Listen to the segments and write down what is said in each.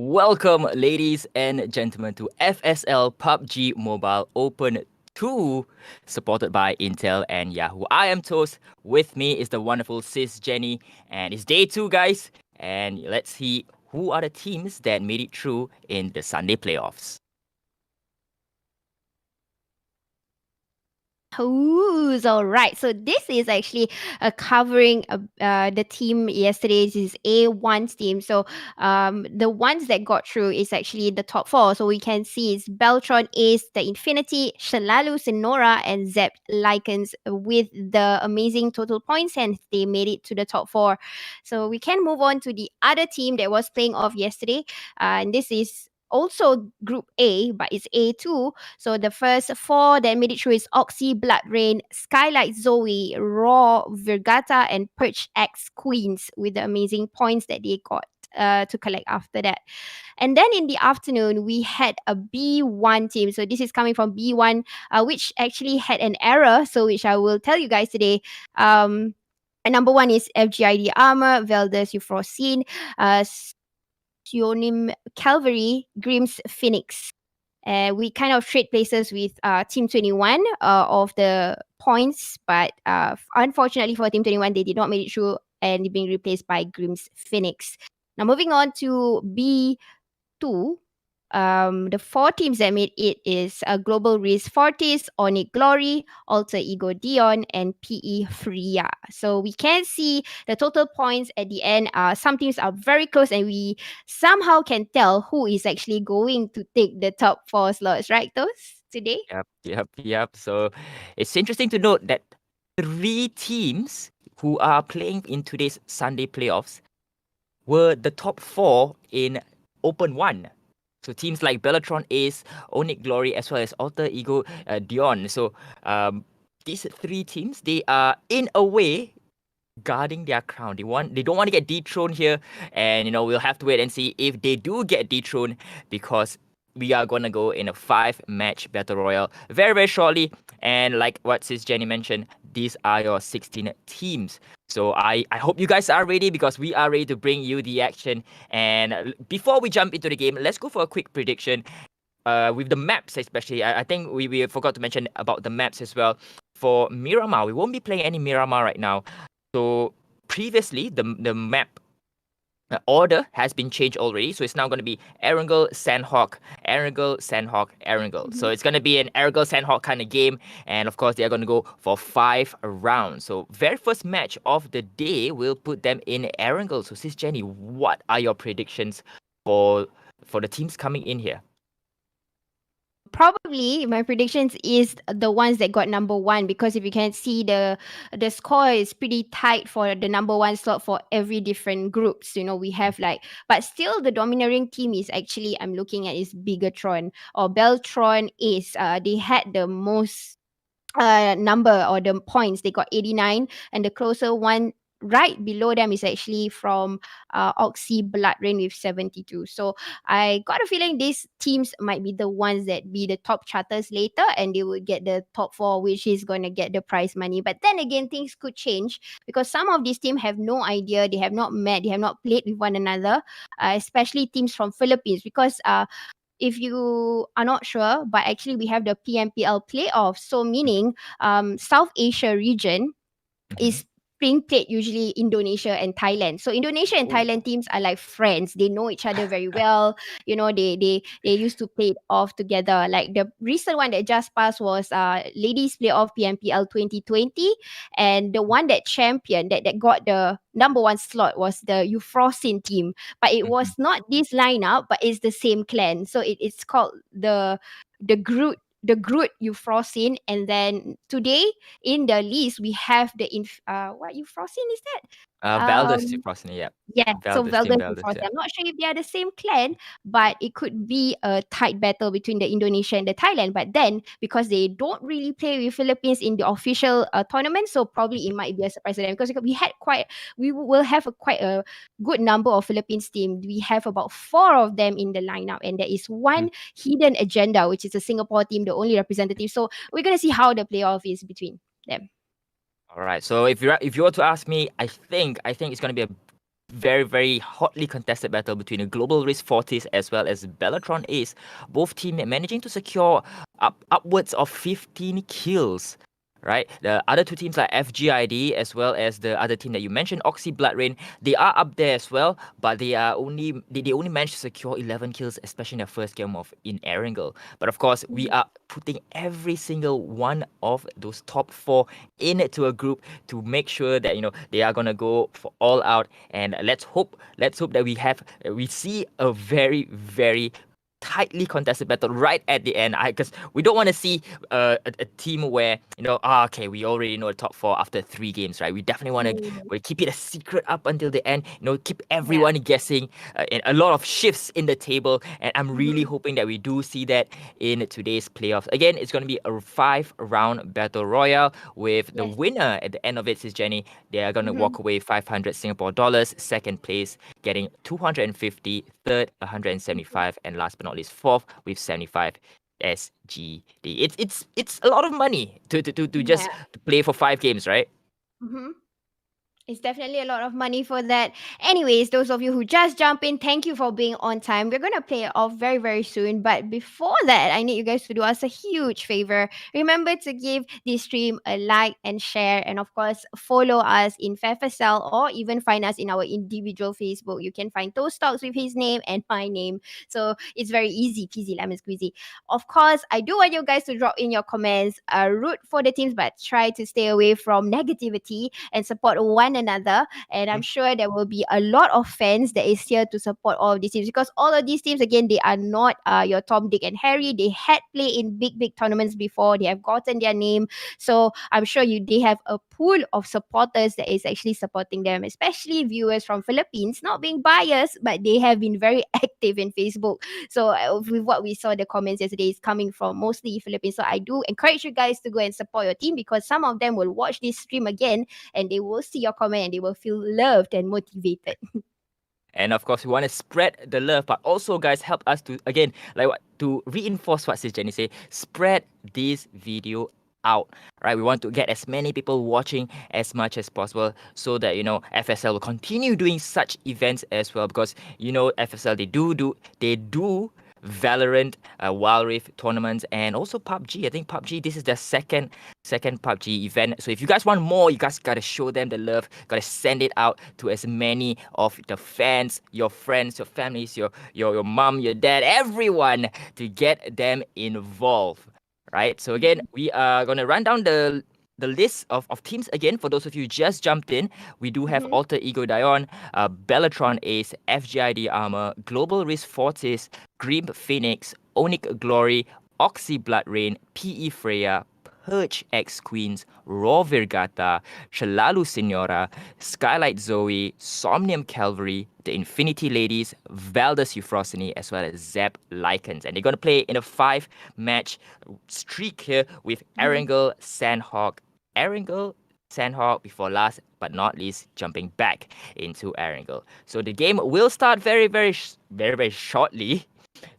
Welcome, ladies and gentlemen, to FSL PUBG Mobile Open 2, supported by Intel and Yahoo. I am Toast. With me is the wonderful SisJenny, and it's day 2, guys. And let's see who are the teams that made it through in the Sunday playoffs. Who's all right. So this is actually covering the team yesterday. This is A1's team. So the ones that got through is actually the top four. So we can see it's Beltron, Ace, the Infinity, Shalalu, Sinora, and Zep Lycans with the amazing total points, and they made it to the top four. So we can move on to the other team that was playing off yesterday. And this is also Group A, but it's A2. So the first four that made it through is Oxy, Blood Rain, Skylight Zoe, Raw, Virgata, and Perch X Queens with the amazing points that they got to collect after that. And then in the afternoon, we had a B1 team. So this is coming from B1, which actually had an error. So which I will tell you guys today. And number one is FGID Armor, Veldes Euphrosyne, Sionim Calvary, Grimm's Phoenix. We kind of trade places with Team 21 of the points, but unfortunately for Team 21, they did not make it through and being replaced by Grimm's Phoenix. Now, moving on to B2, the four teams that made it is Global Risk Fortis, Onic Glory, Alter Ego Dion, and PE Freya. So we can see the total points at the end. Some teams are very close, and we somehow can tell who is actually going to take the top four slots, right, those today? Yep. So it's interesting to note that 3 teams who are playing in today's Sunday playoffs were the top 4 in Open 1. So teams like Bellatron Ace, Onic Glory, as well as Alter Ego Dion. So these 3 teams, they are in a way guarding their crown. They don't want to get dethroned here, and we'll have to wait and see if they do get dethroned, because we are gonna go in a 5-match battle royale very, very shortly. And like what SisJenny mentioned, these are your 16 teams. So I hope you guys are ready, because we are ready to bring you the action. And before we jump into the game, let's go for a quick prediction. With the maps especially, I think we forgot to mention about the maps as well. For Miramar, we won't be playing any Miramar right now. So previously, the map order has been changed already. So it's now going to be Erangel, Sanhok, Erangel, Sanhok, Erangel. So it's going to be an Erangel, Sanhok kind of game. And of course, they are going to go for 5 rounds. So very first match of the day will put them in Erangel. So SisJenny, what are your predictions for the teams coming in here? Probably my predictions is the ones that got number one, because if you can see the score is pretty tight for the number one slot for every different groups. We have but still the domineering team is actually, I'm looking at, is Bigatron or Beltron Ace. They had the most number or the points. They got 89, and the closer one right below them is actually from Oxy Blood Rain with 72. So I got a feeling these teams might be the ones that be the top charters later, and they would get the top four, which is going to get the prize money. But then again, things could change, because some of these teams have no idea, they have not met, they have not played with one another, especially teams from Philippines, because if you are not sure, but actually we have the PMPL playoffs. So meaning South Asia region Mhm. is being played usually Indonesia and Thailand. So Indonesia and Oh. Thailand teams are like friends. They know each other very well. They used to play it off together. Like the recent one that just passed was ladies playoff PMPL 2020, and the one that championed that got the number one slot was the Euphrosyne team. But it Mhm. was not this lineup, but it's the same clan. So it's called the Groot Euphrosyne. And then today in the list we have what Euphrosyne is that? Valdez Um Frosty, yeah. yeah, so Team Velden Valdez, Euphrosyne. yeah. I'm not sure if they are the same clan, but it could be a tight battle between the Indonesia and the Thailand. But then because they don't really play with Philippines in the official tournament, so probably it might be a surprise to them, because we will have quite a good number of Philippines team. We have about 4 of them in the lineup, and there is Mhm. one hidden agenda, which is a Singapore team, the only representative. So we're gonna see how the playoff is between them. All right. So if you were to ask me, I think it's gonna be a very, very hotly contested battle between the Global Risk Fortis as well as Bellatron Ace. Both teams managing to secure upwards of 15 kills. Right, the other two teams like FGID as well as the other team that you mentioned, Oxy Blood Rain, they are up there as well, but they only managed to secure 11 kills, especially in their first game of in Erangel. But of course, we are putting every single one of those top four into a group to make sure that they are gonna go for all out, and let's hope that we see a very, very tightly contested battle right at the end. Because we don't want to see a team where okay, we already know the top four after 3 games, right? We definitely want Mm, to keep it a secret up until the end. Keep yeah. everyone guessing. And a lot of shifts in the table, and I'm really Mhm. hoping that we do see that in today's playoffs. Again, it's going to be a 5-round battle royale with the Yes. winner at the end of it, SisJenny. They are going to walk Mhm. away 500 Singapore dollars. Second place getting 250, third 175, and last but not least, fourth with 75 SGD. It's a lot of money to Yeah. just to play for 5 games, right? Mhm. It's definitely a lot of money for that. Anyways, those of you who just jump in, thank you for being on time. We're gonna play it off very, very soon. But before that, I need you guys to do us a huge favor. Remember to give this stream a like and share, and of course, follow us in FSL or even find us in our individual Facebook. You can find Toast Talks with his name and my name. So it's very easy peasy lemon squeezy. Of course, I do want you guys to drop in your comments, root for the teams, but try to stay away from negativity and support one another. And I'm sure there will be a lot of fans that is here to support all of these teams, because all of these teams, again, they are not your Tom, Dick, and Harry. They had played in big, big tournaments before. They have gotten their name. So I'm sure they have a pool of supporters that is actually supporting them, especially viewers from Philippines, not being biased, but they have been very active in Facebook. So with what we saw, the comments yesterday is coming from mostly Philippines. So I do encourage you guys to go and support your team, because some of them will watch this stream again and they will see your comment and they will feel loved and motivated. And of course, we want to spread the love, but also, guys, help us to, again, to reinforce what Sis Jenny say, spread this video out, right? We want to get as many people watching as much as possible, so that FSL will continue doing such events as well, because FSL, they do Valorant, Wild Rift tournaments, and also PUBG. I think PUBG, this is their second PUBG event. So if you guys want more, you guys gotta show them the love, gotta send it out to as many of the fans, your friends, your families, your mom, your dad, everyone, to get them involved. Right? So again, we are gonna run down the list of teams again. For those of you who just jumped in, we do have Mhm. Alter Ego Dion, Bellatron Ace, FGID Armor, Global Risk Fortis, Grim Phoenix, Onyx Glory, Oxy Blood Rain, PE Freya, Purge X Queens, Raw Virgata, Shalalu Signora, Skylight Zoe, Somnium Calvary, the Infinity Ladies, Valdus Euphrosyne, as well as Zep Lycans. And they're going to play in a 5-match streak here with Mhm. Erangel, Sanhok, before last but not least jumping back into Erangel. So the game will start very, very, very, very shortly.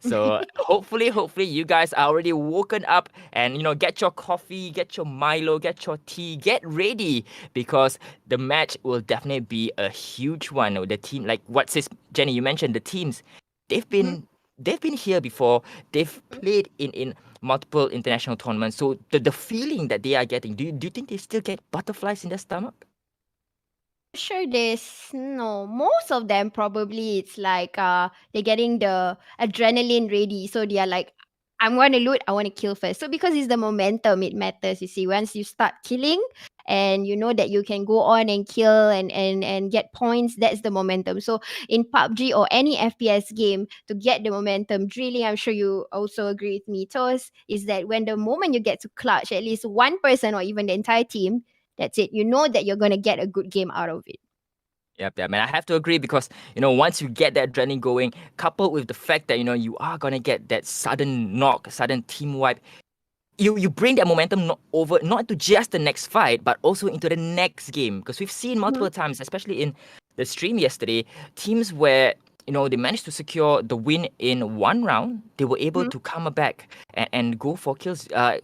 So hopefully you guys are already woken up, and get your coffee, get your Milo, get your tea, get ready, because the match will definitely be a huge one. The team, like what says Jenny, you mentioned the teams, they've Mhm. been they've been here before. They've played in multiple international tournaments. So the feeling that they are getting, do you think they still get butterflies in their stomach? I'm sure there's no, most of them probably it's like they're getting the adrenaline ready. So they are like, I'm gonna loot, I wanna kill first. So because it's the momentum, it matters, you see. Once you start killing and you know that you can go on and kill and get points, that's the momentum. So in PUBG or any FPS game, to get the momentum drilling, I'm sure you also agree with me, Tos, is that when the moment you get to clutch at least one person or even the entire team, that's it. You know that you're gonna get a good game out of it. Yep. And I have to agree, because once you get that adrenaline going, coupled with the fact that you are gonna get that sudden knock, sudden team wipe, you bring that momentum not to just the next fight, but also into the next game. Because we've seen Mhm. multiple times, especially in the stream yesterday, teams where they managed to secure the win in one round, they were able Mhm. to come back and go for kills. A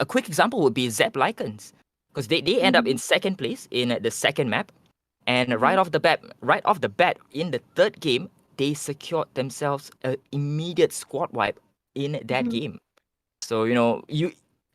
quick example would be Zep Lycans, because they end up in Mhm. second place in the second map. And right off the bat, in the third game, they secured themselves an immediate squad wipe in that Mhm. game. So,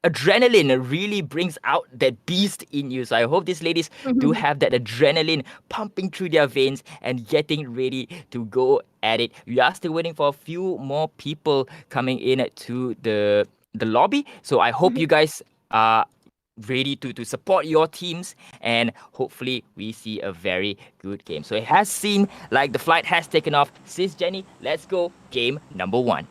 adrenaline really brings out that beast in you. So I hope these ladies do have that adrenaline pumping through their veins and getting ready to go at it. We are still waiting for a few more people coming in to the lobby. So I hope you guys are ready to support your teams, and hopefully we see a very good game. So it has seemed like the flight has taken off. SisJenny, let's go game number 1.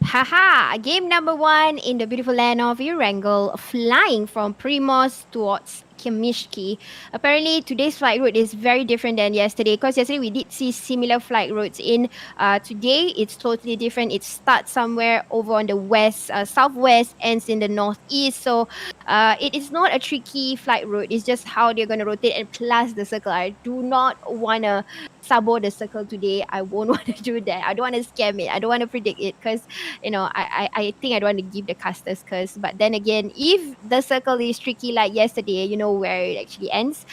Haha! Game number 1 in the beautiful land of Erangel, flying from Primos towards Kimishki. Apparently, today's flight route is very different than yesterday because yesterday we did see similar flight routes. Today, it's totally different. It starts somewhere over on the west, southwest, ends in the northeast. So, it is not a tricky flight route. It's just how they're going to rotate and plus the circle. I do not want to sabo the circle today. I won't want to do that. I don't want to scam it. I don't want to predict it because I think I don't want to give the casters curse. But then again, if the circle is tricky like yesterday, where it actually ends,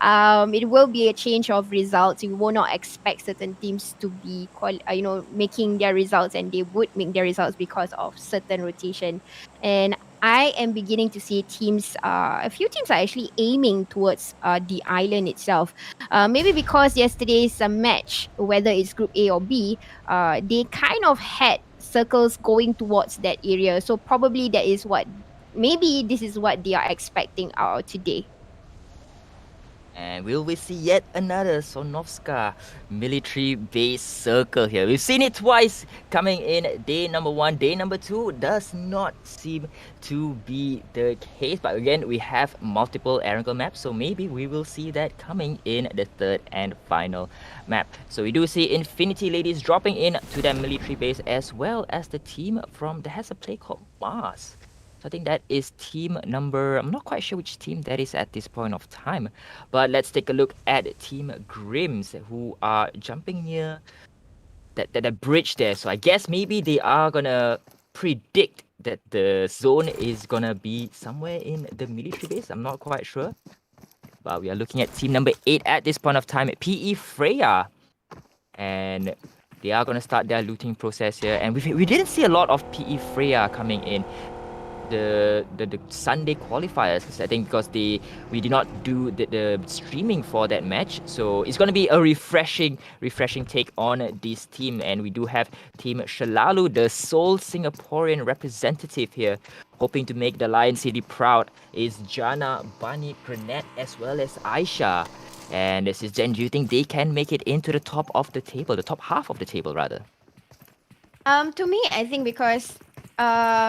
it will be a change of results. You will not expect certain teams to be making their results, and they would make their results because of certain rotation. And I am beginning to see a few teams are actually aiming towards the island itself. Maybe because yesterday's match, whether it's Group A or B, they kind of had circles going towards that area. So probably maybe this is what they are expecting out today. And will we see yet another Sonovska military base circle here? We've seen it twice coming in day number 1. Day number 2 does not seem to be the case. But again, we have multiple Erangel maps, so maybe we will see that coming in the third and final map. So we do see Infinity Ladies dropping in to their military base, as well as the team that has a play called Mars. So I think that is team number, I'm not quite sure which team that is at this point of time. But let's take a look at Team Grims, who are jumping near that bridge there. So I guess maybe they are gonna predict that the zone is gonna be somewhere in the military base. I'm not quite sure. But we are looking at team number 8 at this point of time, PE Freya. And they are gonna start their looting process here. And we didn't see a lot of PE Freya coming in the Sunday qualifiers, because I think we did not do the streaming for that match, so it's going to be a refreshing take on this team. And we do have Team Shalalu, the sole Singaporean representative here, hoping to make the Lion City proud, is Jana, Bani, Grenette, as well as Aisha. And this is Jen. Do you think they can make it into the top of the table, the top half of the table rather? To me, I think because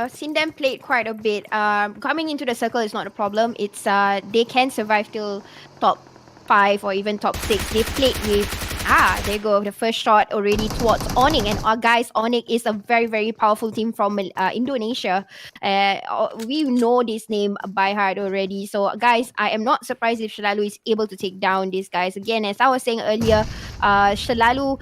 seen them played quite a bit. Coming into the circle is not a problem. It's they can survive till top 5 or even top 6. They played with there you go, the first shot already towards Onyx. And guys, Onyx is a very, very powerful team from Indonesia. We know this name by heart already. So guys, I am not surprised if Shalalu is able to take down these guys. Again, as I was saying earlier, Shalalu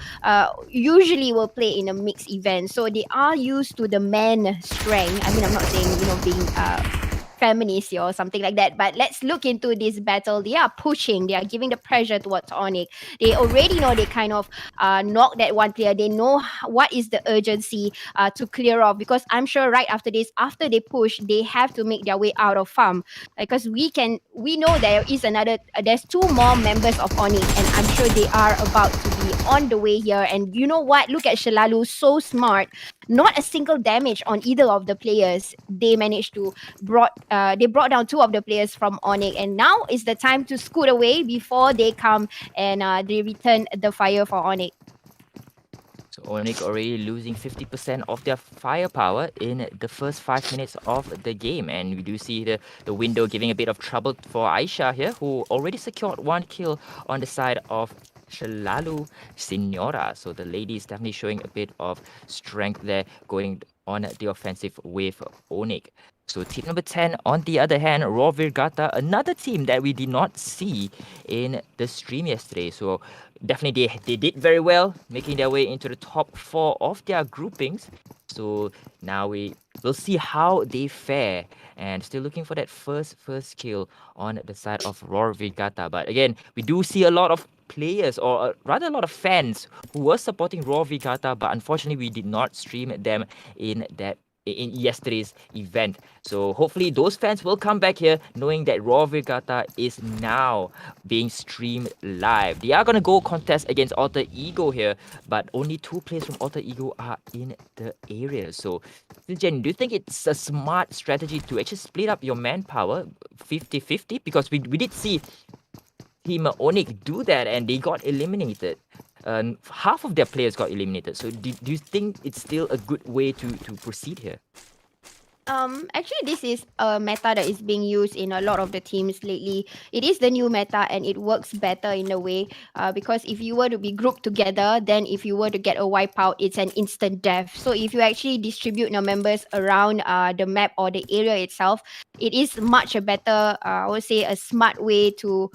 usually will play in a mixed event. So they are used to the man strength. I mean, I'm not saying, being feminist or something like that. But let's look into this battle. They are pushing. They are giving the pressure towards Onyx. They already know they kind of knock that one player. They know what is the urgency to clear off, because I'm sure right after this, after they push, they have to make their way out of farm, because we know there is there's 2 more members of Onyx, and I'm sure they are about to be on the way here. And you know what? Look at Shalalu, so smart. Not a single damage on either of the players. They managed to brought down 2 of the players from Onyx, and now is the time to scoot away before they come and they return the fire for Onyx. So Onyx already losing 50% of their firepower in the first 5 minutes of the game. And we do see the window giving a bit of trouble for Aisha here, who already secured 1 kill on the side of Shalalu Senora. So the lady is definitely showing a bit of strength there, going on the offensive with Onyx. So team number 10, on the other hand, Raw Virgata, another team that we did not see in the stream yesterday. So definitely they did very well, making their way into the top 4 of their groupings. So now we'll see how they fare, and still looking for that first kill on the side of Roar Vigata. But again, we do see a lot of players, or rather a lot of fans who were supporting Raw Vigata, but unfortunately we did not stream them in that in yesterday's event. So hopefully those fans will come back here knowing that Raw Vigata is now being streamed live. They are gonna go contest against Alter Ego here, but only 2 players from Alter Ego are in the area. So Jen, do you think it's a smart strategy to actually split up your manpower 50-50? Because we did see Team Onyx do that and they got eliminated. Half of their players got eliminated. So do you think it's still a good way to proceed here? Actually, this is a meta that is being used in a lot of the teams lately. It is the new meta and it works better in a way because if you were to be grouped together, then if you were to get a wipeout, it's an instant death. So if you actually distribute your members around the map or the area itself, it is much a better, I would say, a smart way to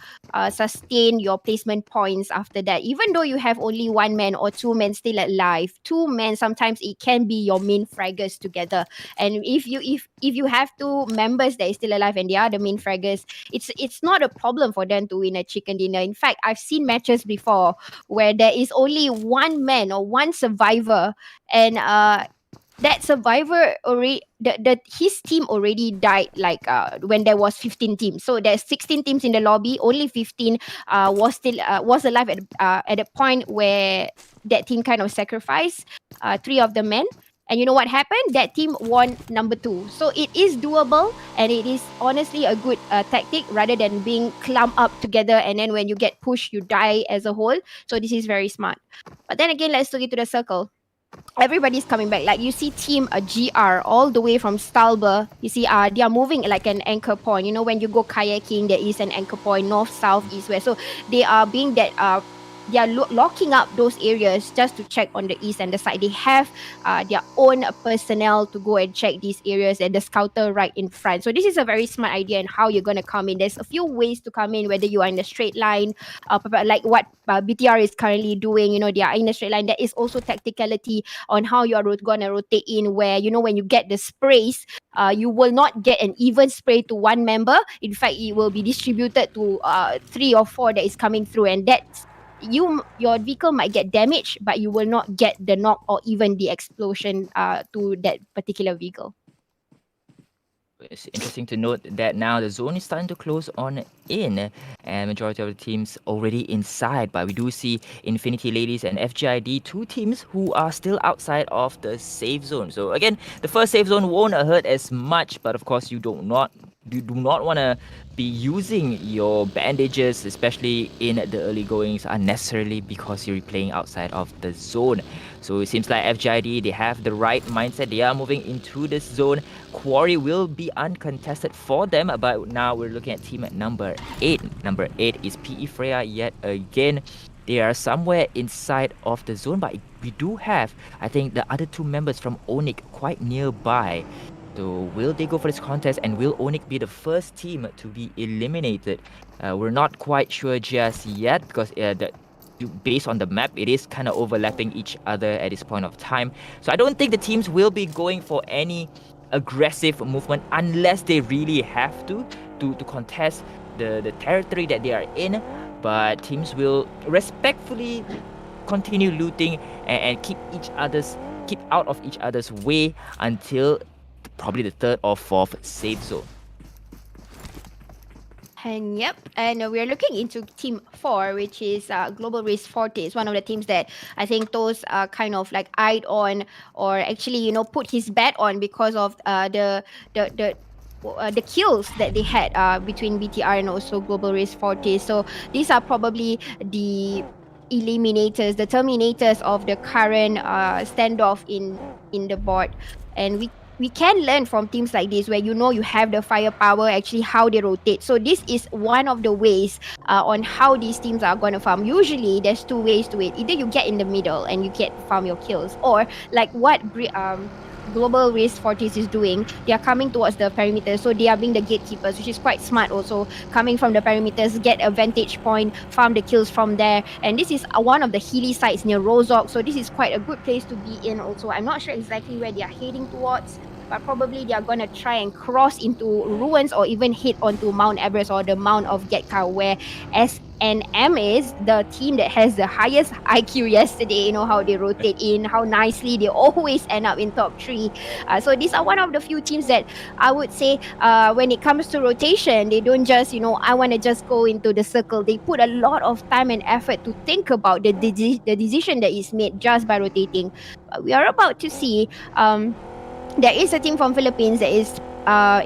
sustain your placement points after that. Even though you have only 1 man or 2 men still alive, 2 men sometimes it can be your main fraggers together. And if you have 2 members that is still alive and they are the main fraggers, it's not a problem for them to win a chicken dinner. In fact, I've seen matches before where there is only 1 man or 1 survivor, and that survivor already his team already died like when there was 15 teams. So there's 16 teams in the lobby, only 15 was alive at a point where that team kind of sacrificed 3 of the men. And you know what happened? That team won number 2. So it is doable, and it is honestly a good tactic rather than being clumped up together. And then when you get pushed, you die as a whole. So this is very smart. But then again, let's look into the circle. Everybody's coming back. Like you see team GR all the way from Stalber. You see they are moving like an anchor point. You know, when you go kayaking, there is an anchor point, north, south, east, west. So they are being that they are locking up those areas just to check on the east and the side. They have their own personnel to go and check these areas, and the scouter right in front. So this is a very smart idea and how you're going to come in. There's a few ways to come in, whether you are in a straight line, like what BTR is currently doing. You know, they are in a straight line. There is also tacticality on how you're going to rotate in, where, you know, when you get the sprays, you will not get an even spray to 1 member. In fact, it will be distributed to 3 or 4 that is coming through, and that's your vehicle might get damaged, but you will not get the knock or even the explosion to that particular vehicle. It's interesting to note that now the zone is starting to close on in, and majority of the teams already inside. But we do see Infinity Ladies and FGID, 2 teams who are still outside of the safe zone. So again, the first safe zone won't hurt as much, but of course you do not want to be using your bandages, especially in the early goings, unnecessarily because you're playing outside of the zone. So it seems like FGID, they have the right mindset. They are moving into this zone. Quarry will be uncontested for them, but now we're looking at team at number 8. Number 8 is PE Freya yet again. They are somewhere inside of the zone, but we do have, I think, the other 2 members from Onyx quite nearby. So will they go for this contest, and will Onyx be the first team to be eliminated? We're not quite sure just yet because based on the map, it is kind of overlapping each other at this point of time. So I don't think the teams will be going for any aggressive movement unless they really have to contest the territory that they are in. But teams will respectfully continue looting and keep out of each other's way until probably the 3rd or 4th safe zone. And yep, and we're looking into team 4, which is Global Race Forte. It's one of the teams that I think those are kind of like eyed on, or actually, you know, put his bet on because of the kills that they had between BTR and also Global Race Forte. So these are probably the eliminators, the terminators of the current standoff in the board. And we can learn from teams like this, where you know you have the firepower, actually how they rotate. So this is one of the ways on how these teams are going to farm. Usually there's 2 ways to it. Either you get in the middle and you get farm your kills, or like what Global Race Fortis is doing, they are coming towards the perimeter. So they are being the gatekeepers, which is quite smart also. Coming from the perimeters, get a vantage point, farm the kills from there. And this is one of the hilly sites near Rozok. So this is quite a good place to be in also. I'm not sure exactly where they are heading towards, but probably they are going to try and cross into ruins or even hit onto Mount Everest or the Mount of Getka, where SNM is the team that has the highest IQ yesterday. You know how they rotate in, how nicely they always end up in top three. So these are one of the few teams that I would say, when it comes to rotation, they don't just, I want to just go into the circle. They put a lot of time and effort to think about the decision that is made just by rotating. But we are about to see. There is a team from Philippines that is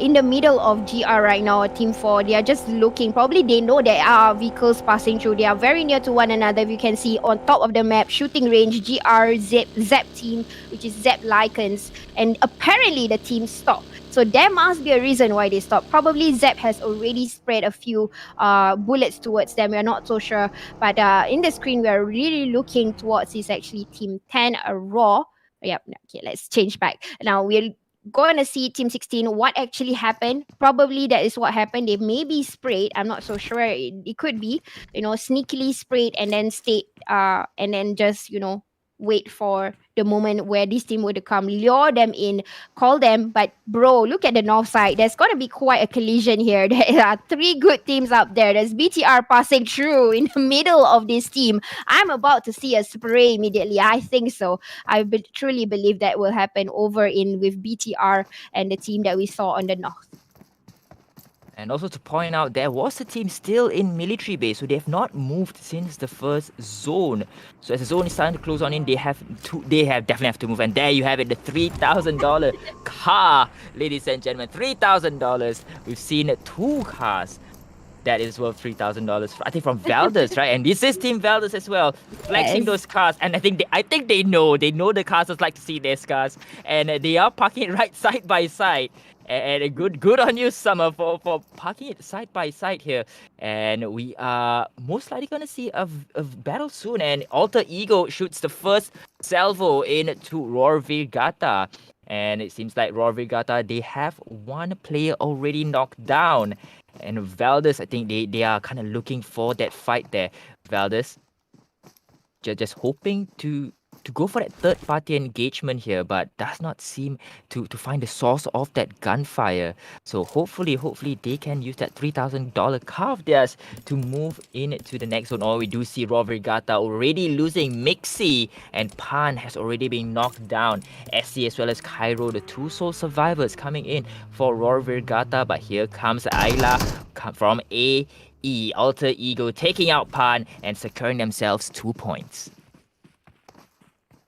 in the middle of GR right now, team 4. They are just looking. Probably they know there are vehicles passing through. They are very near to one another. You can see on top of the map, shooting range, GR, Zep team, which is Zep Lycans. And apparently the team stopped. So there must be a reason why they stopped. Probably Zep has already spread a few bullets towards them. We're not so sure. But in the screen, we are really looking towards is actually team 10, a Raw. Yep. Okay, let's change back. Now we're going to see Team 16. What actually happened? Probably that is what happened. They may be sprayed. I'm not so sure. It could be, sneakily sprayed and then stay, and then just, wait for the moment where this team would come, lure them in, call them. But bro, look at the north side. There's going to be quite a collision here. There are three good teams up there. There's BTR passing through in the middle of this team. I'm about to see a spray immediately. I think so. Truly believe that will happen over in with BTR and the team that we saw on the north. And also to point out, there was a team still in military base, so they have not moved since the first zone. So as the zone is starting to close on in, they definitely have to move. And there you have it, the $3,000 car, ladies and gentlemen, $3,000. We've seen 2 cars that is worth $3,000. I think from Valdez, right? And this is Team Valdez as well, flexing Yes. those cars. And I think they know the cars just like to see their cars, and they are parking it right side by side. And good on you, Summer, for parking it side by side here. And we are most likely gonna see a battle soon. And Alter Ego shoots the first salvo into Roar Virgata. And it seems like Roar Virgata, they have one player already knocked down. And Valdez, I think they are kind of looking for that fight there. Valdez just hoping to go for that third party engagement here, but does not seem to find the source of that gunfire. So hopefully they can use that $3,000 car of theirs to move into the next zone. Or we do see Raw Virgata already losing Mixi, and Pan has already been knocked down. SC as well as Cairo, the 2 sole survivors coming in for Raw Virgata. But here comes Ayla from AE, Alter Ego, taking out Pan and securing themselves 2 points.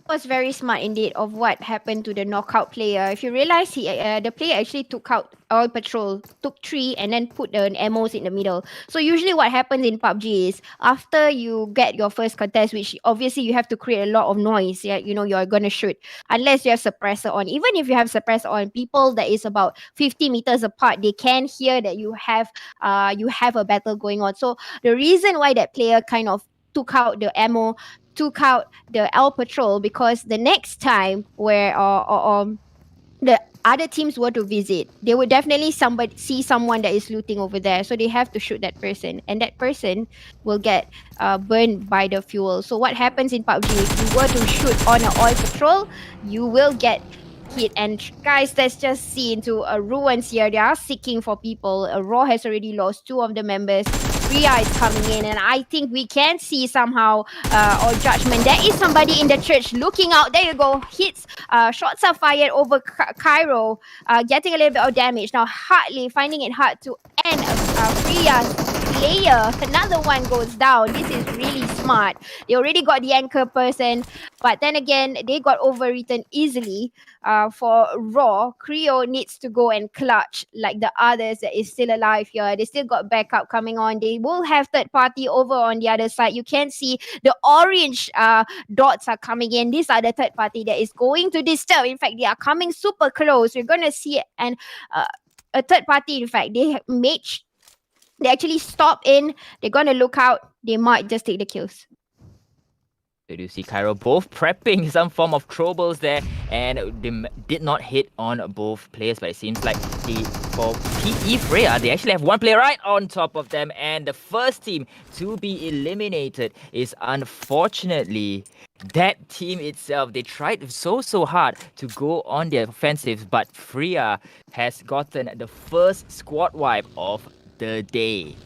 Was very smart indeed of what happened to the knockout player. If you realize, the player actually took out oil patrol, took 3, and then put the ammos in the middle. So usually what happens in PUBG is after you get your first contest, which obviously you have to create a lot of noise. Yeah, you're gonna shoot unless you have suppressor on. Even if you have suppressor on, people that is about 50 meters apart, they can hear that you have a battle going on. So the reason why that player kind of took out the ammo, took out the L Patrol, because the next time where the other teams were to visit, they would definitely see someone that is looting over there. So they have to shoot that person, and that person will get burned by the fuel. So what happens in PUBG, if you were to shoot on an oil patrol, you will get hit. And guys, let's just see into a ruins here. They are seeking for people. Raw has already lost 2 of the members. Ria is coming in, and I think we can see somehow or judgment. There is somebody in the church looking out. There you go. Hits. Shots are fired over Cairo, getting a little bit of damage. Now Hartley finding it hard to end Ria's player. Another one goes down. This is really smart. They already got the anchor person, but then again, they got overwritten easily. For Raw, Creo needs to go and clutch like the others that is still alive here. They still got backup coming on. They will have third party over on the other side. You can see the orange dots are coming in. These are the third party that is going to disturb. In fact, they are coming super close. We're going to see a third party. In fact, they actually stop in. They're going to look out. They might just take the kills. So you see Cairo both prepping some form of troubles there, and they did not hit on both players. But it seems like for PE Freya, they actually have one player right on top of them, and the first team to be eliminated is unfortunately that team itself. They tried so hard to go on their offensive, but Freya has gotten the first squad wipe of the day.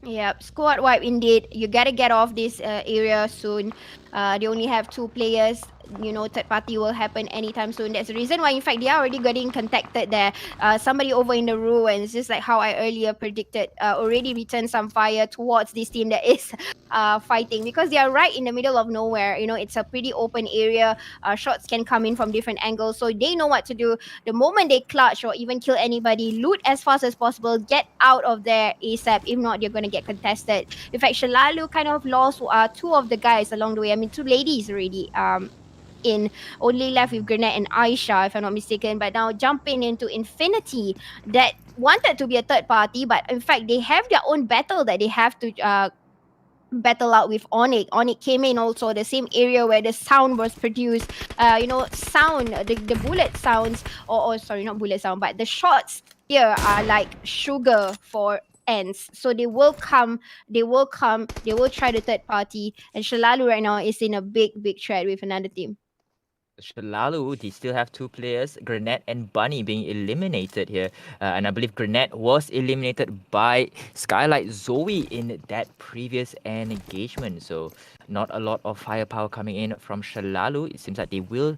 Yep, squad wipe indeed. You gotta get off this area soon. They only have two players. Third party will happen anytime soon. That's the reason why, in fact, they are already getting contacted there. Somebody over in the ruins, just like how I earlier predicted, already returned some fire towards this team that is fighting, because they are right in the middle of nowhere. It's a pretty open area. Shots can come in from different angles, so they know what to do. The moment they clutch or even kill anybody, loot as fast as possible, get out of there ASAP. If not, they're gonna get contested. In fact, Shalalu kind of lost two of the guys along the way. I mean, two ladies already. In only left with Grenette and Aisha, if I'm not mistaken. But now jumping into Infinity, that wanted to be a third party, but in fact they have their own battle that they have to battle out with Onyx. Onyx came in also the same area where the sound was produced. Sound, the bullet sounds, or sorry, not bullet sound, but the shots here are like sugar for ants. So they will try the third party, and Shalalu right now is in a big threat with another team. Shalalu, they still have two players, Grenette and Bunny, being eliminated here. And I believe Grenette was eliminated by Skylight Zoe in that previous engagement. So not a lot of firepower coming in from Shalalu. It seems like they will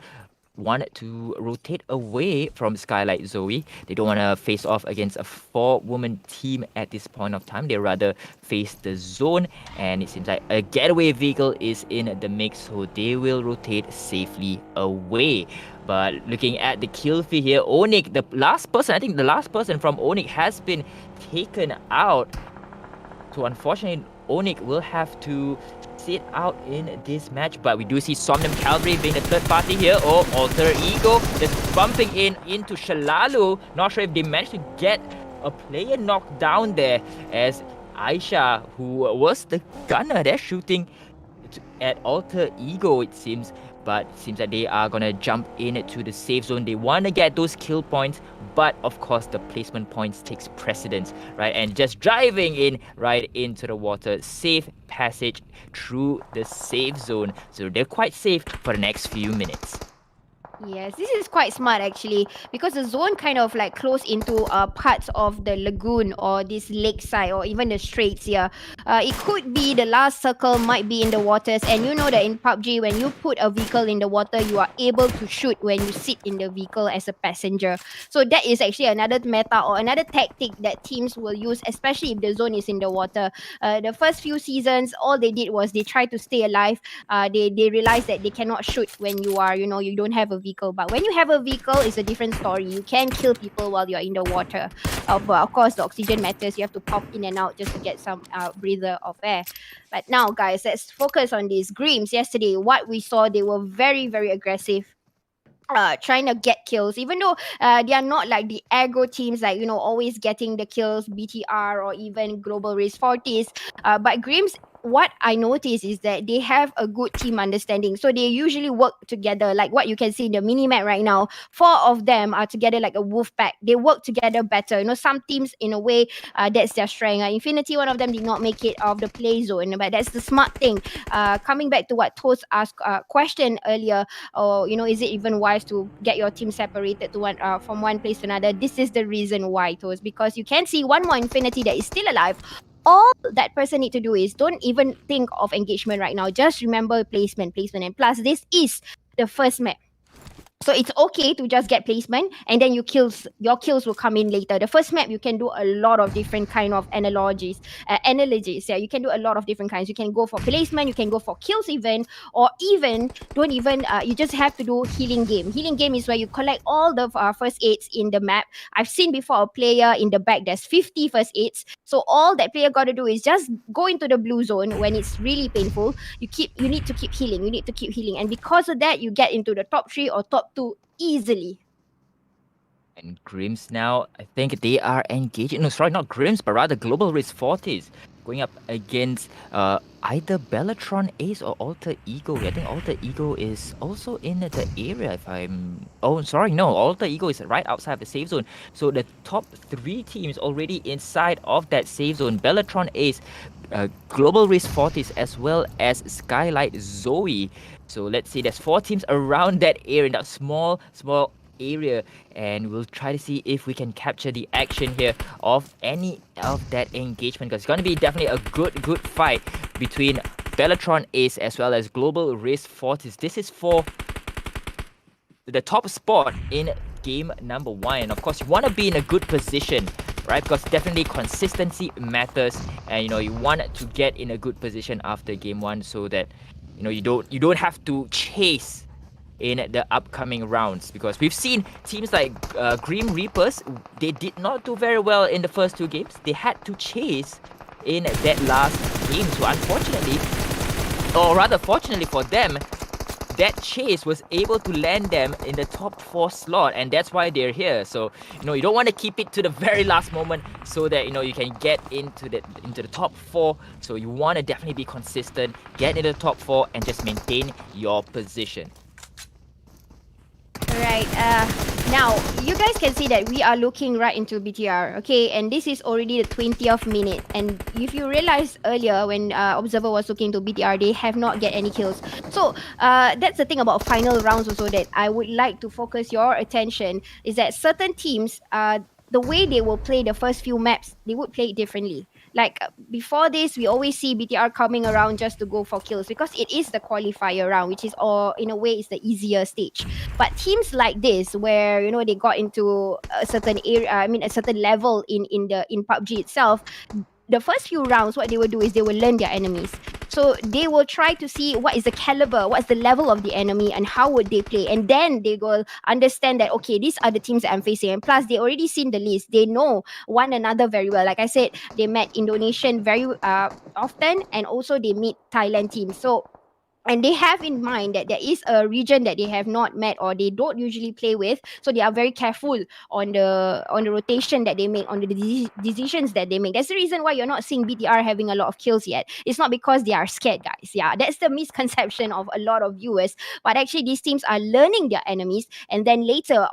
want to rotate away from Skylight Zoe. They don't want to face off against a 4-woman team at this point of time. They rather face the zone, and it seems like a getaway vehicle is in the mix, so they will rotate safely away. But looking at the kill feed here, Onyx, the last person from Onyx has been taken out. So unfortunately, Onyx will have to sit out in this match, but we do see Somnium Cavalry being the third party here. Oh, Alter Ego just bumping into Shalalu. Not sure if they managed to get a player knocked down there, as Aisha, who was the gunner, they're shooting at Alter Ego, it seems. But it seems that they are gonna jump into the safe zone. They want to get those kill points, but of course the placement points takes precedence, right? And just driving in right into the water, safe passage through the safe zone, so they're quite safe for the next few minutes. Yes, this is quite smart actually, because the zone kind of like close into parts of the lagoon or this lakeside or even the straits here. It could be the last circle might be in the waters, and you know that in PUBG, when you put a vehicle in the water, you are able to shoot when you sit in the vehicle as a passenger. So that is actually another meta or another tactic that teams will use, especially if the zone is in the water. The first few seasons, all they did was they tried to stay alive. They realized that they cannot shoot when you are, you don't have a vehicle. But when you have a vehicle, it's a different story. You can kill people while you're in the water. But of course, the oxygen matters. You have to pop in and out just to get some breather of air. But now, guys, let's focus on these Grims. Yesterday, what we saw, they were very, very aggressive. Trying to get kills, even though they are not like the aggro teams, like always getting the kills, BTR or even Global Race 40s. But Grims, what I notice is that they have a good team understanding. So they usually work together. Like what you can see in the mini map right now, 4 of them are together like a wolf pack. They work together better. Some teams in a way that's their strength. Infinity, one of them did not make it out of the play zone, but that's the smart thing. Coming back to what Toast asked question earlier, or is it even wise to get your team separated to one from one place to another? This is the reason why, Toast, because you can see one more Infinity that is still alive. All that person need to do is don't even think of engagement right now. Just remember placement, and plus this is the first map. So it's okay to just get placement, and then your kills will come in later. The first map, you can do a lot of different kind of analogies. Yeah, you can do a lot of different kinds. You can go for placement, you can go for kills even, or even don't even. You just have to do healing game. Healing game is where you collect all the first aids in the map. I've seen before a player in the back there's 50 first aids. So all that player got to do is just go into the blue zone when it's really painful. You need to keep healing, and because of that, you get into the top 3 or top 2 easily. And Grims now, I think they are engaging. No, sorry, not Grims, but rather Global Race 40s. going up against either Bellatron Ace or Alter Ego. I think Alter Ego is also in the area if I'm... Oh, sorry, no. Alter Ego is right outside the safe zone. So the top 3 teams already inside of that safe zone. Bellatron Ace, Global Risk Fortis, as well as Skylight Zoe. So let's see, there's 4 teams around that area, that small area, and we'll try to see if we can capture the action here of any of that engagement, because it's going to be definitely a good fight between Bellatron Ace as well as Global Risk Fortis. This is for the top spot in game number 1, and of course you want to be in a good position, right? Because definitely consistency matters, and you want to get in a good position after game 1 so that you don't have to chase in the upcoming rounds, because we've seen teams like Grim Reapers, they did not do very well in the first 2 games. They had to chase in that last game, so unfortunately, or rather fortunately for them, that chase was able to land them in the top 4 slot, and that's why they're here. So you don't want to keep it to the very last moment so that you can get into the top 4. So you want to definitely be consistent, get into the top 4, and just maintain your position. Right. Now, you guys can see that we are looking right into BTR, okay? And this is already the 20th minute. And if you realize earlier when Observer was looking to BTR, they have not get any kills. So that's the thing about final rounds also that I would like to focus your attention is that certain teams, the way they will play the first few maps, they would play it differently. Like before this, we always see BTR coming around just to go for kills because it is the qualifier round, which is, or in a way, is the easier stage. But teams like this, where they got into a certain area, a certain level in PUBG itself, the first few rounds, what they will do is they will learn their enemies. So they will try to see what is the caliber, what's the level of the enemy, and how would they play. And then they will understand that, okay, these are the teams that I'm facing. And plus, they already seen the list. They know one another very well. Like I said, they met Indonesian very often, and also they meet Thailand teams. So, and they have in mind that there is a region that they have not met or they don't usually play with, so they are very careful on the rotation that they make, on the decisions that they make. That's the reason why you're not seeing BTR having a lot of kills yet. It's not because they are scared, guys. Yeah, that's the misconception of a lot of viewers, but actually these teams are learning their enemies, and then later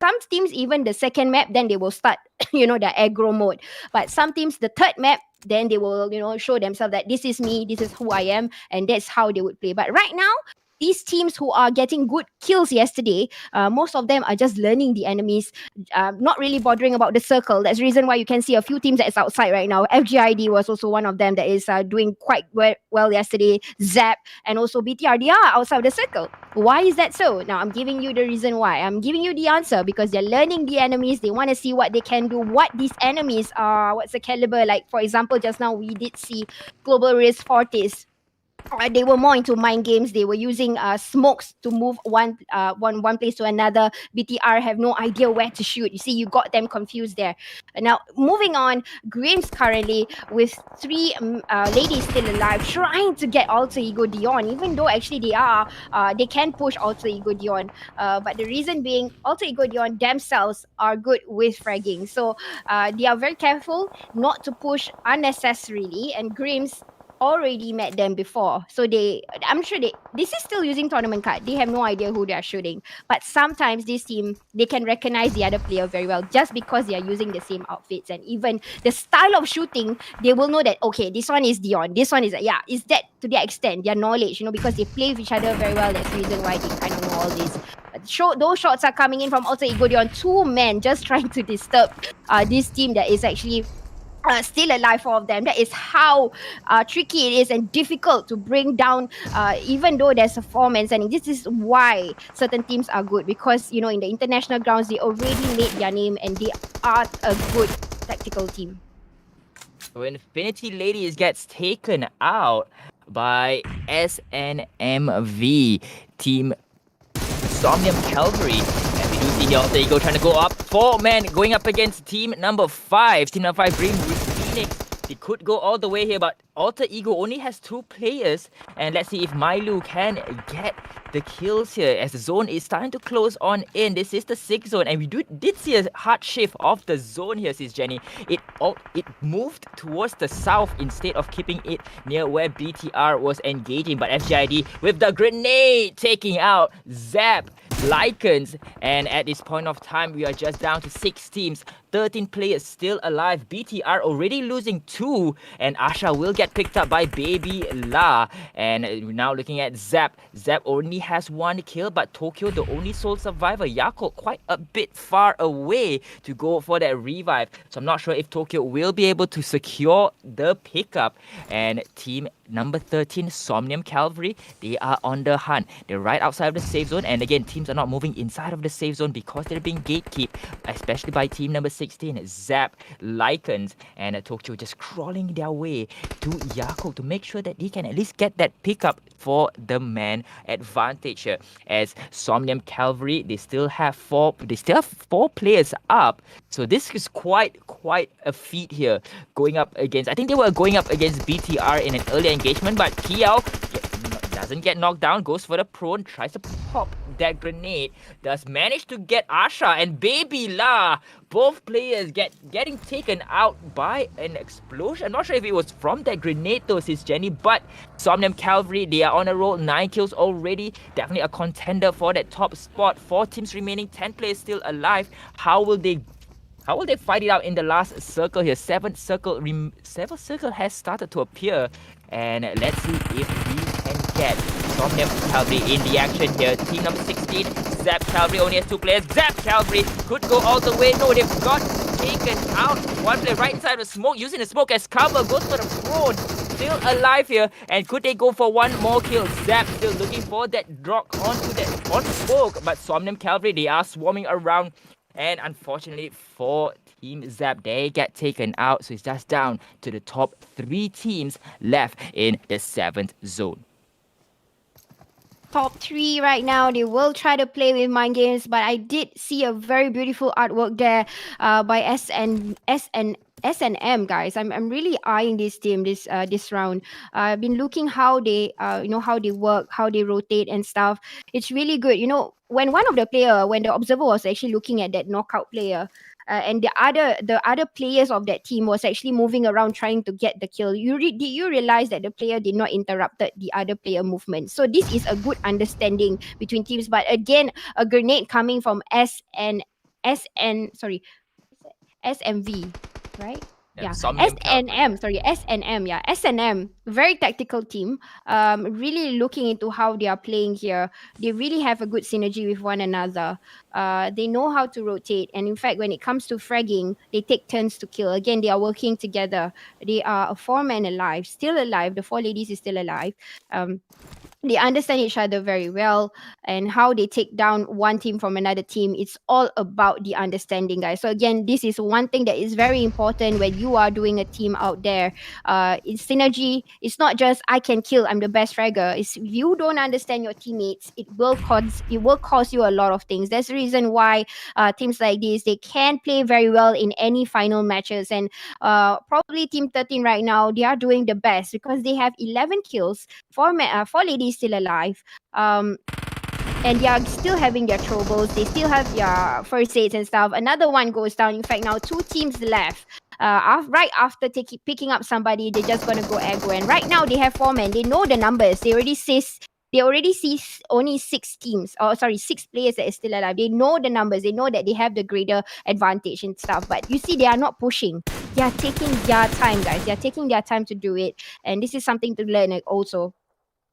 some teams, even the second map, then they will start the aggro mode. But some teams, the third map, then they will show themselves that this is me, this is who I am, and that's how they would play. But right now, these teams who are getting good kills yesterday, most of them are just learning the enemies, not really bothering about the circle. That's the reason why you can see a few teams that's outside right now. FGID was also one of them that is doing quite well yesterday. Zap and also BTR, they are outside the circle. Why is that so? Now, I'm giving you the reason why. I'm giving you the answer because they're learning the enemies. They want to see what they can do, what these enemies are, what's the caliber. Like, for example, just now we did see Global Risk Fortis. They were more into mind games. They were using smokes to move one place to another. BTR have no idea where to shoot. You see, you got them confused there. Now, moving on, Grimm's currently with 3 ladies still alive, trying to get Alter Ego Dion, even though actually they can push Alter Ego Dion. But the reason being, Alter Ego Dion themselves are good with fragging. So they are very careful not to push unnecessarily, and Grimm's already met them before, so I'm sure this is still using tournament card. They have no idea who they are shooting, but sometimes this team, they can recognize the other player very well just because they are using the same outfits, and even the style of shooting, they will know that, okay, this one is Dion, this one is is that, to their extent, their knowledge, because they play with each other very well. That's the reason why they kind of know all this. Those shots are coming in from Alter Ego Dion, 2 men just trying to disturb this team that is actually still alive, 4 of them. That is how tricky it is and difficult to bring down, even though there's a 4-man standing. This is why certain teams are good, because in the international grounds, they already made their name and they are a good tactical team. So Infinity Ladies gets taken out by SNMV team Somnium Calvary. And we do see the Alter Ego trying to go up. 4 men going up against team number 5. Team number 5, Green Phoenix, It could go all the way here, but Alter Ego only has 2 players. And let's see if Mailu can get the kills here as the zone is starting to close on in. This is the 6th zone, and we did see a hard shift of the zone here, SisJenny. It moved towards the south instead of keeping it near where BTR was engaging. But FGID with the grenade taking out Zap, Lycans, and at this point of time, we are just down to 6 teams. 13 players still alive. BTR already losing 2, and Asha will get picked up by Baby La. And now looking at Zap. Zap only has 1 kill, but Tokyo the only sole survivor. Yako quite a bit far away to go for that revive. So I'm not sure if Tokyo will be able to secure the pickup. And team number 13, Somnium Cavalry, they are on the hunt. They're right outside of the safe zone, and again, teams are not moving inside of the safe zone because they're being gatekept, especially by team number 16, Zap, Lycans, and Tokyo just crawling their way to Yako to make sure that they can at least get that pickup for the man advantage here. As Somnium Cavalry, they still have 4 players up. So this is quite a feat here going up against, I think they were going up against BTR in an earlier engagement, but Kiao doesn't get knocked down, goes for the prone, tries to pop that grenade, does manage to get Asha and Baby La. Both players getting taken out by an explosion. I'm not sure if it was from that grenade though, SisJenny, but Somnium Cavalry, they are on a roll, 9 kills already. Definitely a contender for that top spot. 4 teams remaining, 10 players still alive. How will they fight it out in the last circle here? 7th circle has started to appear, and let's see if we can get Somnium Cavalry in the action here. Team number 16, Zap Cavalry only has 2 players. Zap Cavalry could go all the way. No, they've got taken out. One player right inside of the smoke, using the smoke as cover, goes for the prone. Still alive here, and could they go for 1 more kill? Zap still looking for that drop on smoke, but Somnium Cavalry, they are swarming around. And unfortunately for Team Zap, they get taken out. So it's just down to the top 3 teams left in the 7th zone. Top 3 right now. They will try to play with mind games, but I did see a very beautiful artwork there by SNM, guys. I'm really eyeing this team this round. I've been looking how they how they work, how they rotate and stuff. It's really good. When the observer was actually looking at that knockout player, and the other players of that team was actually moving around trying to get the kill. Did you realize that the player did not interrupted the other player movement? So this is a good understanding between teams. But again, a grenade coming from SMV, right? Yeah, SNM, very tactical team. Really looking into how they are playing here. They really have a good synergy with one another. They know how to rotate, and in fact, when it comes to fragging, they take turns to kill. Again, they are working together. They are a 4-man alive, still alive. The 4 ladies is still alive. They understand each other very well, and how they take down one team from another team. It's all about the understanding, guys. So again, this is one thing that is very important when you are doing a team out there. It's synergy. It's not just I can kill, I'm the best fragger. It's if you don't understand your teammates, it will cost you a lot of things. That's the reason why teams like this, they can play very well in any final matches. And probably team 13 right now, they are doing the best because they have 11 kills, 4 ladies still alive, and they are still having their troubles. They still have their first aids and stuff. Another one goes down. In fact, now 2 teams left. Right after picking up somebody, they're just gonna go aggro. And right now they have 4 men. They know the numbers. They already see only 6 teams, or sorry, 6 players that is still alive. They know the numbers. They know that they have the greater advantage and stuff. But you see, they are not pushing. They are taking their time, guys. They are taking their time to do it. And this is something to learn also.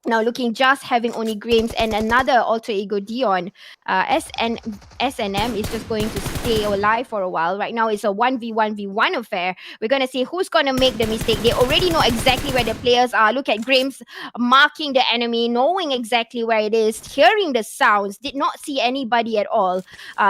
Now looking just having only Grims and another alter ego Dion, SNM is just going to stay alive for a while. Right now it's a 1v1v1 affair. We're going to see who's going to make the mistake. They already know exactly where the players are. Look at Grims marking the enemy, knowing exactly where it is, hearing the sounds, did not see anybody at all.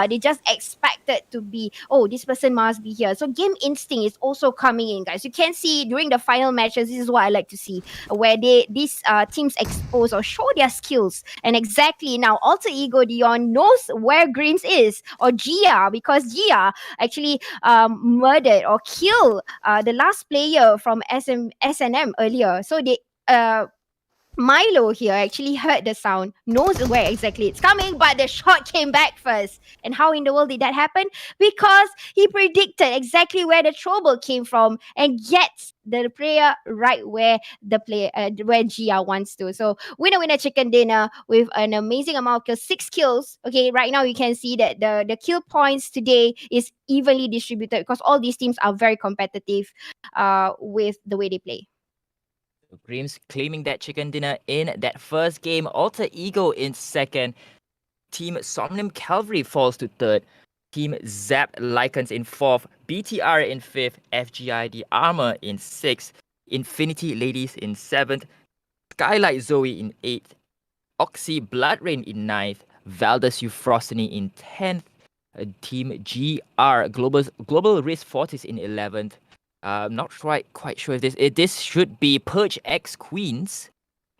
They just expected to be, oh, this person must be here. So game instinct is also coming in, guys. You can see during the final matches, this is what I like to see, where these teams expose or show their skills. And exactly now, Alter Ego Dion knows where Greens is, or Gia, because Gia actually murdered or killed the last player from SNM earlier. So they Milo here actually heard the sound, knows where exactly it's coming, but the shot came back first. And how in the world did that happen? Because he predicted exactly where the trouble came from and gets the player right where the player where Gia wants to. So winner chicken dinner with an amazing amount of kills, 6 kills. Okay, right now you can see that the kill points today is evenly distributed because all these teams are very competitive with the way they play. Grims claiming that chicken dinner in that first game. Alter Ego in second. Team Somnium Cavalry falls to third. Team Zap Lycans in fourth. BTR in fifth. FGI The Armor in sixth. Infinity Ladies in seventh. Skylight Zoe in eighth. Oxy Bloodrain in ninth. Valdez Euphrosyne in 10th. Team GR Global Risk Fortis in 11th. I'm not quite sure if this should be Purge X Queens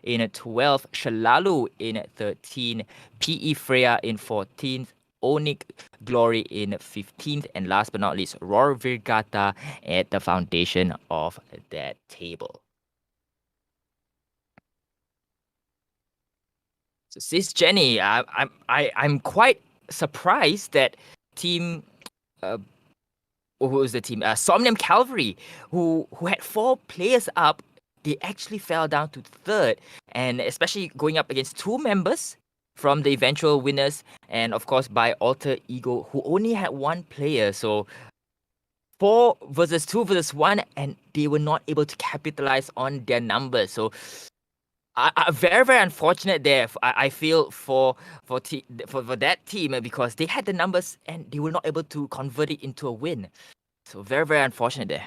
in 12th, Shalalu in 13th, PE Freya in 14th, Onyx Glory in 15th, and last but not least, Roar Virgata at the foundation of that table. So SisJenny, I'm quite surprised that team who was the team? Somnium Cavalry, who had 4 players up, they actually fell down to third, and especially going up against 2 members from the eventual winners, and of course by Alter Ego, who only had 1 player. So 4 versus 2 versus 1, and they were not able to capitalize on their numbers. So very, very unfortunate there. I feel for that team because they had the numbers and they were not able to convert it into a win. So very, very unfortunate there.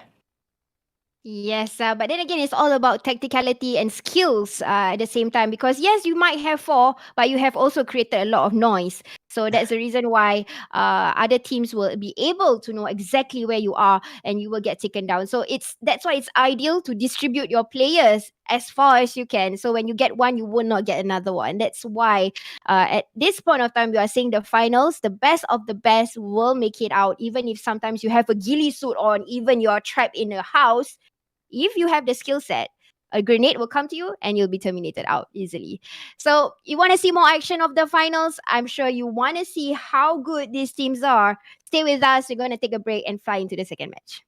Yes, but then again, it's all about tacticality and skills at the same time. Because yes, you might have 4, but you have also created a lot of noise. So that's the reason why other teams will be able to know exactly where you are, and you will get taken down. So that's why it's ideal to distribute your players as far as you can. So when you get one, you will not get another one. That's why at this point of time, we are seeing the finals. The best of the best will make it out, even if sometimes you have a ghillie suit on, even you're trapped in a house. If you have the skill set, a grenade will come to you and you'll be terminated out easily. So, you want to see more action of the finals? I'm sure you want to see how good these teams are. Stay with us. We're going to take a break and fly into the second match.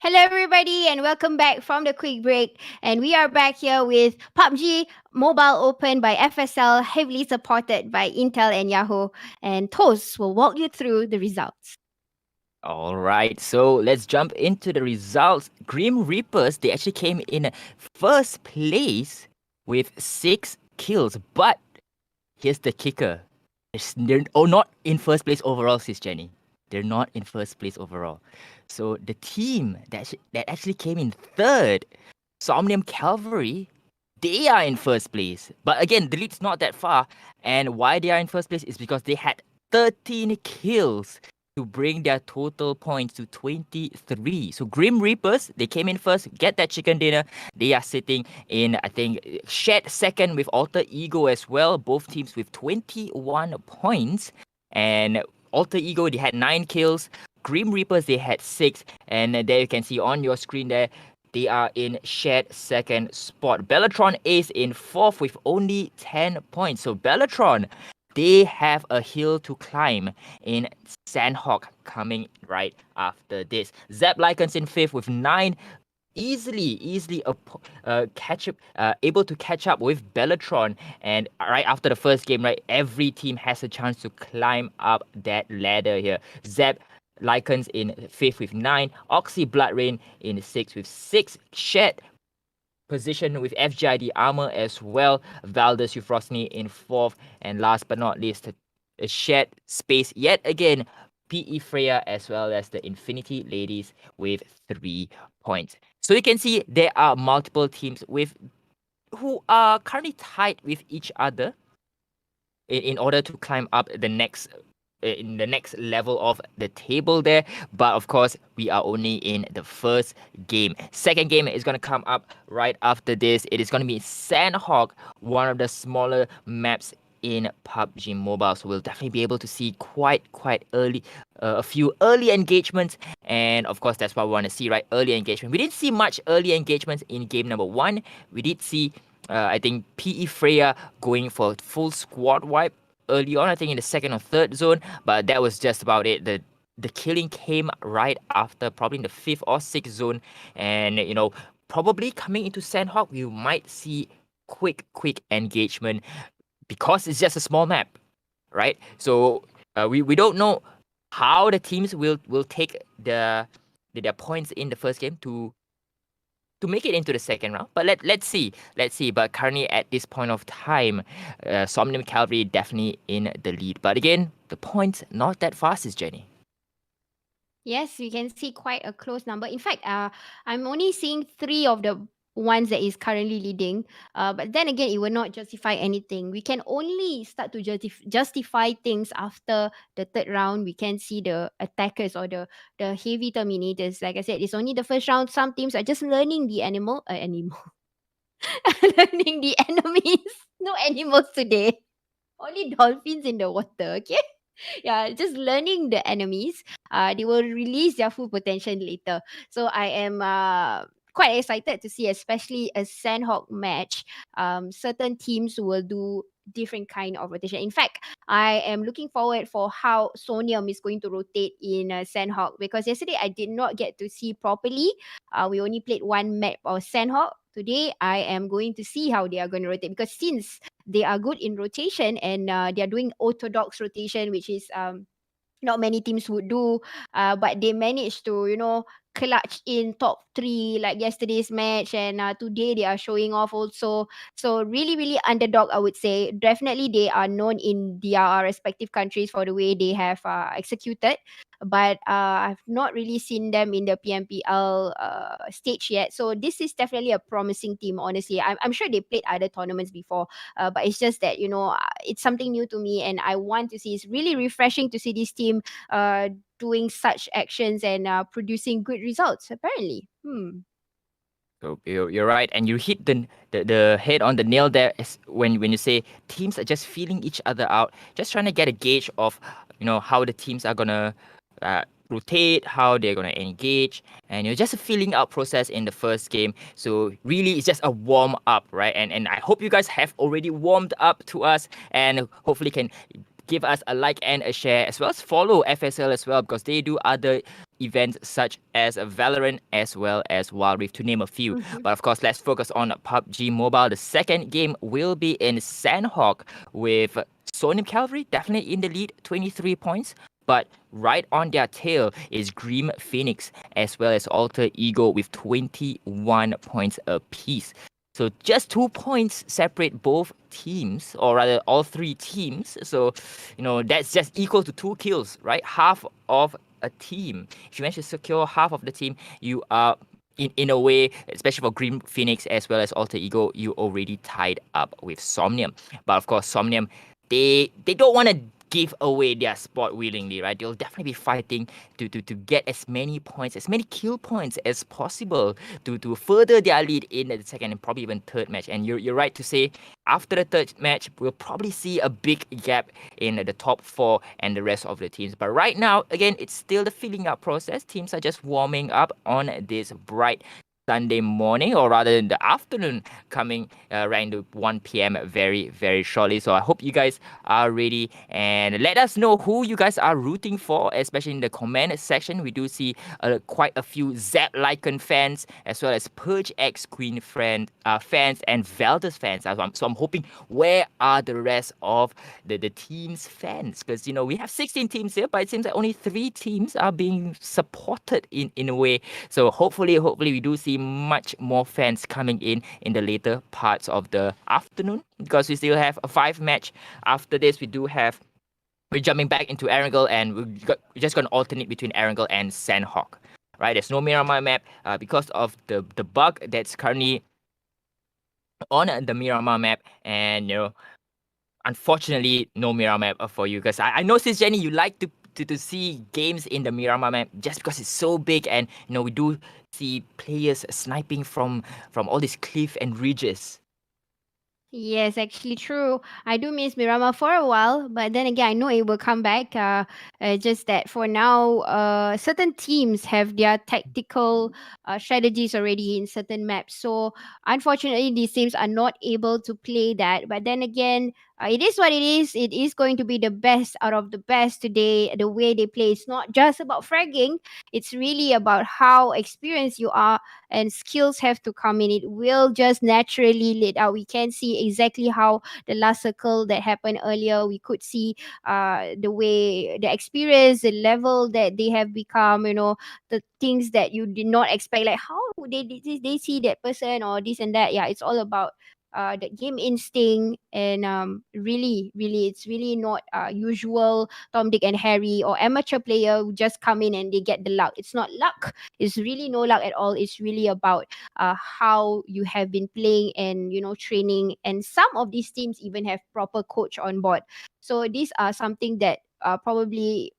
Hello, everybody, and welcome back from the quick break. And we are back here with PUBG Mobile Open by FSL, heavily supported by Intel and Yahoo. And Toast will walk you through the results. All right, so let's jump into the results. Grim Reapers, they actually came in first place with 6 kills, but here's the kicker. They're not in first place overall, SisJenny. They're not in first place overall. So the team that actually came in third, Somnium Cavalry, they are in first place. But again, the lead's not that far. And why they are in first place is because they had 13 kills to bring their total points to 23. So Grim Reapers, they came in first, get that chicken dinner. They are sitting in, I think, shared second with Alter Ego as well. Both teams with 21 points. And Alter Ego, they had 9 kills. Grim Reapers, they had 6. And there you can see on your screen there, they are in shared second spot. Bellatron is in fourth with only 10 points. So Bellatron, they have a hill to climb in Sanhok coming right after this. Zap Lycans in fifth with 9, easily able to catch up with Bellatron. And right after the first game, right, every team has a chance to climb up that ladder here. Zap Lycans in fifth with 9, Oxy Bloodrain in sixth with 6, Shed position with FGID Armor as well, Valdez Euphrosyne in fourth, and last but not least, a shared space yet again, PE Freya as well as the Infinity Ladies with 3 points. So you can see there are multiple teams with who are currently tied with each other in order to climb up the next in the next level of the table there. But of course, we are only in the first game. Second game is going to come up right after this. It is going to be Sanhok, one of the smaller maps in PUBG Mobile. So we'll definitely be able to see quite early a few early engagements. And of course, that's what we want to see, right? Early engagement. We didn't see much early engagements in game number 1. We did see I think PE Freya going for full squad wipe early on, I think in the second or third zone, but that was just about it. The killing came right after, probably in the fifth or sixth zone, and probably coming into Sanhok, we might see quick engagement because it's just a small map, right? So we don't know how the teams will take their points in the first game to make it into the second round. But let's see. But currently at this point of time, Somnium Cavalry definitely in the lead. But again, the points not that fast, SisJenny. Yes, we can see quite a close number. In fact, I'm only seeing 3 of the ones that is currently leading. But then again, it will not justify anything. We can only start to justify things after the third round. We can see the attackers or the heavy terminators. Like I said, it's only the first round. Some teams are just learning the animal, learning the enemies. No animals today. Only dolphins in the water. Okay. Yeah, just learning the enemies. They will release their full potential later. So I am quite excited to see, especially a Sandhawk match. Certain teams will do different kind of rotation. In fact, I am looking forward for how Sonium is going to rotate in Sandhawk, because yesterday I did not get to see properly. We only played one map of Sandhawk. Today I am going to see how they are going to rotate, because since they are good in rotation, and they are doing orthodox rotation, which is not many teams would do, but they managed to clutch in top 3 like yesterday's match, and today they are showing off also. So really underdog, I would say. Definitely they are known in their respective countries for the way they have executed, but I've not really seen them in the PMPL stage yet. So this is definitely a promising team, honestly. I'm sure they played other tournaments before, but it's just that it's something new to me, and I want to see. It's really refreshing to see this team doing such actions and producing good results, apparently. So you're right, and you hit the head on the nail there. When you say teams are just feeling each other out, just trying to get a gauge of how the teams are gonna rotate, how they're gonna engage, and just a feeling out process in the first game. So really, it's just a warm up, right? And I hope you guys have already warmed up to us, and hopefully can give us a like and a share, as well as follow FSL as well, because they do other events such as Valorant as well as Wild Rift, to name a few. Mhm. But of course, let's focus on PUBG Mobile. The second game will be in Sanhok with Sonium Cavalry definitely in the lead, 23 points. But right on their tail is Grim Phoenix as well as Alter Ego with 21 points apiece. So just 2 points separate both teams, or rather all three teams. So, that's just equal to 2 kills, right? Half of a team. If you manage to secure half of the team, you are in a way, especially for Green Phoenix as well as Alter Ego, you already tied up with Somnium. But of course, Somnium, they don't want to give away their spot willingly, right? They'll definitely be fighting to get as many points, as many kill points as possible to further their lead in the second and probably even third match. And you're right to say, after the third match, we'll probably see a big gap in the top four and the rest of the teams. But right now, again, it's still the filling up process. Teams are just warming up on this bright Sunday morning, or rather in the afternoon, coming around 1 p.m. very, very shortly. So I hope you guys are ready, and let us know who you guys are rooting for, especially in the comment section. We do see quite a few Zap Lycan fans, as well as Purge X Queen fans and Veldus fans. So I'm hoping, where are the rest of the team's fans? Because we have 16 teams here, but it seems like only 3 teams are being supported in a way. So hopefully we do see much more fans coming in the later parts of the afternoon, because we still have a 5 match. After this, we're jumping back into Erangel, and we're just going to alternate between Erangel and Sanhok. Right? There's no Miramar map because of the bug that's currently on the Miramar map, and unfortunately, no Miramar map for you, because I know, SisJenny, you like to see games in the Miramar map just because it's so big, and we do see players sniping from all these cliff and ridges. Yes, actually true. I do miss Miramar for a while, but then again, I know it will come back. Just that for now, certain teams have their tactical strategies already in certain maps. So unfortunately, these teams are not able to play that. But then again, it is what it is. It is going to be the best out of the best today. The way they play, it's not just about fragging. It's really about how experienced you are, and skills have to come in. It will just naturally lead out. We can see exactly how the last circle that happened earlier, we could see the way the experience, the level that they have become, the things that you did not expect, like how they see that person or this and that. Yeah, it's all about the game instinct, and really it's really not usual Tom, Dick and Harry or amateur player who just come in and they get the luck. It's not luck. It's really no luck at all. It's really about how you have been playing and training. And some of these teams even have proper coach on board. So these are something that probably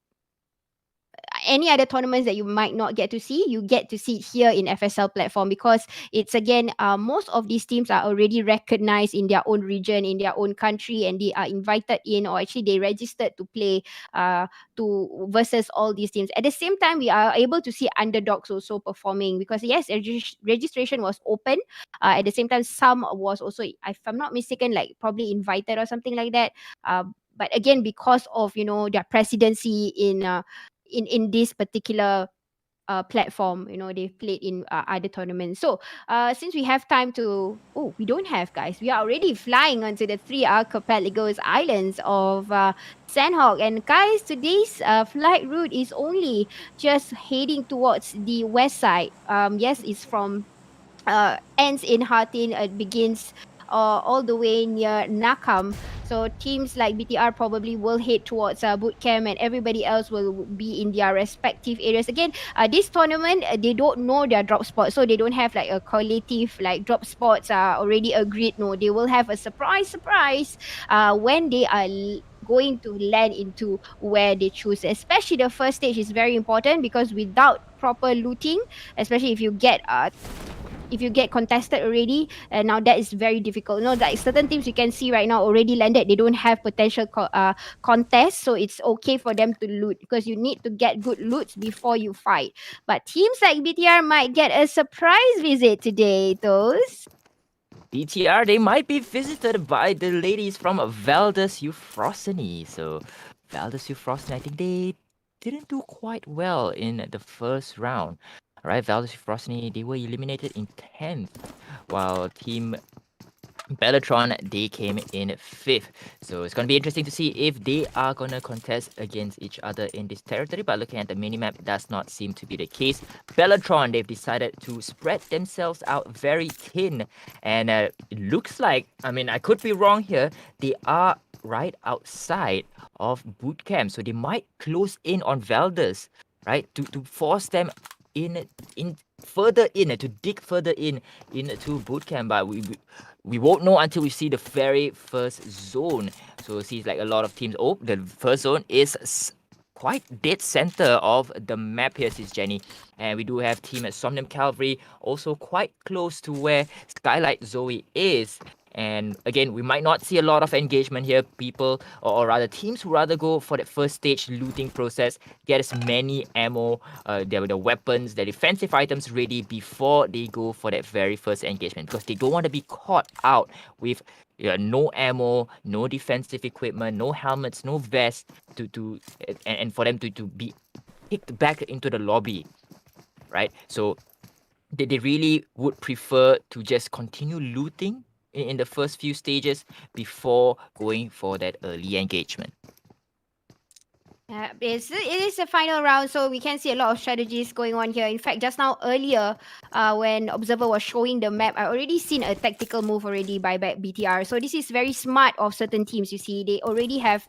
any other tournaments that you might not get to see, you get to see it here in FSL platform, because it's again, most of these teams are already recognized in their own region, in their own country, and they are invited in, or actually they registered to play to versus all these teams. At the same time, we are able to see underdogs also performing, because yes, registration was open. At the same time, some was also, if I'm not mistaken, like probably invited or something like that. But again, because of their presidency in this particular platform, they've played in other tournaments. So since we have time to, oh, we don't have, guys, we are already flying onto the 3 archipelagos islands of Sanhok. And guys, today's flight route is only just heading towards the west side. Yes, it's from ends in Hatin, begins all the way near Nakam. So teams like BTR probably will head towards boot camp, and everybody else will be in their respective areas. Again, this tournament, they don't know their drop spot, so they don't have like a collective like drop spots already agreed. No, they will have a surprise when they are going to land into where they choose. Especially the first stage is very important, because without proper looting, especially if you get contested already, and now that is very difficult. Like certain teams you can see right now already landed, they don't have potential contest, so it's okay for them to loot, because you need to get good loots before you fight. But teams like BTR might get a surprise visit today, those. BTR, they might be visited by the ladies from Veldus Euphrosyne. So Valdez Frosty, I think they didn't do quite well in the first round. All right, Valdez Frosty, they were eliminated in 10th, while Team Bellatron, they came in 5th. So it's going to be interesting to see if they are going to contest against each other in this territory. But looking at the minimap, it does not seem to be the case. Bellatron, they've decided to spread themselves out very thin. And it looks like, I mean, I could be wrong here, they are right outside of boot camp. So they might close in on Valdez, right? To force them in further in to dig further into boot camp. But we won't know until we see the very first zone. So it seems like a lot of teams. Oh, the first zone is quite dead center of the map here, SisJenny. And we do have Team Somnium Cavalry also quite close to where Skylight Zoe is. And again, we might not see a lot of engagement here. People, or rather teams who rather go for that first stage looting process, get as many ammo, their weapons, their defensive items ready before they go for that very first engagement, because they don't want to be caught out with no ammo, no defensive equipment, no helmets, no vests, and for them to be kicked back into the lobby, right? So they really would prefer to just continue looting in the first few stages before going for that early engagement. It is the final round, so we can see a lot of strategies going on here. In fact, just now earlier, when Observer was showing the map, I already seen a tactical move already by BTR. So this is very smart of certain teams. You see, they already have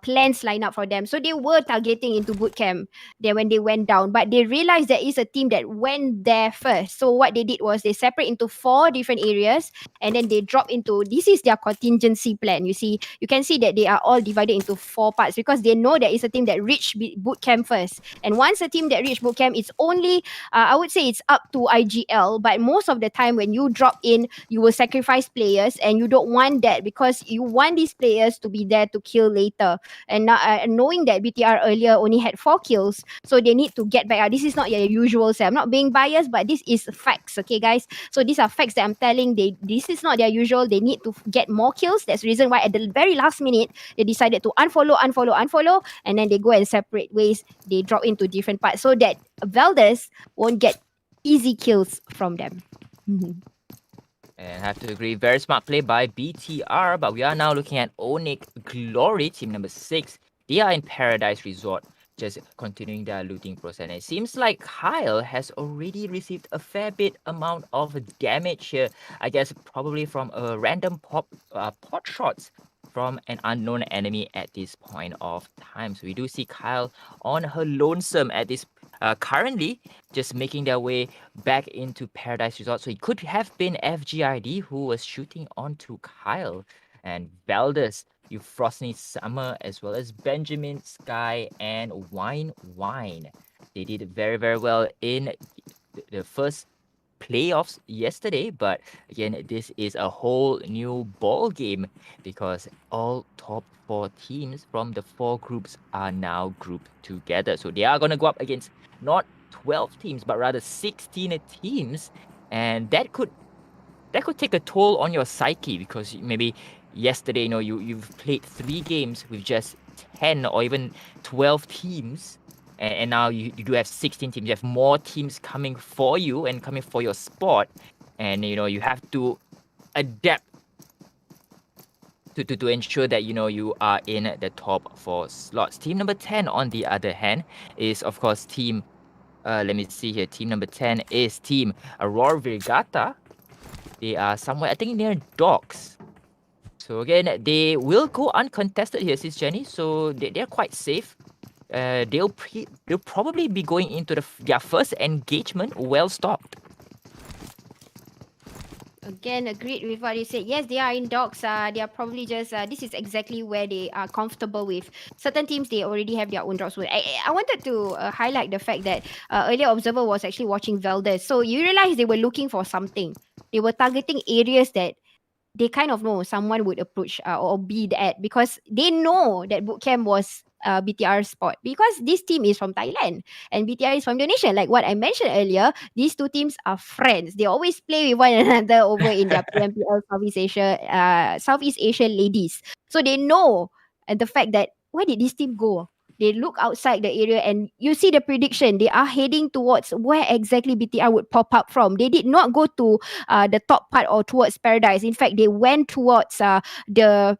plans lined up for them. So they were targeting into boot camp there when they went down, but they realized there is a team that went there first. So what they did was they separate into 4 different areas, and then they drop into, this is their contingency plan. You see, you can see that they are all divided into 4 parts because they know there is a team that reached boot camp first. And once a team that reached boot camp, it's only, I would say it's up to IGL. But most of the time when you drop in, you will sacrifice players, and you don't want that because you want these players to be there to kill later. And now, knowing that BTR earlier only had 4 kills, so they need to get back. This is not your usual set. I'm not being biased, but this is facts, okay, guys? So these are facts that I'm telling. This is not their usual. They need to get more kills. That's the reason why at the very last minute they decided to unfollow, and then they go and separate ways. They drop into different parts so that Valdez won't get easy kills from them. And I have to agree, very smart play by BTR. But we are now looking at Onyx Glory, team number 6. They are in Paradise Resort, just continuing their looting process. And it seems like Kyle has already received a fair bit amount of damage here. I guess probably from a random pot shots from an unknown enemy at this point of time. So we do see Kyle on her lonesome at this currently just making their way back into Paradise Resort. So it could have been FGID who was shooting onto Kyle. And Valdez, Euphrosyne Summer, as well as Benjamin, Sky, and Wine. They did very, very well in the first playoffs yesterday, but again, this is a whole new ball game because all top 4 teams from the 4 groups are now grouped together. So they are going to go up against not 12 teams, but rather 16 teams, and that could take a toll on your psyche, because maybe yesterday, you've played 3 games with just 10 or even 12 teams, and now you do have 16 teams. You have more teams coming for you and coming for your spot, and you have to adapt to ensure that you are in the top 4 slots. Team number 10, on the other hand, is of course team. Let me see here. Team number 10 is Team Aurora Virgata. They are somewhere, I think, near docks. So again, they will go uncontested here, SisJenny. So they're quite safe. They'll probably be going into their first engagement well stocked. Again, agreed with what you said. Yes, they are in docks. They are probably just, this is exactly where they are comfortable with. Certain teams, they already have their own drops. I wanted to highlight the fact that earlier Observer was actually watching Valdez. So you realize they were looking for something. They were targeting areas that they kind of know someone would approach or be at, because they know that bootcamp was BTR spot, because this team is from Thailand and BTR is from Indonesia. Like what I mentioned earlier, these 2 teams are friends. They always play with one another over in their PMPL Southeast Asia ladies. So they know the fact that where did this team go? They look outside the area and you see the prediction. They are heading towards where exactly BTR would pop up from. They did not go to the top part or towards Paradise. In fact, they went towards the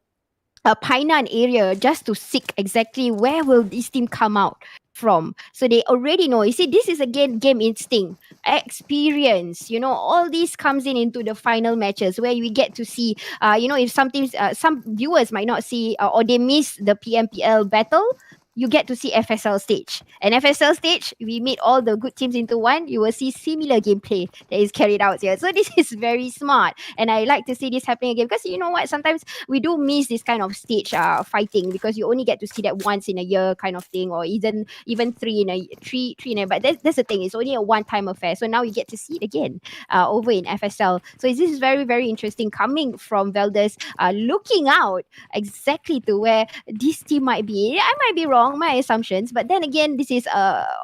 Painan area just to seek exactly where will this team come out from. So they already know. You see, this is again game instinct, experience. All this comes into the final matches where we get to see. If sometimes some viewers might not see or they miss the PMPL battle. You get to see FSL stage. And FSL stage, we meet all the good teams into one. You will see similar gameplay that is carried out here. So this is very smart. And I like to see this happening again because you know what? Sometimes we do miss this kind of stage fighting because you only get to see that once in a year kind of thing, or even three in a. But that's the thing, it's only a one-time affair, so now you get to see it again over in FSL. So this is very, very interesting coming from Velders, looking out exactly to where this team might be. I might be wrong, my assumptions, but then again, this is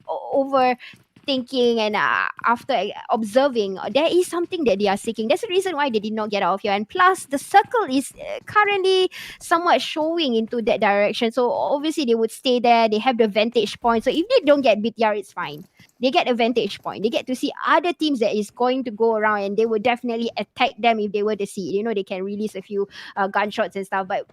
over thinking and after observing, there is something that they are seeking. That's the reason why they did not get out of here. And plus, the circle is currently somewhat showing into that direction. So obviously, they would stay there. They have the vantage point. So if they don't get BTR, it's fine. They get a vantage point. They get to see other teams that is going to go around, and they would definitely attack them if they were to see. They can release a few gunshots and stuff, but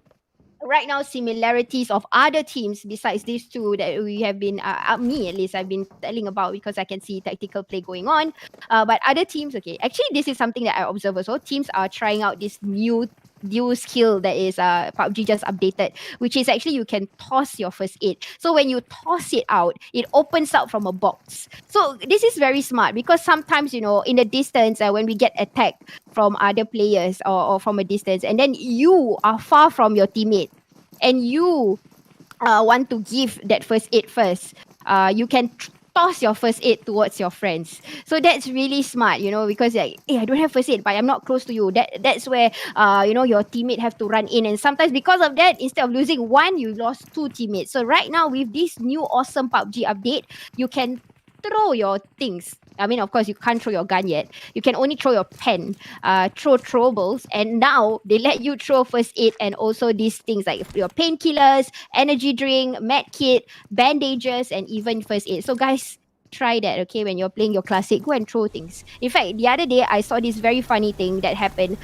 right now similarities of other teams besides these two that we have been me at least I've been telling about, because I can see tactical play going on, but other teams, okay, actually this is something that I observe also. Teams are trying out this new skill that is PUBG just updated, which is actually you can toss your first aid. So when you toss it out, it opens out from a box. So this is very smart because sometimes in the distance when we get attacked from other players or from a distance, and then you are far from your teammate and you want to give that first aid first, you can toss your first aid towards your friends. So that's really smart, because like, hey, I don't have first aid, but I'm not close to you. That's where your teammate have to run in, and sometimes because of that, instead of losing one, you lost two teammates. So right now with this new awesome PUBG update, you can throw your things. I mean, of course, you can't throw your gun yet. You can only throw your pen, throw throwables, and now they let you throw first aid and also these things like your painkillers, energy drink, med kit, bandages, and even first aid. So, guys, try that, okay? When you're playing your classic, go and throw things. In fact, the other day I saw this very funny thing that happened.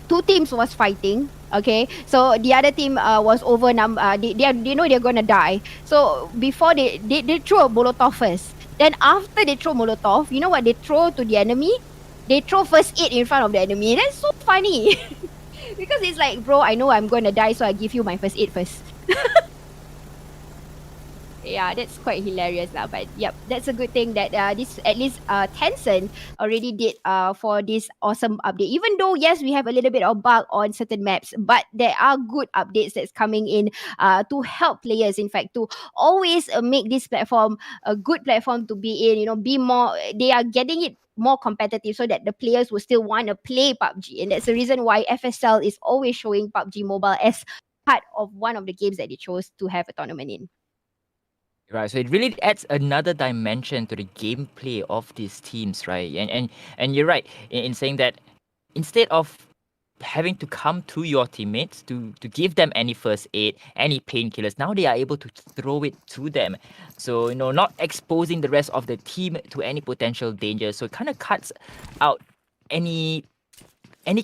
Two teams was fighting. Okay, so the other team was over. They know they're gonna die. So before they throw a molotov first. Then after they throw molotov, you know what they throw to the enemy? They throw first aid in front of the enemy. That's so funny because it's like, bro, I know I'm gonna die, so I give you my first aid first. Yeah, that's quite hilarious lah. But yep, that's a good thing that this at least Tencent already did for this awesome update. Even though yes, we have a little bit of bug on certain maps, but there are good updates that's coming in to help players. In fact, to always make this platform a good platform to be in. Be more. They are getting it more competitive so that the players will still want to play PUBG, and that's the reason why FSL is always showing PUBG Mobile as part of one of the games that they chose to have a tournament in. Right, so it really adds another dimension to the gameplay of these teams, right? And you're right in saying that instead of having to come to your teammates to give them any first aid, any painkillers, now they are able to throw it to them. So, not exposing the rest of the team to any potential danger. So it kind of cuts out any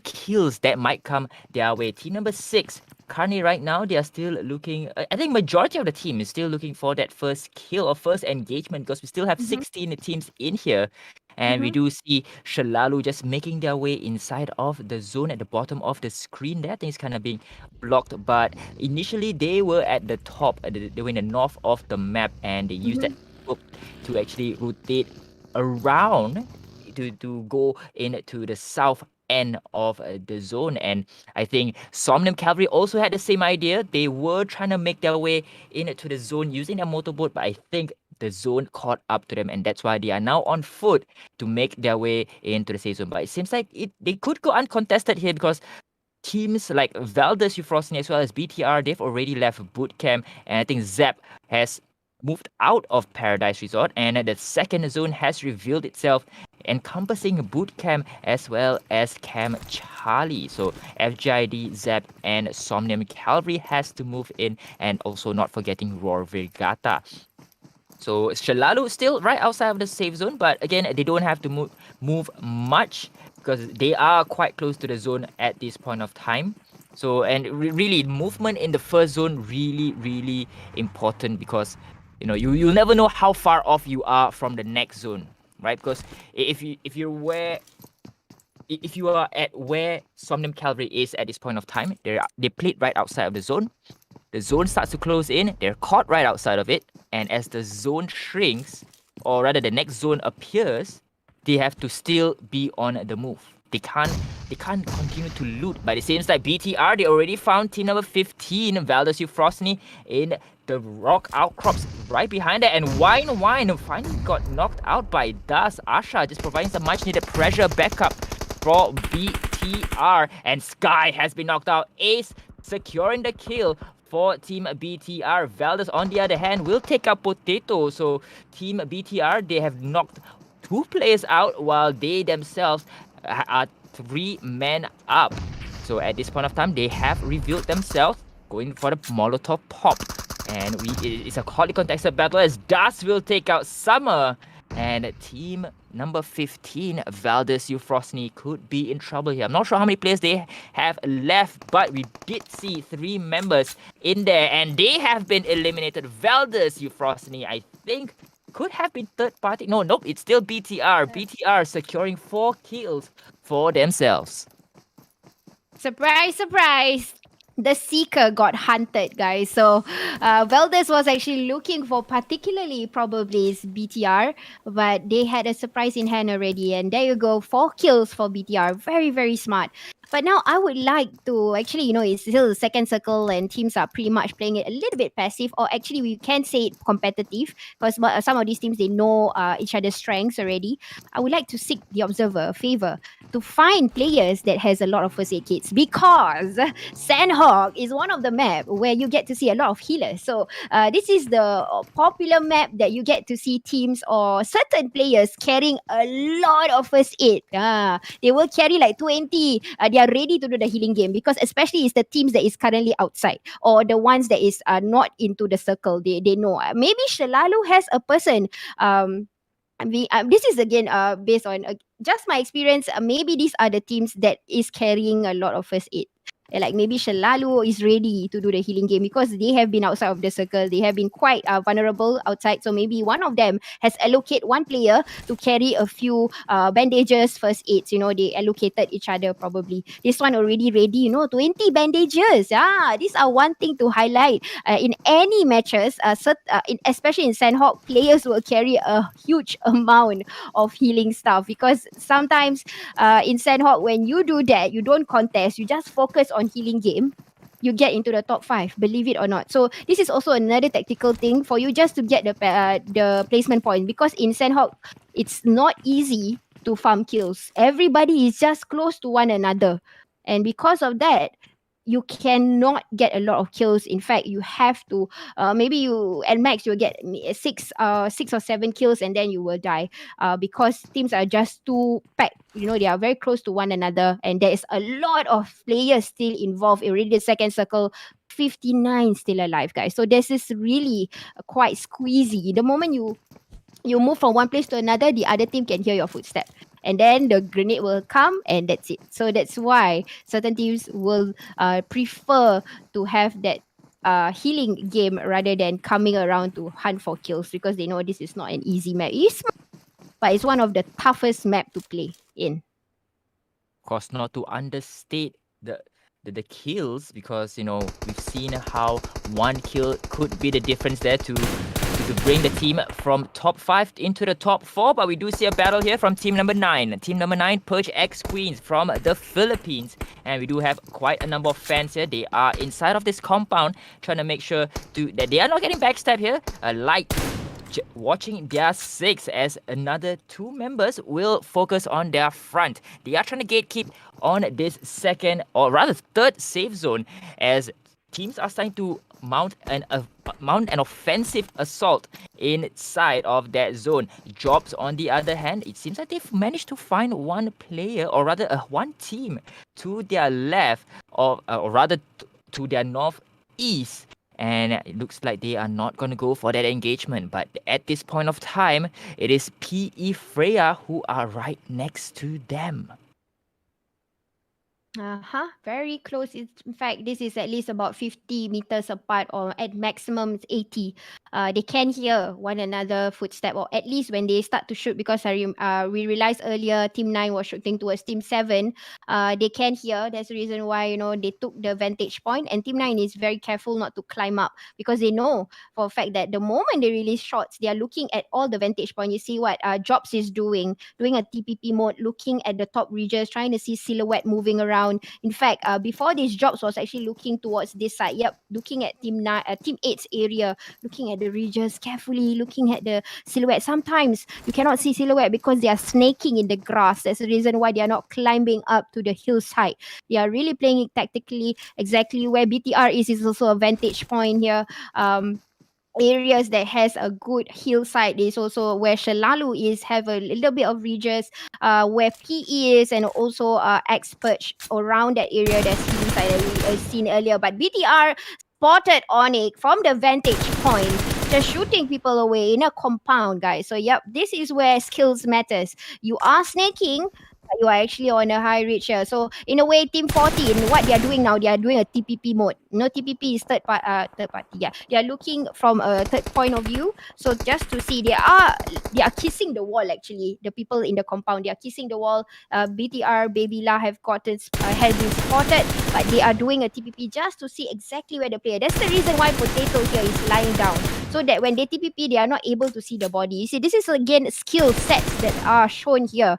kills that might come their way. Team number 6, currently right now, they are still looking, I think majority of the team is still looking for that first kill or first engagement, because we still have 16 teams in here. And we do see Shalalu just making their way inside of the zone at the bottom of the screen there. I think it's kind of being blocked. But initially, they were at the top. They were in the north of the map. And they used that hook to actually rotate around to go into the south end of the zone. And I think Somnium Cavalry also had the same idea. They were trying to make their way into the zone using their motorboat, but I think the zone caught up to them, and that's why they are now on foot to make their way into the safe zone. But it seems like they could go uncontested here, because teams like Valdez, Euphrosyne, as well as BTR, they've already left boot camp, and I think Zap has moved out of Paradise Resort, and the second zone has revealed itself, encompassing Boot Camp as well as Camp Charlie. So FGID, Zep, and Somnium Cavalry has to move in, and also not forgetting Roar Vergata. So Shalalu still right outside of the safe zone, but again, they don't have to move much because they are quite close to the zone at this point of time. So, and really, movement in the first zone really important, because you'll never know how far off you are from the next zone, right? Because if you are at where Somnium Cavalry is at this point of time, they played right outside of the zone. The zone starts to close in, they're caught right outside of it, and as the zone shrinks, or rather the next zone appears, they have to still be on the move. They can't continue to loot. But it seems like BTR, they already found team number 15, Valdez Euphrosyne, in the rock outcrops right behind it. And Wine finally got knocked out by Das Asha, just providing some much needed pressure backup for BTR. And Sky has been knocked out. Ace securing the kill for Team BTR. Valdez, on the other hand, will take out Potato. So Team BTR, they have knocked 2 players out, while they themselves are 3 men up. So at this point of time, they have revealed themselves, going for the Molotov pop. And it's a hotly contested battle as Das will take out Summer. And team number 15, Valdez Euphrosyne, could be in trouble here. I'm not sure how many players they have left, but we did see 3 members in there, and they have been eliminated. Valdez Euphrosyne, I think, could have been third party. Nope, it's still BTR. BTR securing 4 kills for themselves. Surprise, surprise. The Seeker got hunted, guys. So Valdez was actually looking for particularly probably BTR, but they had a surprise in hand already. And there you go, 4 kills for BTR. Very, very smart. But now I would like to actually, it's still the second circle and teams are pretty much playing it a little bit passive, or actually we can say it competitive, because some of these teams, they know each other's strengths already. I would like to seek the observer a favor to find players that has a lot of first aid kits, because Sanhok is one of the map where you get to see a lot of healers. So this is the popular map that you get to see teams or certain players carrying a lot of first aid. They will carry like 20. They are ready to do the healing game, because especially it's the teams that is currently outside, or the ones that is not into the circle. They know. Maybe Shalalu has a person. This is again based on just my experience. Maybe these are the teams that is carrying a lot of first aid. Like maybe Shalalu is ready to do the healing game, because they have been outside of the circle. They have been quite vulnerable outside. So maybe one of them has allocated one player to carry a few bandages, first aids. They allocated each other probably. This one already ready, 20 bandages. These are one thing to highlight. In any matches, especially in Sanhok, players will carry a huge amount of healing stuff, because sometimes in Sanhok, when you do that, you don't contest, you just focus on healing game, you get into the top 5, believe it or not. So this is also another tactical thing for you, just to get the placement point, because in Sanhok, it's not easy to farm kills. Everybody is just close to one another, and because of that, you cannot get a lot of kills. In fact, you have to maybe you at max you'll get 6 or 7 kills, and then you will die because teams are just too packed. They are very close to one another, and there is a lot of players still involved. Already the second circle, 59 still alive, guys. So this is really quite squeezy. The moment you move from one place to another, the other team can hear your footstep, and then the grenade will come, and that's it. So that's why certain teams will prefer to have that healing game rather than coming around to hunt for kills, because they know this is not an easy map. It's but it's one of the toughest map to play in. Of course, not to understate the kills, because we've seen how one kill could be the difference there to bring the team from top 5 into the top 4. But we do see a battle here from team number 9. Team number 9, Purge X Queens from the Philippines. And we do have quite a number of fans here. They are inside of this compound, trying to make sure that they are not getting backstabbed here. Watching their 6, as another 2 members will focus on their front. They are trying to gatekeep on this second, or rather third safe zone, as teams are starting to mount an offensive assault inside of that zone. Jobs, on the other hand, it seems like they've managed to find one player, or rather one team to their left, or rather to their northeast. And it looks like they are not going to go for that engagement. But at this point of time, it is PE Freya who are right next to them. Very close. In fact, this is at least about 50 meters apart, or at maximum it's 80. They can hear one another footstep, or at least when they start to shoot, because we realized earlier Team 9 was shooting towards Team 7. They can hear. That's the reason why, they took the vantage point, and Team 9 is very careful not to climb up, because they know for a fact that the moment they release shots, they are looking at all the vantage point. You see what Jobs is doing a TPP mode, looking at the top regions, trying to see silhouette moving around. In fact, before this, Jobs was actually looking towards this side. Yep, looking at Team 8's area, looking at the regions carefully, looking at the silhouette. Sometimes you cannot see silhouette because they are snaking in the grass. That's the reason why they are not climbing up to the hillside. They are really playing it tactically. Exactly where BTR is also a vantage point here. Areas that has a good hillside is also where Shalalu is, have a little bit of regions where PE is, and also experts around that area. That's hillside that we seen earlier. But BTR spotted Onyx from the vantage point, just shooting people away in a compound, guys. So yep, this is where skills matters. You are snaking, you are actually on a high reach here. So in a way, Team 14, what they are doing now, they are doing a TPP mode. TPP is third party. Yeah, they are looking from a third point of view. So just to see, they are kissing the wall. Actually, the people in the compound, they are kissing the wall. BTR, Baby La have has been spotted, but they are doing a TPP just to see exactly where the player. That's the reason why Potato here is lying down, so that when they TPP, they are not able to see the body. You see, this is again skill sets that are shown here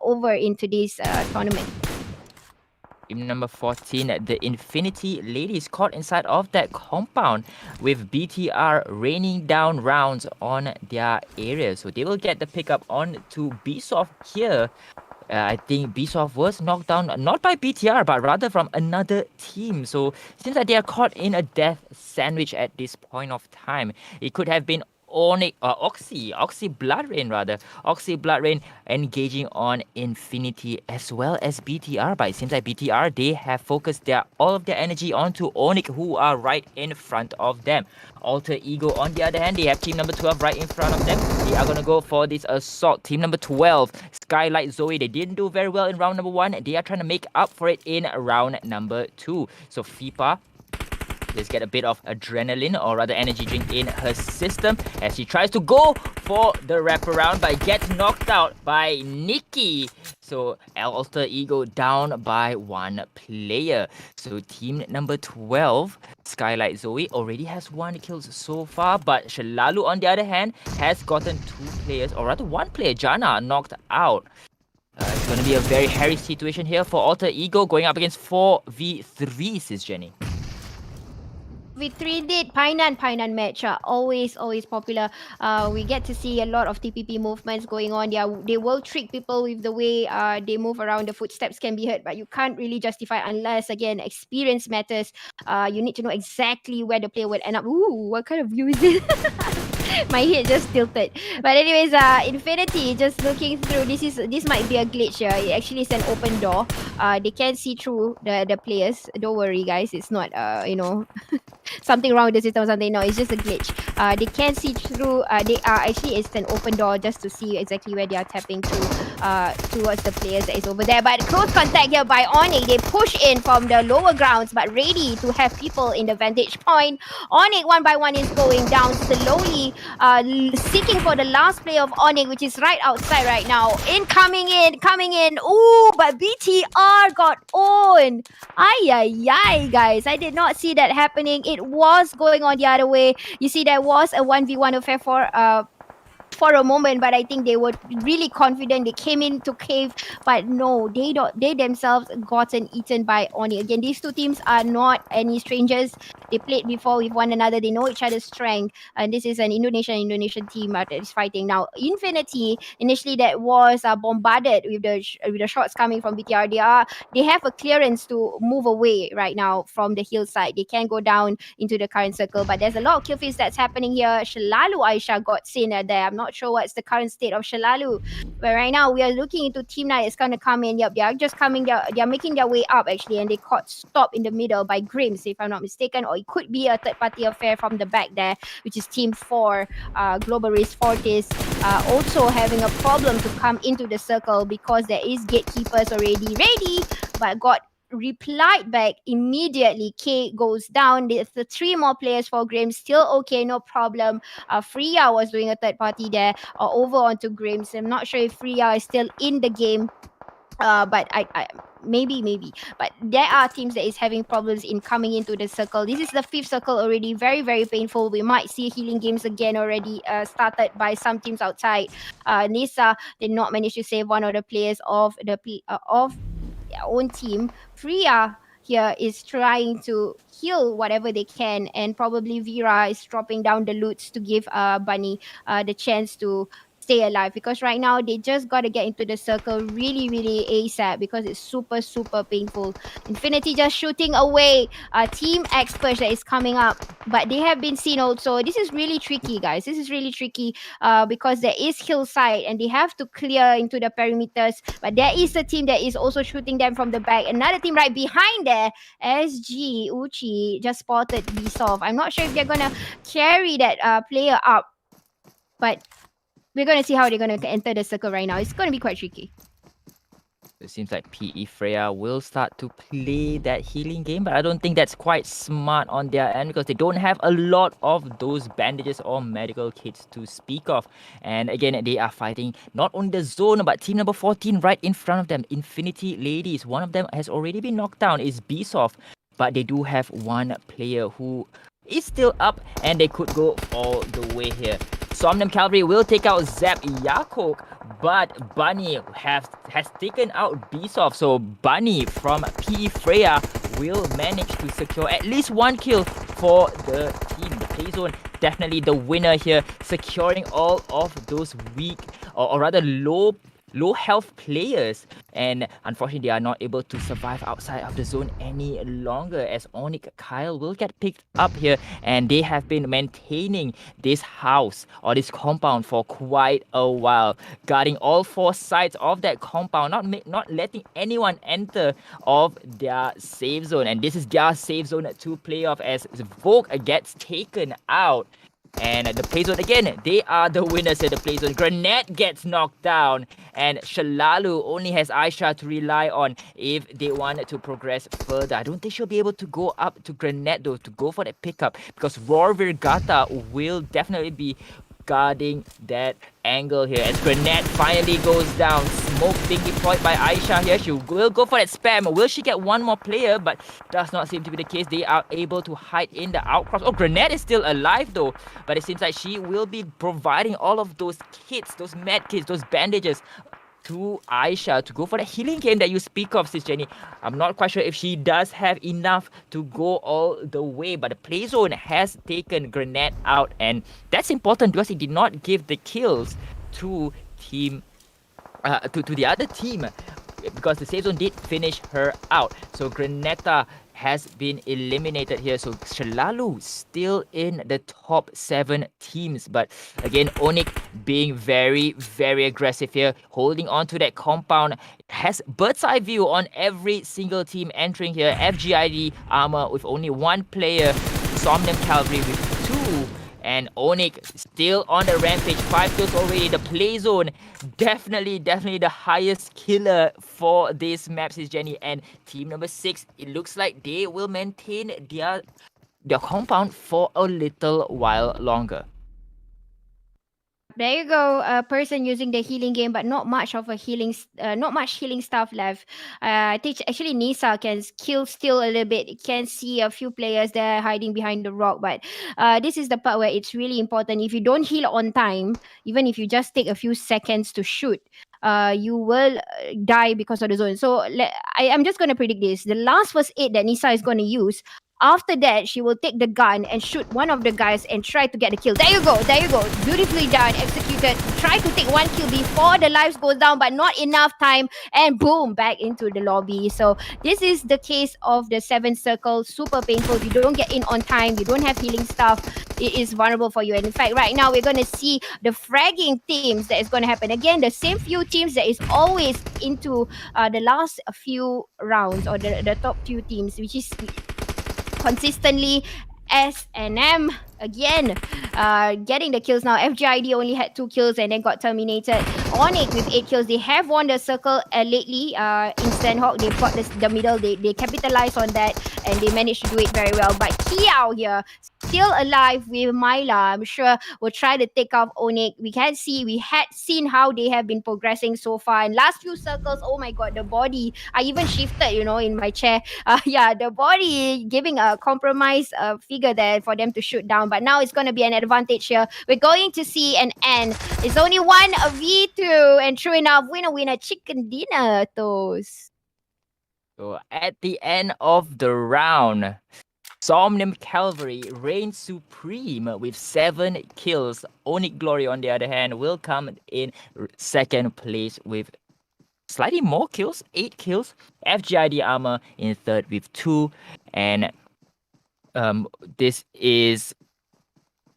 over in today's tournament. Team number 14, the Infinity Ladies, caught inside of that compound with BTR raining down rounds on their area. So they will get the pickup on to Bsoft here. I think Bsoft was knocked down not by BTR, but rather from another team. So it seems like they are caught in a death sandwich at this point of time. It could have been Oxy Bloodrain rather. Oxy Bloodrain engaging on Infinity as well as BTR. But it seems like BTR, they have focused all of their energy onto Onyx, who are right in front of them. Alter Ego, on the other hand, they have team number 12 right in front of them. They are going to go for this assault. Team number 12, Skylight Zoe, they didn't do very well in round number 1. They are trying to make up for it in round number 2. So FIPA, let's get a bit of adrenaline, or rather energy drink, in her system as she tries to go for the wraparound, but gets knocked out by Nikki. So Alter Ego down by one player. So team number 12, Skylight Zoe, already has 1 kill so far, but Shalalu, on the other hand, has gotten 2 players, or rather 1 player, Jana, knocked out. It's going to be a very hairy situation here for Alter Ego, going up against 4v3, SisJenny. We 3D Painan match are always popular. We get to see a lot of TPP movements going on. They will trick people with the way they move around. The footsteps can be heard, but you can't really justify unless, again, experience matters. You need to know exactly where the player will end up. Ooh, what kind of view is it? My head just tilted. But anyways, Infinity, just looking through, this might be a glitch here. It actually is an open door. They can see through the players. Don't worry, guys. It's not something wrong with the system or something. No, it's just a glitch. They can see through. They are actually, it's an open door just to see exactly where they are tapping through towards the players that is over there. But close contact here by Onyx. They push in from the lower grounds, but ready to have people in the vantage point. Onyx, one by one, is going down slowly, seeking for the last player of Onyx, which is right outside right now. Coming in. Ooh, but BTR got owned. Ay, guys. I did not see that happening. It was going on the other way. You see, there was a 1v1 affair for for a moment, but I think they were really confident. They came into cave, but no, they themselves gotten eaten by Oni. Again, these two teams are not any strangers. They played before with one another. They know each other's strength. And this is an Indonesian team that is fighting now. Infinity initially that was bombarded with the shots coming from BTR. They have a clearance to move away right now from the hillside. They can go down into the current circle, but there's a lot of kill feeds that's happening here. Shalalu Aisha got seen there. I'm not sure what's the current state of Shalalu, but right now we are looking into Team Night is going to come in. Yep, they are just coming. They are making their way up actually, and they caught stopped in the middle by Grims, if I'm not mistaken, or it could be a third party affair from the back there, which is Team 4. Global Race Fortis also having a problem to come into the circle because there is gatekeepers already ready, but got replied back immediately. K goes down. The three more players for Grims still okay, no problem. Freya was doing a third party there, over onto Grims. I'm not sure if Freya is still in the game. But I maybe, but there are teams that is having problems in coming into the circle. This is the fifth circle already, very very painful. We might see healing games again already started by some teams outside. Nisa did not manage to save one of the players of their own team. Priya here is trying to heal whatever they can, and probably Vera is dropping down the loots to give Bunny the chance to stay alive, because right now they just got to get into the circle really really ASAP because it's super super painful. Infinity just shooting away team experts that is coming up, but they have been seen also. This is really tricky, guys. This is really tricky because there is hillside and they have to clear into the perimeters, but there is a team that is also shooting them from the back. Another team right behind there, SG Uchi just spotted Bsoft. I'm not sure if they're gonna carry that player up, but we're going to see how they're going to enter the circle right now. It's going to be quite tricky. It seems like PE Freya will start to play that healing game, but I don't think that's quite smart on their end because they don't have a lot of those bandages or medical kits to speak of. And again, they are fighting not only the zone, but team number 14 right in front of them, Infinity Ladies. One of them has already been knocked down, is Bsoft, but they do have one player who is still up and they could go all the way here. Somnium Cavalry will take out Zap Yakok, but Bunny has taken out Bsoft. So Bunny from PE Freya will manage to secure at least one kill for the team. The play zone definitely the winner here, securing all of those weak or rather low health players, and unfortunately they are not able to survive outside of the zone any longer, as Onyx Kyle will get picked up here, and they have been maintaining this house or this compound for quite a while, guarding all four sides of that compound, not letting anyone enter of their safe zone. And this is their safe zone to play off as Vogue gets taken out. And the play zone again, they are the winners here. The play zone. Granette gets knocked down, and Shalalu only has Aisha to rely on if they want to progress further. I don't think she'll be able to go up to Granette though to go for that pickup, because Roar Virgata will definitely be guarding that angle here as Granette finally goes down. Smoke being deployed by Aisha here. She will go for that spam. Will she get one more player? But does not seem to be the case. They are able to hide in the outcrops. Oh, Granette is still alive though, but it seems like she will be providing all of those kits, those med kits, those bandages to Aisha to go for the healing game that you speak of, SisJenny. I'm not quite sure if she does have enough to go all the way, but the play zone has taken Granette out, and that's important because it did not give the kills to team to the other team, because the safe zone did finish her out. So Granetta has been eliminated here. So Shalalu still in the top 7 teams. But again, Onyx being very, very aggressive here, holding on to that compound. Has bird's eye view on every single team entering here. FGID armor with only one player. Somnium Cavalry with 2. And Onyx still on the rampage. 5 kills already. The play zone definitely the highest killer for this map, SisJenny. And team number 6, it looks like they will maintain their compound for a little while longer. There you go. A person using the healing game, but not much of a not much healing stuff left. I think actually Nisa can kill still a little bit. Can see a few players there hiding behind the rock, but this is the part where it's really important. If you don't heal on time, even if you just take a few seconds to shoot, you will die because of the zone. So I'm just gonna predict this. The last first aid that Nisa is gonna use. After that, she will take the gun and shoot one of the guys and try to get the kill. There you go. There you go. Beautifully done. Executed. Try to take one kill before the lives goes down, but not enough time. And boom, back into the lobby. So this is the case of the 7 circle. Super painful. If you don't get in on time, you don't have healing stuff, it is vulnerable for you. And in fact, right now we're going to see the fragging teams that is going to happen. Again, the same few teams that is always into the last few rounds, or the top few teams, which is consistently S&M again, getting the kills now. FGID only had 2 kills and then got terminated. Onyx with 8 kills. They have won the circle lately. In Sanhok, they've got the middle. They capitalized on that and they managed to do it very well. But Kiao here, still alive with Myla. I'm sure will try to take off Onyx. We had seen how they have been progressing so far. And last few circles, oh my god, the body. I even shifted, in my chair. Yeah, the body giving a compromise figure there for them to shoot down. But now it's going to be an advantage here. We're going to see an end. It's only 1v2. And true enough, winner, chicken dinner toast. So at the end of the round, Somnium Calvary reigns supreme with 7 kills. Onyx Glory, on the other hand, will come in second place with slightly more kills, 8 kills. FGID Armor in third with 2. And this is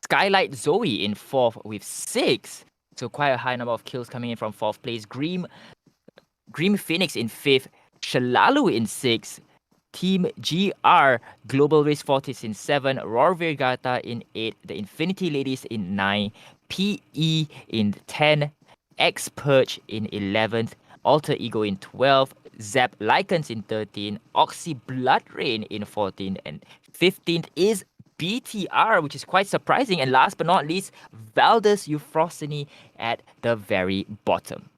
Skylight Zoe in fourth with 6. So quite a high number of kills coming in from fourth place. Grim Phoenix in fifth. Shalalu in sixth. Team GR Global Race Fortis in 7, Roar Virgata in 8, the Infinity Ladies in 9, PE in 10, X Purge in 11th, Alter Ego in 12, Zap Lycans in 13, Oxy Blood Rain in 14, and 15th is BTR, which is quite surprising. And last but not least, Valdez Euphrosyne at the very bottom.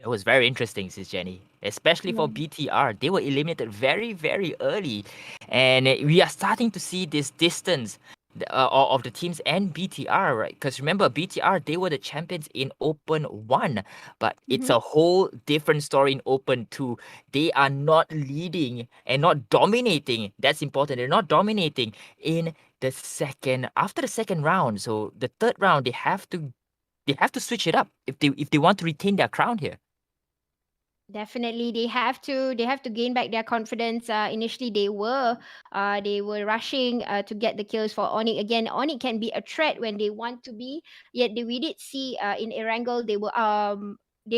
It was very interesting, SisJenny, especially for BTR. They were eliminated very, very early. And we are starting to see this distance of the teams and BTR, right? Because remember, BTR, they were the champions in Open 1. But it's a whole different story in Open 2. They are not leading and not dominating. That's important. They're not dominating in after the second round. So the third round, they have to switch it up if they want to retain their crown here. Definitely, they have to gain back their confidence. Initially, they were rushing to get the kills for Onyx. Again, Onyx can be a threat when they want to be. Yet we did see in Erangel they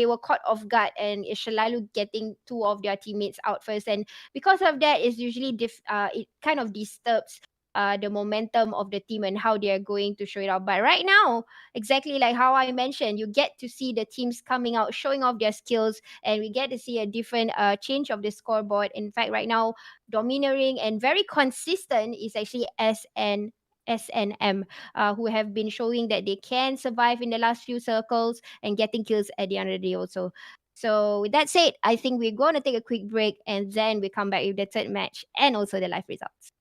were caught off guard and Shalalu getting 2 of their teammates out first, and because of that, it's usually it kind of disturbs the momentum of the team and how they are going to show it out. But right now, exactly like how I mentioned, you get to see the teams coming out, showing off their skills, and we get to see a different change of the scoreboard. In fact, right now, domineering and very consistent is actually SNM, who have been showing that they can survive in the last few circles and getting kills at the end of the day also. So with that said, I think we're going to take a quick break and then we come back with the third match and also the live results.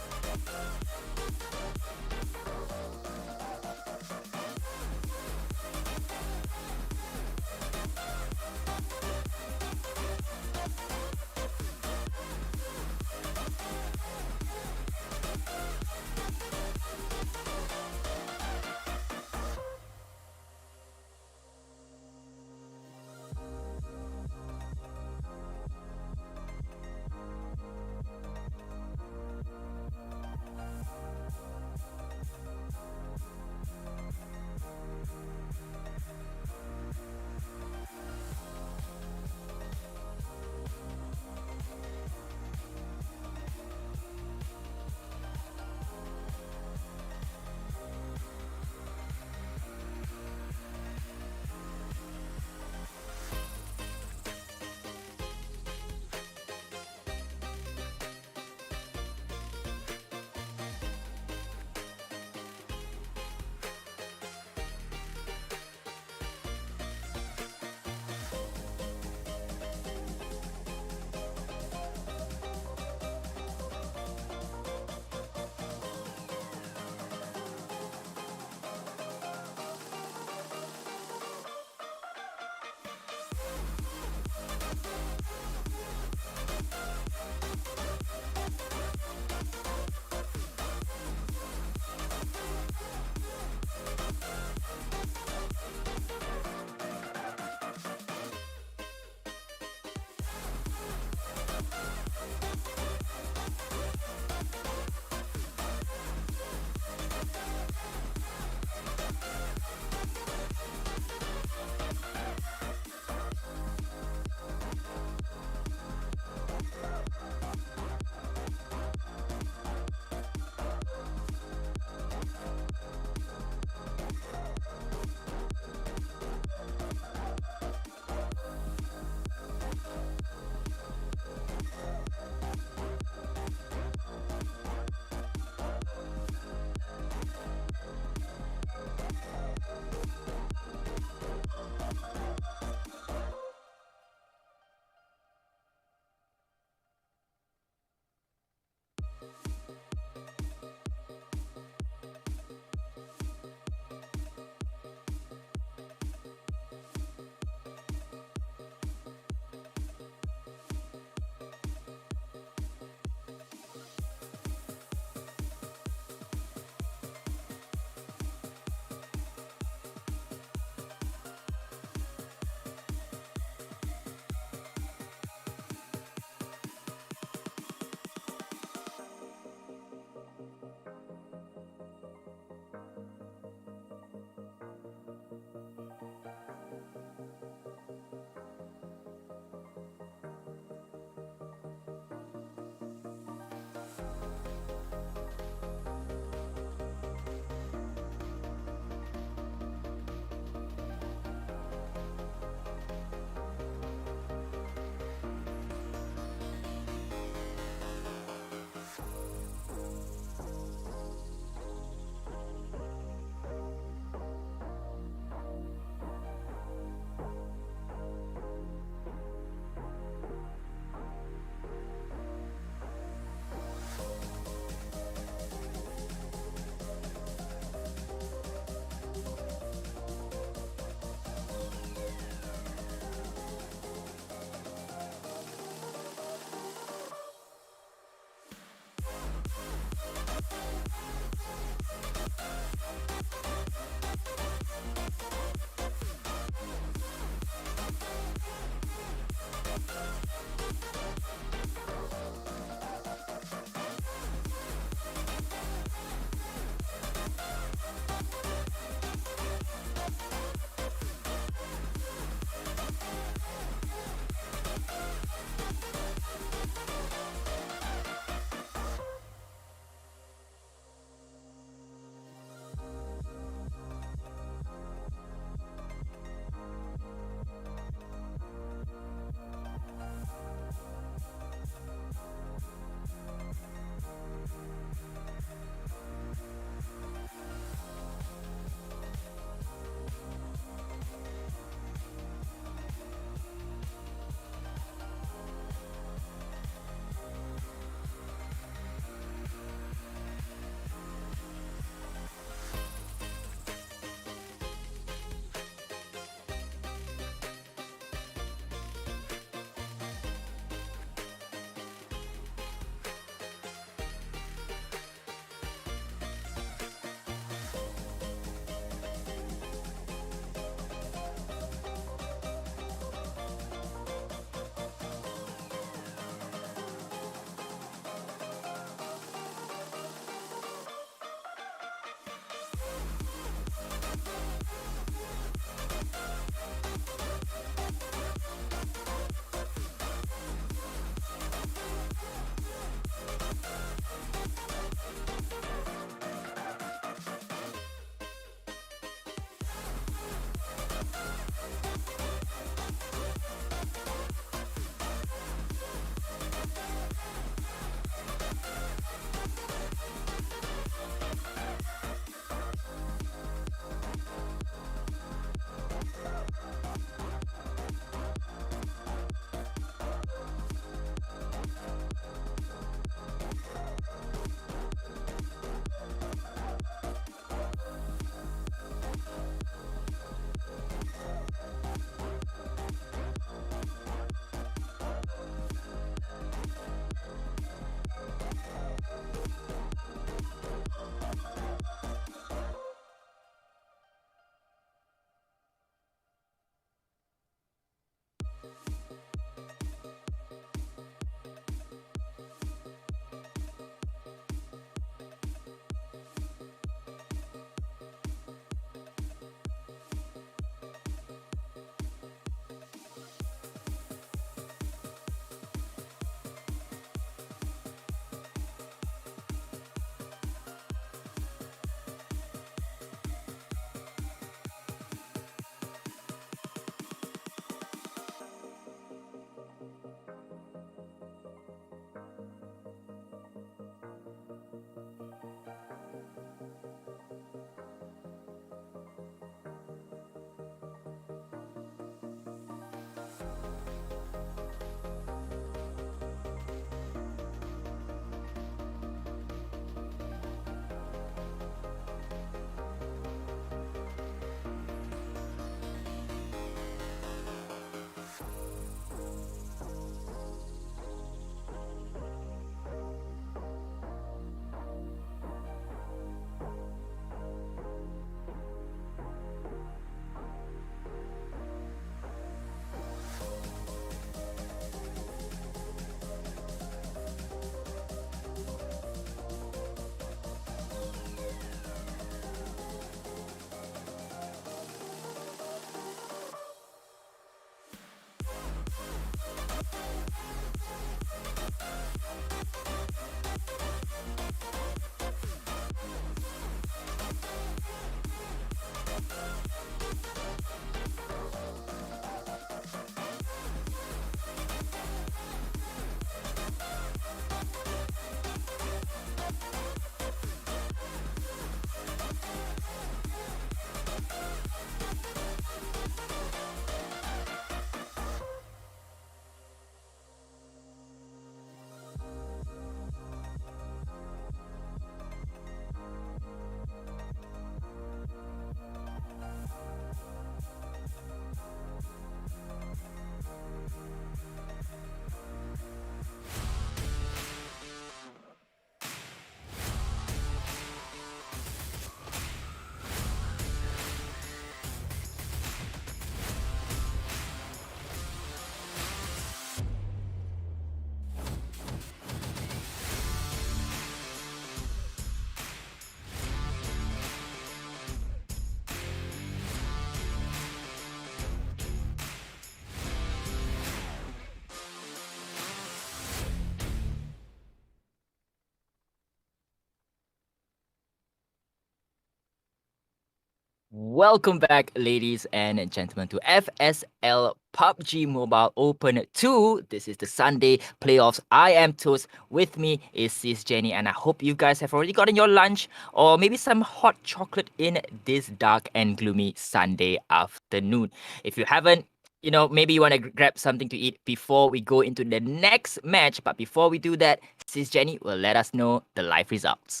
Welcome back, ladies and gentlemen, to FSL PUBG Mobile Open 2. This is the Sunday playoffs. I am Toast. With me is SisJenny, and I hope you guys have already gotten your lunch or maybe some hot chocolate in this dark and gloomy Sunday afternoon. If you haven't, maybe you want to grab something to eat before we go into the next match. But before we do that, SisJenny will let us know the live results.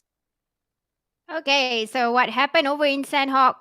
Okay, so what happened over in Sanhok?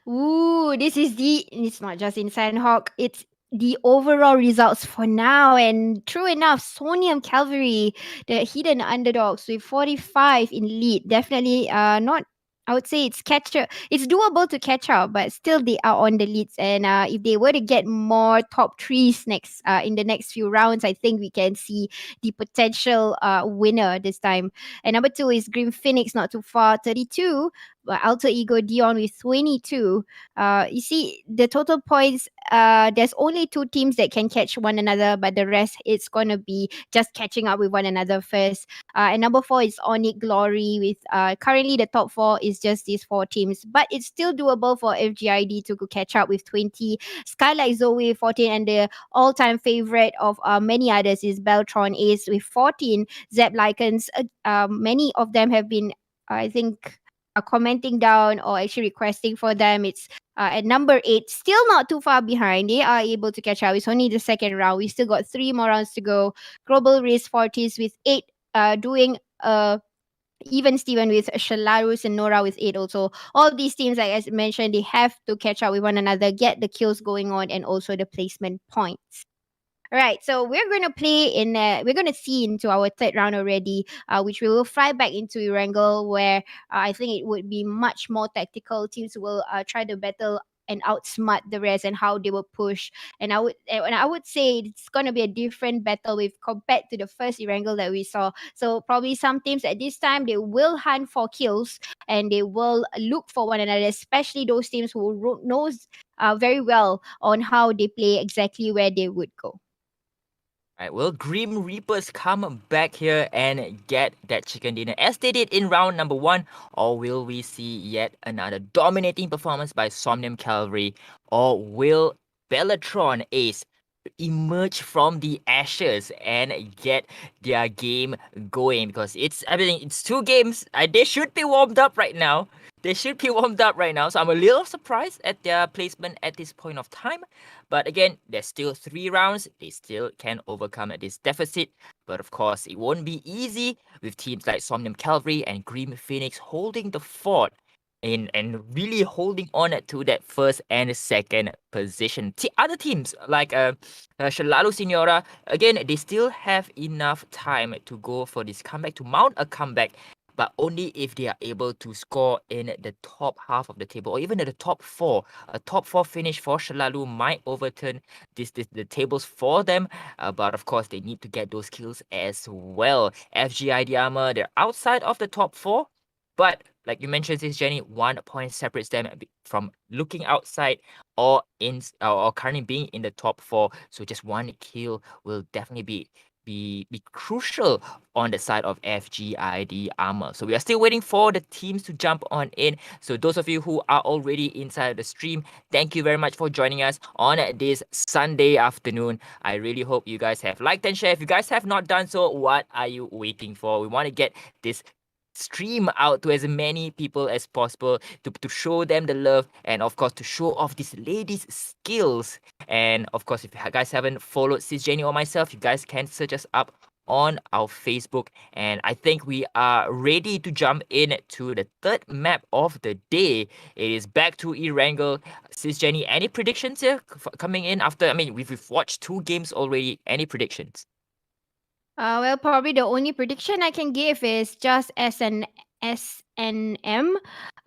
Ooh, it's not just in Sanhok, it's the overall results for now. And true enough, Sonium Calvary, the hidden underdogs with 45 in lead. Definitely not. I would say it's doable to catch up, but still they are on the leads. And if they were to get more top threes next in the next few rounds, I think we can see the potential winner this time. And number two is Grim Phoenix, not too far, 32. But Alter Ego Dion with 22. You see, the total points, there's only two teams that can catch one another, but the rest, it's going to be just catching up with one another first. And number four is Onyx Glory with currently the top four is just these four teams, but it's still doable for FGID to catch up with 20. Skylight Zoe 14, and the all-time favorite of many others is Beltron Ace with 14. Zep Lycans, many of them have been, I think, commenting down or actually requesting for them. It's at number 8, still not too far behind. They are able to catch up. It's only the second round. We still got 3 more rounds to go. Global Race 40s with 8, doing even Steven with Shalarus and Nora with 8 also. All these teams, like I mentioned, they have to catch up with one another, get the kills going on, and also the placement points. All right, so we're gonna play in. We're gonna see into our third round already, which we will fly back into Erangel, where I think it would be much more tactical. Teams will try to battle and outsmart the rest and how they will push. And I would say it's gonna be a different battle with compared to the first Erangel that we saw. So probably some teams at this time they will hunt for kills and they will look for one another, especially those teams who knows very well on how they play, exactly where they would go. Right, will Grim Reapers come back here and get that chicken dinner as they did in round number 1? Or will we see yet another dominating performance by Somnium Cavalry? Or will Bellatron Ace emerge from the ashes and get their game going? Because it's 2 games. They should be warmed up right now. They should be warmed up right now. So I'm a little surprised at their placement at this point of time. But again, there's still 3 rounds. They still can overcome this deficit. But of course, it won't be easy with teams like Somnium Cavalry and Grim Phoenix holding the fort and really holding on to that first and second position. Other teams like Shalalo Signora, again, they still have enough time to go for this comeback, to mount a comeback, but only if they are able to score in the top half of the table or even at the top 4. A top 4 finish for Shalalu might overturn the tables for them, but of course they need to get those kills as well. FGI Diama, they're outside of the top 4, but like you mentioned, SisJenny, 1 point separates them from looking outside or currently being in the top 4. So just 1 kill will definitely be crucial on the side of FGID Armor. So we are still waiting for the teams to jump on in. So those of you who are already inside the stream, thank you very much for joining us on this Sunday afternoon. I really hope you guys have liked and shared. If you guys have not done so, what are you waiting for? We want to get this stream out to as many people as possible to show them the love and of course to show off these ladies' skills. And of course, if you guys haven't followed SisJenny or myself, you guys can search us up on our Facebook. And I think we are ready to jump in to the third map of the day. It is back to Erangel. SisJenny, any predictions here coming in after? I mean, we've watched 2 games already. Any predictions? Well, probably the only prediction I can give is just SNM,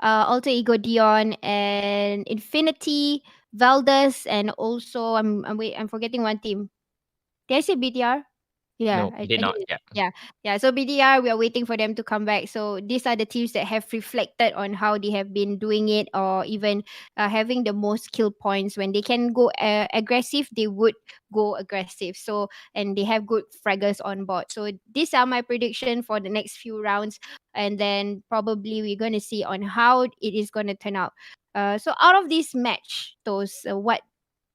Alter Ego Dion, and Infinity, Valdez, and also I'm forgetting one team. Did I say BTR? Yeah, No, I, you did I not. did. Yeah. Yeah, yeah. So BDR, we are waiting for them to come back. So these are the teams that have reflected on how they have been doing it, or even having the most kill points. When they can go aggressive, they would go aggressive. So and they have good fraggers on board. So these are my prediction for the next few rounds, and then probably we're gonna see on how it is gonna turn out. So out of this match, those what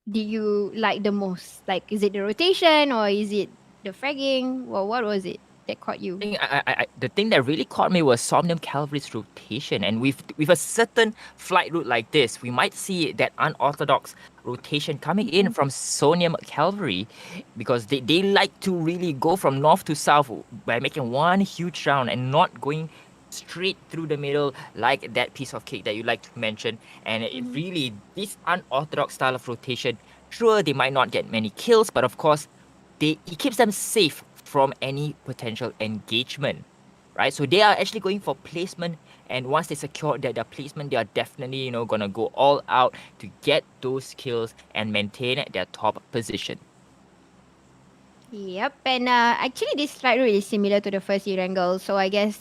do you like the most? Like, is it the rotation or is it the fragging? Well, what was it that caught I you? think the thing that really caught me was Somnium Cavalry's rotation, and with a certain flight route like this, we might see that unorthodox rotation coming in from Sonium Cavalry, because they like to really go from north to south by making one huge round and not going straight through the middle like that piece of cake that you like to mention. And it Mhm. really, this unorthodox style of rotation, sure they might not get many kills, but of course it keeps them safe from any potential engagement, right? So they are actually going for placement, and once they secure their placement, they are definitely gonna go all out to get those kills and maintain their top position. Yep, and actually this slide rule is similar to the first Erangel. So I guess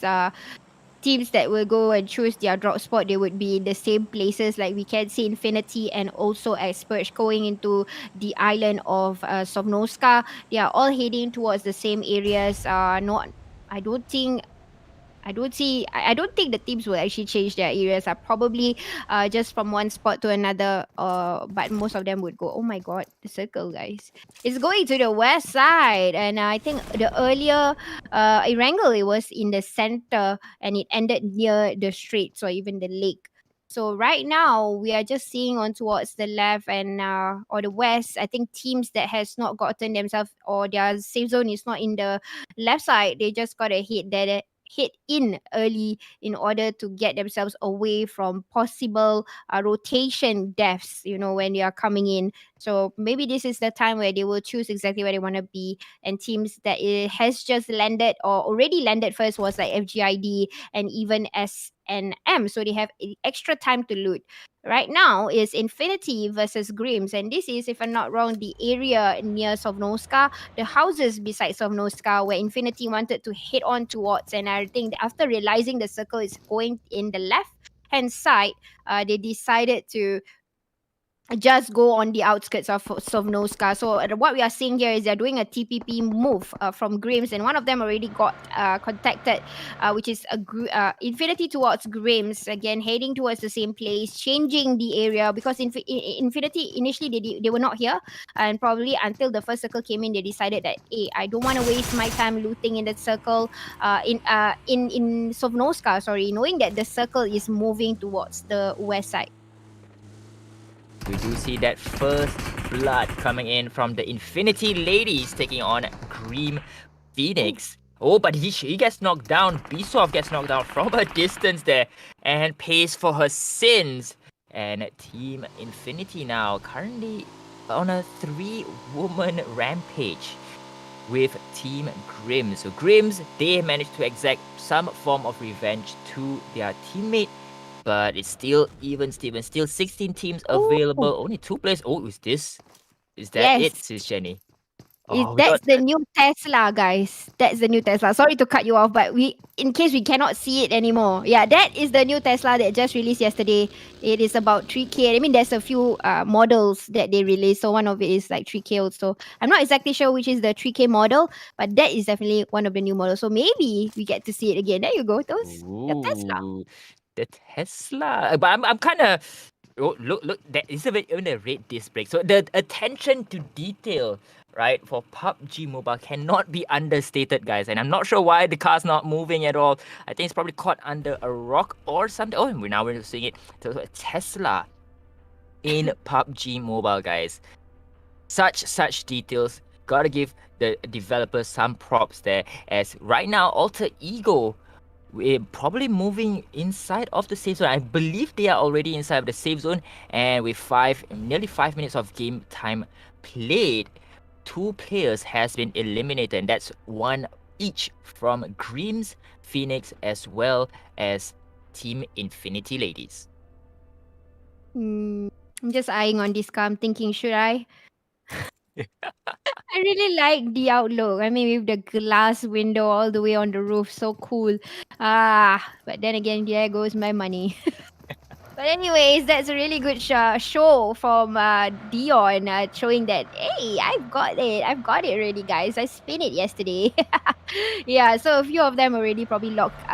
teams that will go and choose their drop spot, they would be in the same places. Like we can see Infinity and also Expurge going into the island of Sovnoska. They are all heading towards the same areas. Not, I don't think. I don't see. I don't think the teams will actually change their areas. Are probably just from one spot to another. But most of them would go. Oh my god, the circle, guys! It's going to the west side, and I think the earlier Erangel, it was in the center, and it ended near the straits or even the lake. So right now we are just seeing on towards the left and or the west. I think teams that has not gotten themselves or their safe zone is not in the left side, they just got to hit in early in order to get themselves away from possible rotation deaths, when they are coming in. So maybe this is the time where they will choose exactly where they want to be. And teams that it has just landed or already landed first was like FGID and even S&M, so they have extra time to loot. Right now is Infinity versus Grims, and this is, if I'm not wrong, the area near Sovnoska, the houses beside Sovnoska, where Infinity wanted to head on towards. And I think that after realizing the circle is going in the left hand side, they decided to just go on the outskirts of Sovnoska. So what we are seeing here is they're doing a TPP move from Grims, and one of them already got contacted, which is Infinity towards Grims, again heading towards the same place, changing the area because Infinity initially they were not here, and probably until the first circle came in, they decided that, hey, I don't want to waste my time looting in that circle, in Sovnoska, sorry, knowing that the circle is moving towards the west side. We do see that first blood coming in from the Infinity Ladies taking on Green Phoenix. Oh, but he gets knocked down. Bisov gets knocked down from a distance there and pays for her sins. And Team Infinity now currently on a 3-woman rampage with Team Grimm. So Grimms, they managed to exact some form of revenge to their teammate, but it's still even Steven. Still 16 teams available. Ooh. Only 2 players. Oh, is that Yes. it, SisJenny? Oh, we That's got the new Tesla, guys. That's the new Tesla. Sorry to cut you off, but in case we cannot see it anymore. Yeah, that is the new Tesla that just released yesterday. It is about 3K. I mean, there's a few models that they released. So one of it is like 3K also. I'm not exactly sure which is the 3K model, but that is definitely one of the new models. So maybe we get to see it again. There you go. The Tesla. ooh, the Tesla. But I'm kind of. Oh, look! That is even a red disc brake. So the attention to detail, right, for PUBG Mobile cannot be understated, guys. And I'm not sure why the car's not moving at all. I think it's probably caught under a rock or something. Oh, and we're seeing it. So a Tesla in PUBG Mobile, guys. Such details. Gotta give the developers some props there. As right now, Alter Ego, we're probably moving inside of the safe zone. I believe they are already inside of the safe zone, and with nearly 5 minutes of game time played, 2 players has been eliminated, and that's one each from Grims, Phoenix, as well as Team Infinity Ladies. I'm just eyeing on this car. I'm thinking, should I? I really like the outlook. I mean, with the glass window all the way on the roof, so cool. But then again, there goes my money. But anyways, that's a really good show from Dion, showing that, hey, I've got it already, guys. I spin it yesterday. Yeah, so a few of them already probably locked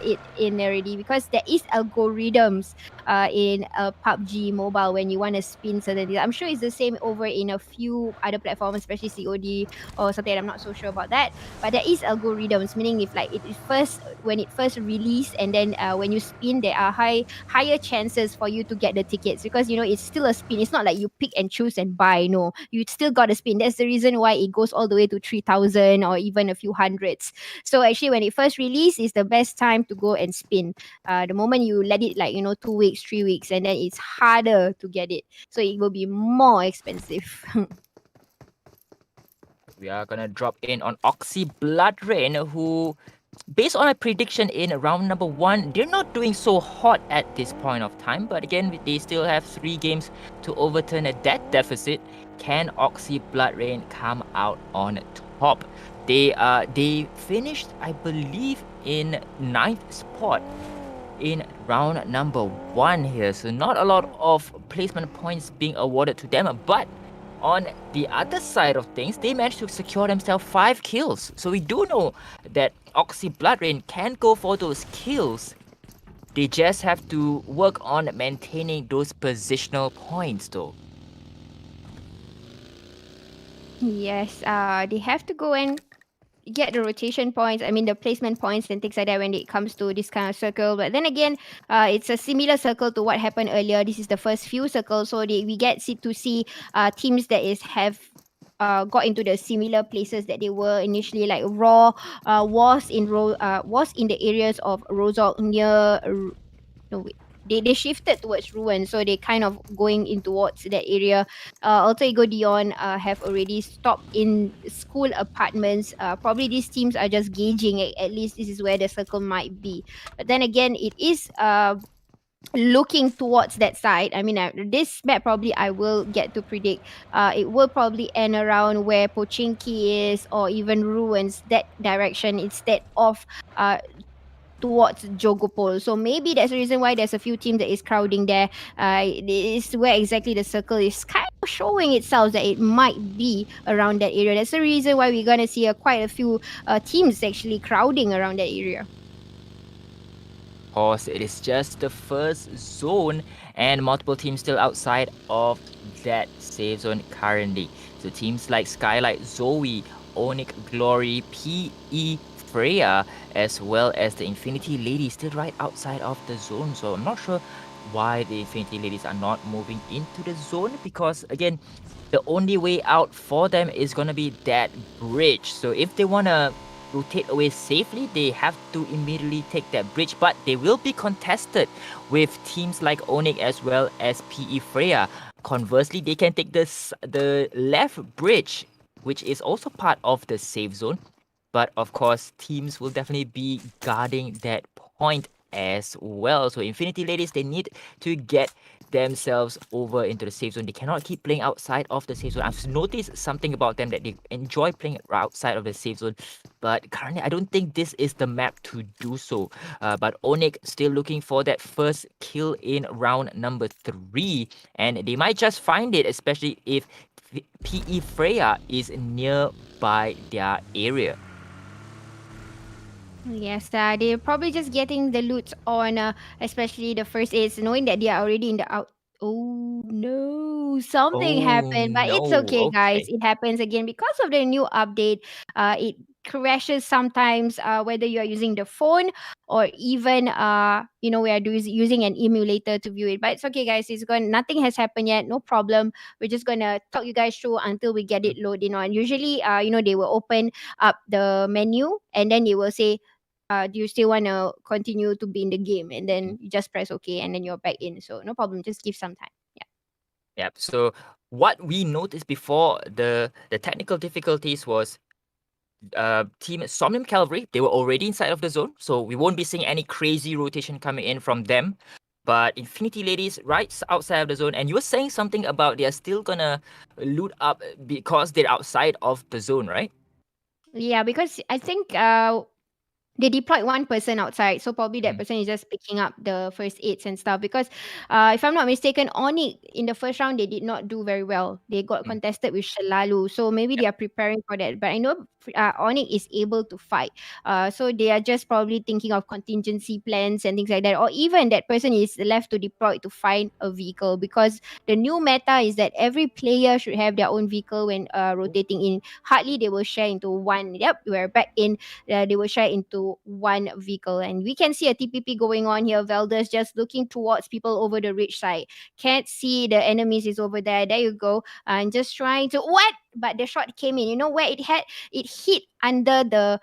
it in already because there is algorithms in PUBG Mobile when you want to spin certain things. I'm sure it's the same over in a few other platforms, especially COD or something. I'm not so sure about that, but there is algorithms, meaning if like it first when it first released, and then when you spin, there are higher chances for you to get the tickets, because it's still a spin. It's not like you pick and choose and buy. No, you still got to spin. That's the reason why it goes all the way to 3,000 or even a few hundreds. So actually, when it first released, is the best time to go and spin. The moment you let it, like 2 weeks, 3 weeks, and then it's harder to get it, so it will be more expensive. We are gonna drop in on Oxy Blood Rain, who, based on a prediction in round number 1, they're not doing so hot at this point of time. But again, they still have 3 games to overturn that deficit. Can Oxy Blood Rain come out on top? They finished, I believe, in 9th spot in round number 1 here. So not a lot of placement points being awarded to them. But on the other side of things, they managed to secure themselves 5 kills. So we do know that Oxy Blood Rain can go for those kills. They just have to work on maintaining those positional points though. Yes, they have to go and get the rotation points. I mean, the placement points and things like that when it comes to this kind of circle. But then again, it's a similar circle to what happened earlier. This is the first few circles, so we get to see teams that is have. Got into the similar places that they were initially, like Raw was in the areas of Rozok near no wait. They shifted towards ruin, so they kind of going in towards that area. Alter Ego Dion have already stopped in school apartments. Probably these teams are just gauging. At least this is where the circle might be. But then again, it is looking towards that side. I mean, this map probably I will get to predict. It will probably end around where Pochinki is, or even ruins, that direction, instead of towards Jogopol. So maybe that's the reason why there's a few teams that is crowding there. It is where exactly the circle is kind of showing itself that it might be around that area. That's the reason why we're gonna see quite a few teams actually crowding around that area. Of course, it is just the first zone and multiple teams still outside of that safe zone currently. So teams like Skylight, Zoe, Onyx Glory, PE Freya, as well as the Infinity Ladies still right outside of the zone. So I'm not sure why the Infinity Ladies are not moving into the zone, because again, the only way out for them is gonna be that bridge. So if they wanna rotate away safely, they have to immediately take that bridge, but they will be contested with teams like Onyx as well as PE Freya. Conversely, they can take the left bridge, which is also part of the safe zone. But of course, teams will definitely be guarding that point as well. So Infinity Ladies, they need to get themselves over into the safe zone. They cannot keep playing outside of the safe zone. I've noticed something about them, that they enjoy playing outside of the safe zone, but currently I don't think this is the map to do so. But Onyx still looking for that first kill in round number 3, and they might just find it, especially if PE Freya is nearby their area. Yes, they're probably just getting the loot on, especially the first aids, knowing that they are already in the out. Oh no, something Oh happened, but it's no, okay, guys. okay. It happens again because of the new update. It crashes sometimes, whether you are using the phone or even, we are using an emulator to view it. But it's okay, guys. It's gone. Nothing has happened yet. No problem. We're just gonna talk you guys through until we get it loading on. Usually, they will open up the menu, and then they will say, do you still want to continue to be in the game, and then you just press okay, and then you're back in, so no problem, just give some time. Yeah. Yep. So what we noticed before the technical difficulties was team Somnium Cavalry, they were already inside of the zone, so we won't be seeing any crazy rotation coming in from them. But Infinity Ladies right outside of the zone, and you were saying something about they are still gonna loot up because they're outside of the zone, right? Yeah, because I think they deployed one person outside, so probably that Mm, person is just picking up the first aids and stuff. Because if I'm not mistaken, Onyx in the first round they did not do very well. They got mm, contested with Shalalu, so maybe they yep. are preparing for that. But I know Onyx is able to fight. So they are just probably thinking of contingency plans and things like that, or even that person is left to deploy to find a vehicle, because the new meta is that every player should have their own vehicle when rotating in. Hardly they will share into one. Yep, we're back in. They will share into one vehicle, and we can see a TPP going on here. Velders just looking towards people over the ridge side. Can't see the enemies is over there. There you go. And just trying to what? But the shot came in. You know where it had? It hit under the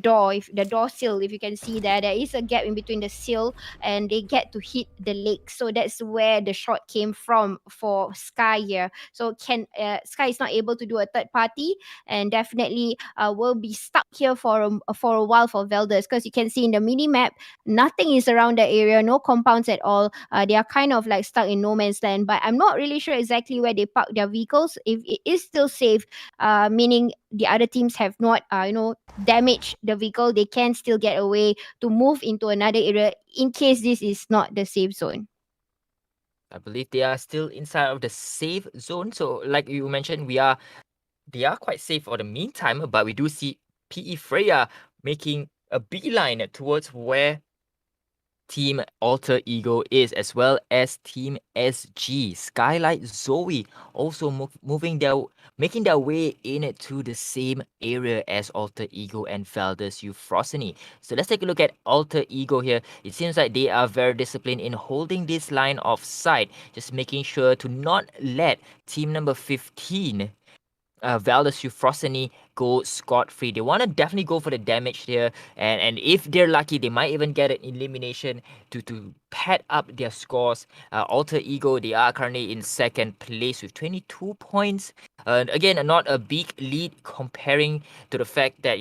door, if the door sill, if you can see there is a gap in between the sill, and they get to hit the leg. So that's where the shot came from for Sky here. So can Sky is not able to do a third party, and definitely will be stuck here for a while for Velders, because you can see in the mini map nothing is around the area, no compounds at all. They are kind of like stuck in no man's land, but I'm not really sure exactly where they park their vehicles, if it is still safe, meaning the other teams have not damaged the vehicle. They can still get away to move into another area in case this is not the safe zone. I believe they are still inside of the safe zone. So, like you mentioned, they are quite safe for the meantime. But we do see PE Freya making a beeline towards where Team Alter Ego is, as well as Team SG. Skylight Zoe also making their way into the same area as Alter Ego and Felders Euphrosyne. So let's take a look at Alter Ego here. It seems like they are very disciplined in holding this line of sight, just making sure to not let team number 15 Valdez Euphrosyne go scot free. They want to definitely go for the damage here, and if they're lucky, they might even get an elimination to pad up their scores. Alter Ego, they are currently in second place with 22 points. Again, not a big lead comparing to the fact that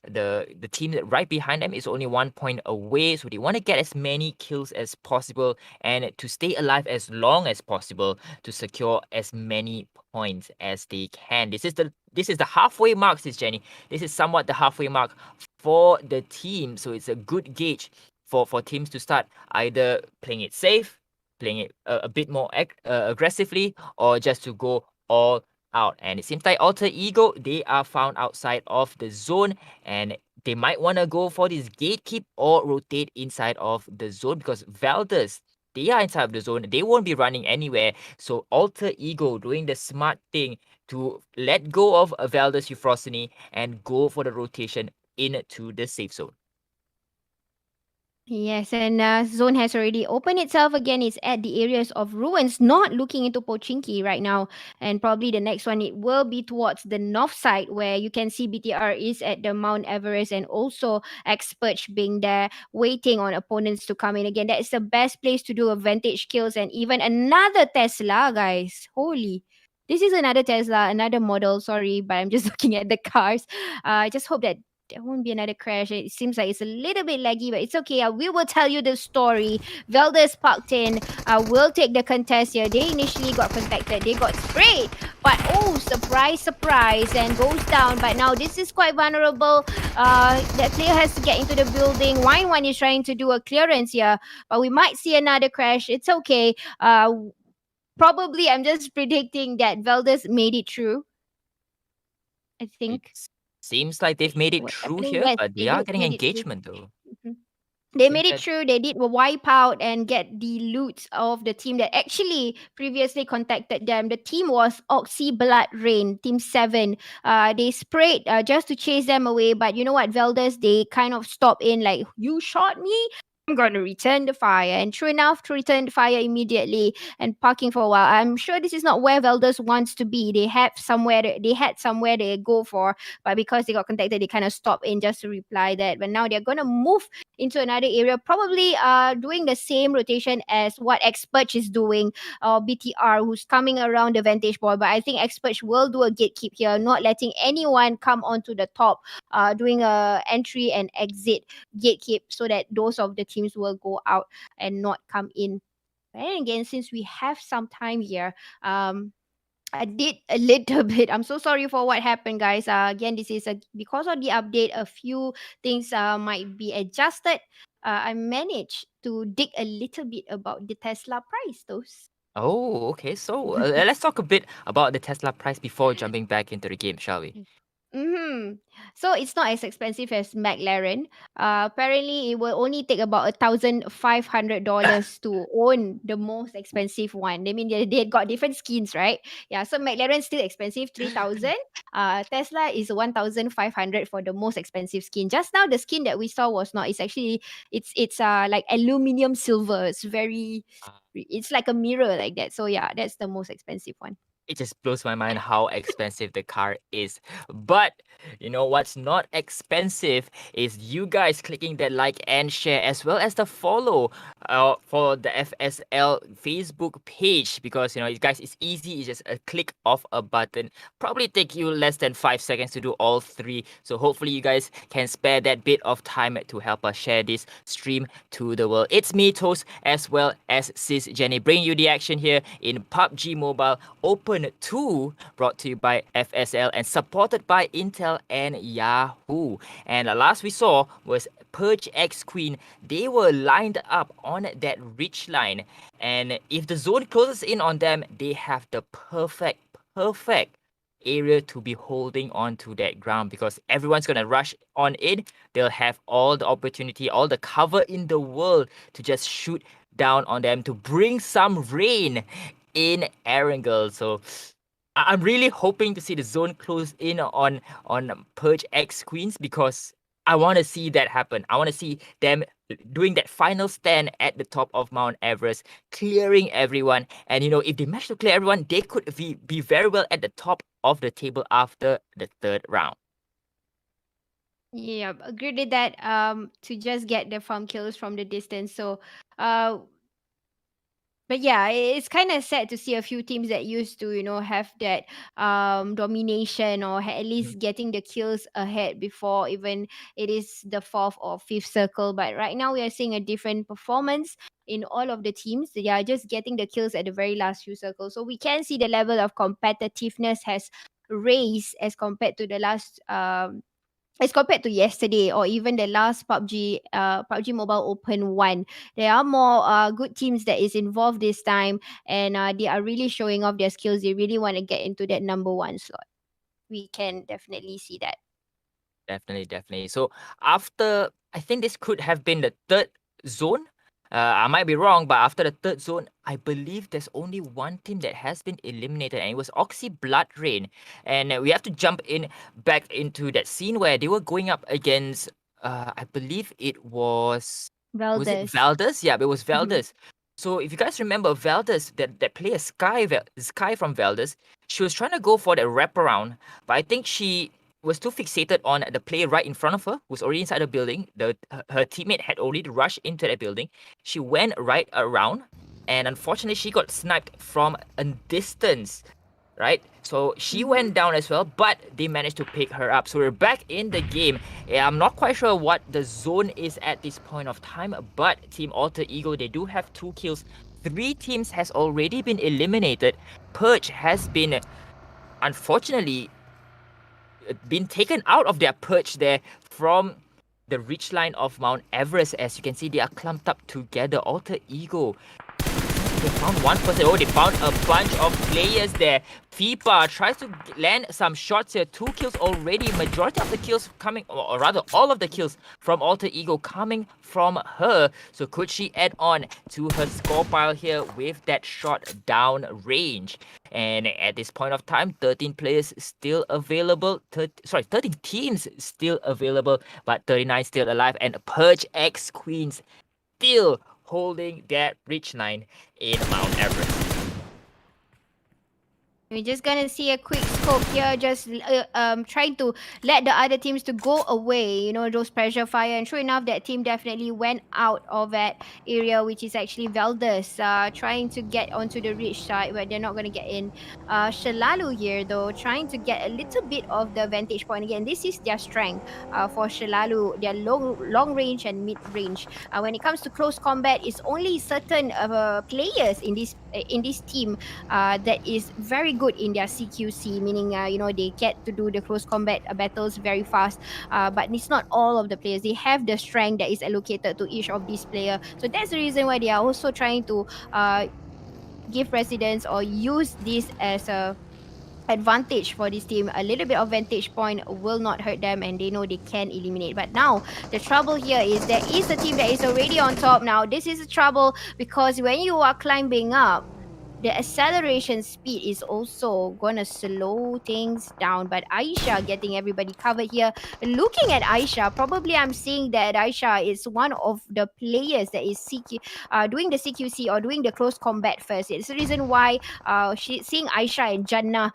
the team that right behind them is only 1 point away, so they want to get as many kills as possible and to stay alive as long as possible to secure as many points as they can. This is the halfway mark, SisJenny. This is somewhat the halfway mark for the team, so it's a good gauge for teams to start either playing it safe, playing it a bit more aggressively, or just to go all out. And it seems like Alter Ego, they are found outside of the zone, and they might want to go for this gatekeep or rotate inside of the zone, because Valdez, they are inside of the zone. They won't be running anywhere. So Alter Ego doing the smart thing to let go of Valdez Euphrosyne and go for the rotation into the safe zone. Yes, and zone has already opened itself again. It's at the areas of ruins, not looking into Pochinki right now. And probably the next one, it will be towards the north side, where you can see BTR is at the Mount Everest, and also Expert being there waiting on opponents to come in. Again, that is the best place to do advantage kills, and even another Tesla, guys. Holy. This is another Tesla, another model. Sorry, but I'm just looking at the cars. I just hope that there won't be another crash. It seems like it's a little bit laggy, but it's okay. We will tell you the story. Velders parked in. Will take the contest here. They initially got contacted. They got sprayed. But oh, surprise, surprise, and goes down. But now this is quite vulnerable. That player has to get into the building. Wine One is trying to do a clearance here, but we might see another crash. It's okay. Probably, I'm just predicting that Velders made it through. I It think. seems like they've made it What's through happening? here, Yes, but they they are did getting made it through. engagement though. Mhm. They Seems made it that through. They did wipe out and get the loot of the team that actually previously contacted them. The team was Oxy Blood Rain, Team 7. They sprayed just to chase them away. But you know what, Velders, they kind of stopped in like, you shot me? I'm going to return the fire. And true enough, to return the fire immediately and parking for a while. I'm sure this is not where Velders wants to be. They had somewhere they go for, but because they got contacted, they kind of stopped in just to reply that. But now they're going to move into another area, probably doing the same rotation as what Expert is doing, or BTR, who's coming around the vantage point. But I think Expert will do a gatekeep here, not letting anyone come onto the top, doing a entry and exit gatekeep, so that those of the teams will go out and not come in. And again, since we have some time here, I did a little bit. I'm so sorry for what happened, guys. Again, this is because of the update. A few things might be adjusted. I managed to dig a little bit about the Tesla price, those. Oh, okay. So let's talk a bit about the Tesla price before jumping back into the game, shall we? Mm-hmm. So it's not as expensive as McLaren. Apparently, it will only take about $1,500 to own the most expensive one. I mean, they got different skins, right? Yeah. So McLaren still expensive, 3,000. Tesla is 1,500 for the most expensive skin. Just now, the skin that we saw was not. It's actually it's like aluminum silver. It's very. It's like a mirror like that. So yeah, that's the most expensive one. It just blows my mind how expensive the car is. But you know what's not expensive is you guys clicking that like and share as well as the follow for the FSL Facebook page, because you know guys, it's easy. It's just a click of a button. Probably take you less than 5 seconds to do all three. So hopefully you guys can spare that bit of time to help us share this stream to the world. It's me, Toast, as well as SisJenny, bringing you the action here in PUBG Mobile Open 2, brought to you by FSL and supported by Intel and Yahoo. And the last we saw was Purge X Queen. They were lined up on that ridge line, and if the zone closes in on them, they have the perfect area to be holding on to that ground, because everyone's gonna rush on in. They'll have all the opportunity, all the cover in the world to just shoot down on them to bring some rain in Erangel. So I'm really hoping to see the zone close in on Purge X Queens, because I want to see that happen. I want to see them doing that final stand at the top of Mount Everest, clearing everyone. And you know, if they manage to clear everyone, they could be very well at the top of the table after the third round. Yeah, agreed with that. To just get the farm kills from the distance. So, uh, but yeah, it's kind of sad to see a few teams that used to, have that domination, or at Mhm. least getting the kills ahead before even it is the fourth or fifth circle. But right now we are seeing a different performance in all of the teams. They are just getting the kills at the very last few circles. So we can see the level of competitiveness has raised as compared to yesterday, or even the last PUBG Mobile Open 1. There are more good teams that is involved this time, and they are really showing off their skills. They really want to get into that number one slot. We can definitely see that. Definitely, definitely. So after, I think this could have been the third zone. I might be wrong, but after the third zone, I believe there's only one team that has been eliminated, and it was Oxy Blood Rain. And we have to jump in back into that scene where they were going up against, I believe it was it Valdez. Valdez? Yeah, it was Mhm. Valdez. So if you guys remember Valdez, that player Sky from Valdez, she was trying to go for that wraparound, but I think she was too fixated on the player right in front of her, who's already inside the building. Her teammate had already rushed into that building. She went right around, and unfortunately, she got sniped from a distance. Right, so she Mhm. went down as well, but they managed to pick her up. So we're back in the game. Yeah, I'm not quite sure what the zone is at this point of time, but Team Alter Ego, they do have 2 kills. 3 teams has already been eliminated. Purge has been, unfortunately, been taken out of their perch there from the ridgeline of Mount Everest. As you can see, they are clumped up together. Alter Ego. They found one person. Oh, they found a bunch of players there. FIPA tries to land some shots here. 2 kills already. Majority of the kills coming, or rather all of the kills from Alter Ego coming from her. So could she add on to her score pile here with that shot down range? And at this point of time, 13 players still available. 13 teams still available, but 39 still alive. And Purge X Queens still holding that ridge line in Mount Everest. We're just gonna see a quick scope here, just trying to let the other teams to go away. Those pressure fire, and sure enough, that team definitely went out of that area, which is actually Valdez, trying to get onto the ridge side, but they're not gonna get in. Shalalu here though, trying to get a little bit of the vantage point again. This is their strength. For Shalalu, their long range and mid range. When it comes to close combat, it's only certain players in this team that is very good in their CQC, meaning they get to do the close combat battles very fast. But it's not all of the players. They have the strength that is allocated to each of these player. So that's the reason why they are also trying to give precedence or use this as a advantage for this team. A little bit of vantage point will not hurt them, and they know they can eliminate. But now the trouble here is there is a team that is already on top now. This is a trouble because when you are climbing up, the acceleration speed is also gonna slow things down. But Aisha getting everybody covered here. Looking at Aisha, probably I'm seeing that Aisha is one of the players that is doing the CQC or doing the close combat first. It's the reason why seeing Aisha and Jannah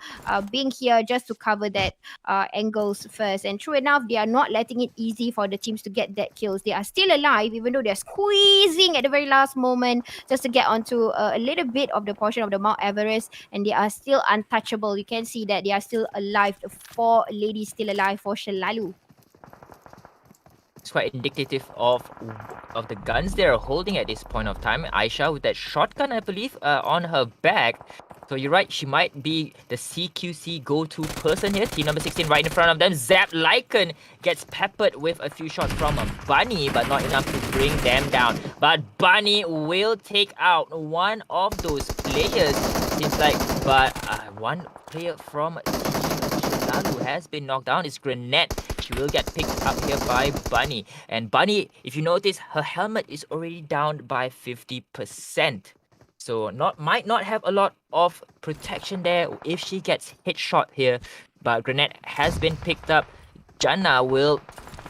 being here just to cover that angles first. And true enough, they are not letting it easy for the teams to get that kills. They are still alive, even though they're squeezing at the very last moment just to get onto a little bit of the portion of the Mount Everest, and they are still untouchable. You can see that they are still alive. The 4 ladies still alive for Shalalu. It's quite indicative of the guns they're holding at this point of time. Aisha with that shotgun, I believe, on her back. So you're right, she might be the CQC go-to person here. Team number 16 right in front of them. Zap Lycan gets peppered with a few shots from a Bunny, but not enough to bring them down. But Bunny will take out one of those players. Seems like, but one player from Team who has been knocked down is Grenette. She will get picked up here by Bunny. And Bunny, if you notice, her helmet is already down by 50%. So might not have a lot of protection there if she gets hit shot here. But Grenette has been picked up. Jannah will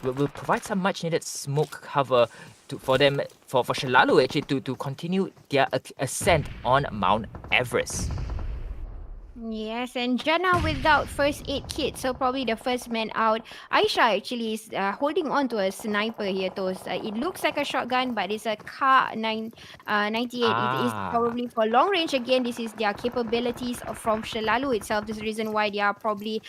provide some much needed smoke cover for Shalalu actually to continue their ascent on Mount Everest. Yes, and Jannah without first aid kit, so probably the first man out. Aisha actually is holding on to a sniper here, Tos. It looks like a shotgun, but it's a Kar 98. It is probably for long range. Again, this is their capabilities from Shalalu itself. This is the reason why they are probably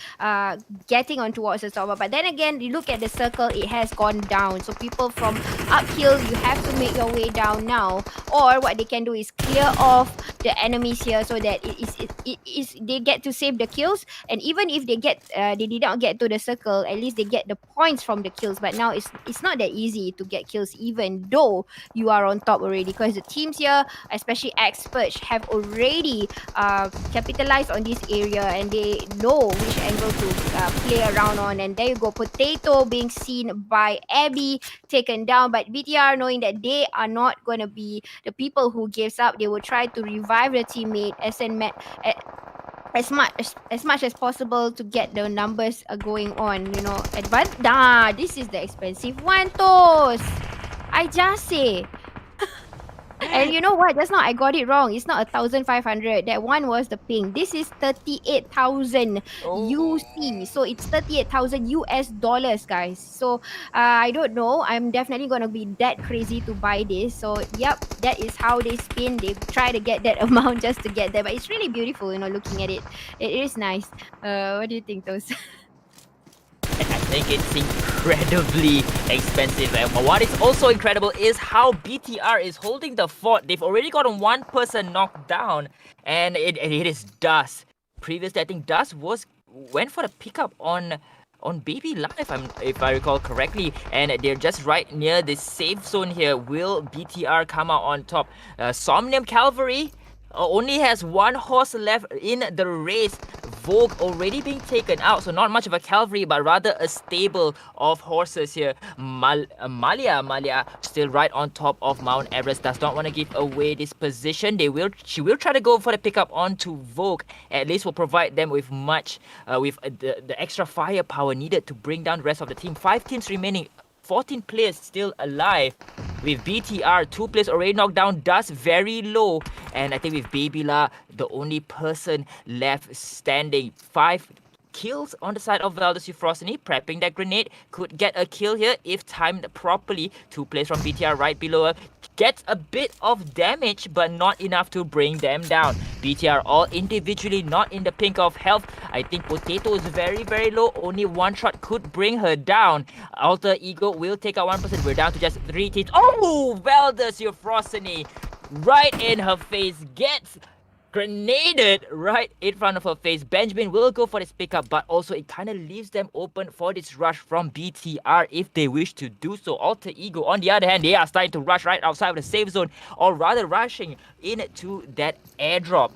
getting on towards the tower. But then again, you look at the circle, it has gone down. So people from uphill, you have to make your way down now. Or what they can do is clear off the enemies here so that it is they get to save the kills. And even if they did not get to the circle, at least they get the points from the kills. But now it's not that easy to get kills even though you are on top already, because the teams here, especially experts, have already capitalized on this area and they know which angle to play around on. And there you go, Potato being seen by Abby, taken down. But BTR, knowing that they are not going to be the people who gives up, they will try to revive the teammate as much as possible to get the numbers going on, this is the expensive one, Tos. I just say. And you know what? Just now I got it wrong. It's not 1,500. That one was the ping. This is 38,000 UC. So it's 38,000 US dollars, guys. So I don't know. I'm definitely gonna be that crazy to buy this. So yep, that is how they spin. They try to get that amount just to get there. But it's really beautiful, looking at it. It is nice. What do you think, Tos? I think it's incredibly expensive. And what is also incredible is how BTR is holding the fort. They've already gotten one person knocked down, and it is Dust. Previously, I think Dust went for the pickup on Baby Life, if I recall correctly, and they're just right near the safe zone here. Will BTR come out on top? Somnium Cavalry only has one horse left in the race. Vogue already being taken out, so not much of a cavalry, but rather a stable of horses here. Malia still right on top of Mount Everest, does not want to give away this position. She will try to go for the pickup onto Vogue. At least will provide them with the extra firepower needed to bring down the rest of the team. 5 teams remaining, 14 players still alive. With BTR, 2 players already knocked down, Dust very low. And I think with Babyla, the only person left standing. 5 kills on the side of Valdez Euphrosyne, prepping that grenade. Could get a kill here if timed properly. 2 players from BTR right below her. Gets a bit of damage, but not enough to bring them down. BTR all individually not in the pink of health. I think Potato is very, very low. Only one shot could bring her down. Alter Ego will take out 1%. We're down to just 3 teams. Oh, Valdez Euphrosyne right in her face. Gets grenaded right in front of her face. Benjamin will go for this pickup, but also it kind of leaves them open for this rush from BTR if they wish to do so. Alter Ego, on the other hand, they are starting to rush right outside of the safe zone, or rather rushing into that airdrop.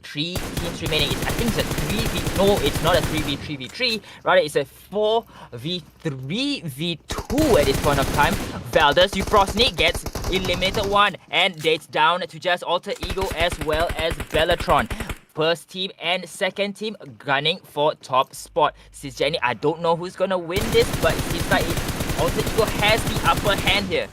3 teams remaining. I think it's a 3v... No, it's not a 3v3v3. Rather, it's a 4v3v2 at this point of time. Valdez Uprosnik gets eliminated one. And it's down to just Alter Ego as well as Bellatron. First team and second team gunning for top spot. SisJenny, I don't know who's gonna win this, but it seems like Alter Ego has the upper hand here.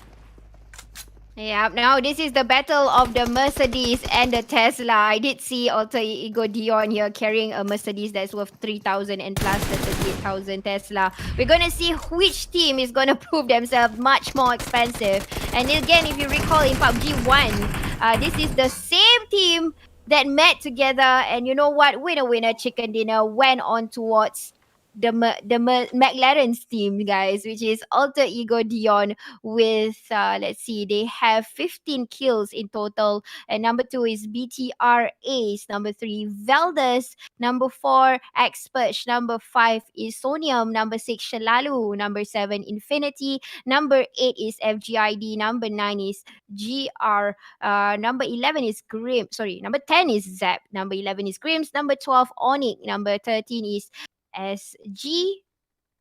Yeah, now this is the battle of the Mercedes and the Tesla. I did see Alter Ego Dion here carrying a Mercedes that's worth 3,000 and plus the 38,000 Tesla. We're gonna see which team is gonna prove themselves much more expensive. And again, if you recall in PUBG 1, this is the same team that met together, and you know what? Winner, chicken dinner went on towards the McLaren's team, guys, which is Alter Ego Dion with let's see, they have 15 kills in total, and number 2 is BTR Ace, number 3 Valdez, number 4 Expert, number 5 is Sonium, number 6 Shalalu, number 7 Infinity, number 8 is FGID, number 9 is GR, number 11 is Grim, sorry, number 10 is Zap, number 11 is Grims, number 12 Onyx, number 13 is SG,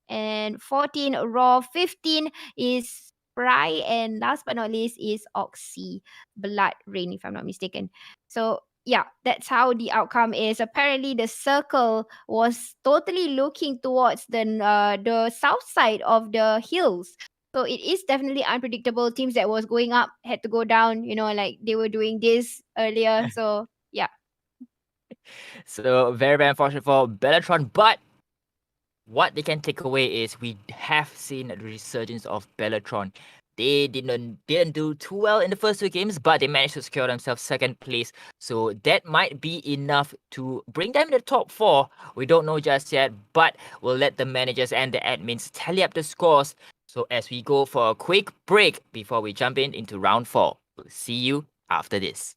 and 14 Raw, 15 is Spry, and last but not least is Oxy Blood Rain, if I'm not mistaken. So yeah, that's how the outcome is. Apparently, the circle was totally looking towards the south side of the hills. So it is definitely unpredictable. Teams that was going up had to go down. You know, like they were doing this earlier. So yeah. So very, very unfortunate for Bellatron, but what they can take away is we have seen the resurgence of Bellatron. They didn't do too well in the first 2 games, but they managed to secure themselves second place. So that might be enough to bring them in the top 4. We don't know just yet, but we'll let the managers and the admins tally up the scores. So as we go for a quick break before we jump into round 4. We'll see you after this.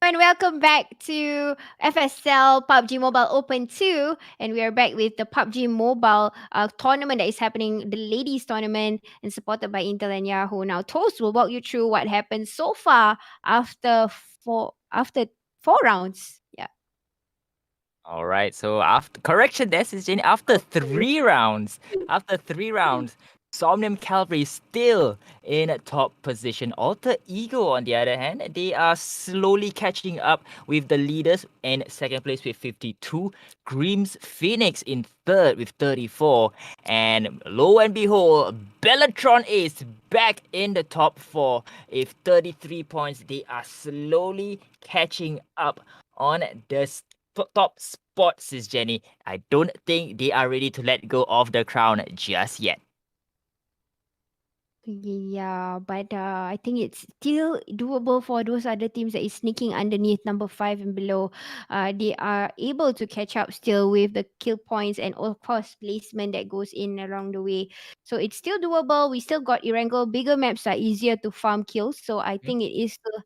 and welcome back to FSL PUBG Mobile Open 2. And we are back with the PUBG Mobile tournament that is happening, the ladies tournament, and supported by Intel and Yahoo. Now, Toast will walk you through what happened so far after four rounds. Yeah. All right. So after correction, this is Jenny. After three rounds, Somnium Cavalry still in top position. Alter Ego, on the other hand, they are slowly catching up with the leaders in second place with 52. Grimm's Phoenix in third with 34. And lo and behold, Bellatron is back in the top four with 33 points. They are slowly catching up on the top spot, SisJenny. I don't think they are ready to let go of the crown just yet. Yeah, but I think it's still doable for those other teams that is sneaking underneath number 5 and below. They are able to catch up still with the kill points and of course placement that goes in along the way. So it's still doable. We still got Erangel. Bigger maps are easier to farm kills, so I Mhm, think it is still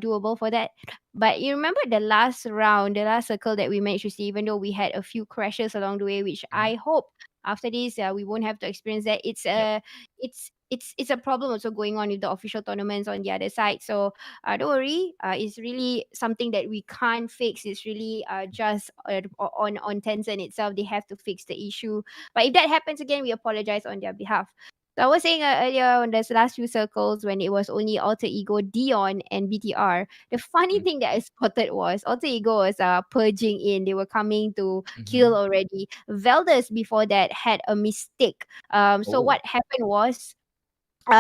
doable for that. But you remember the last round, the last circle that we managed to see, even though we had a few crashes along the way, which mhm. I hope after this we won't have to experience that. Yep. It's a problem also going on with the official tournaments on the other side. So don't worry, it's really something that we can't fix. It's really just on Tencent itself. They have to fix the issue. But if that happens again, we apologize on their behalf. So I was saying earlier on those last few circles when it was only Alter Ego, Dion, and BTR. The funny Mm, thing that I spotted was Alter Ego was purging in. They were coming to kill mhm. already. Velders before that had a mistake. So Oh, what happened was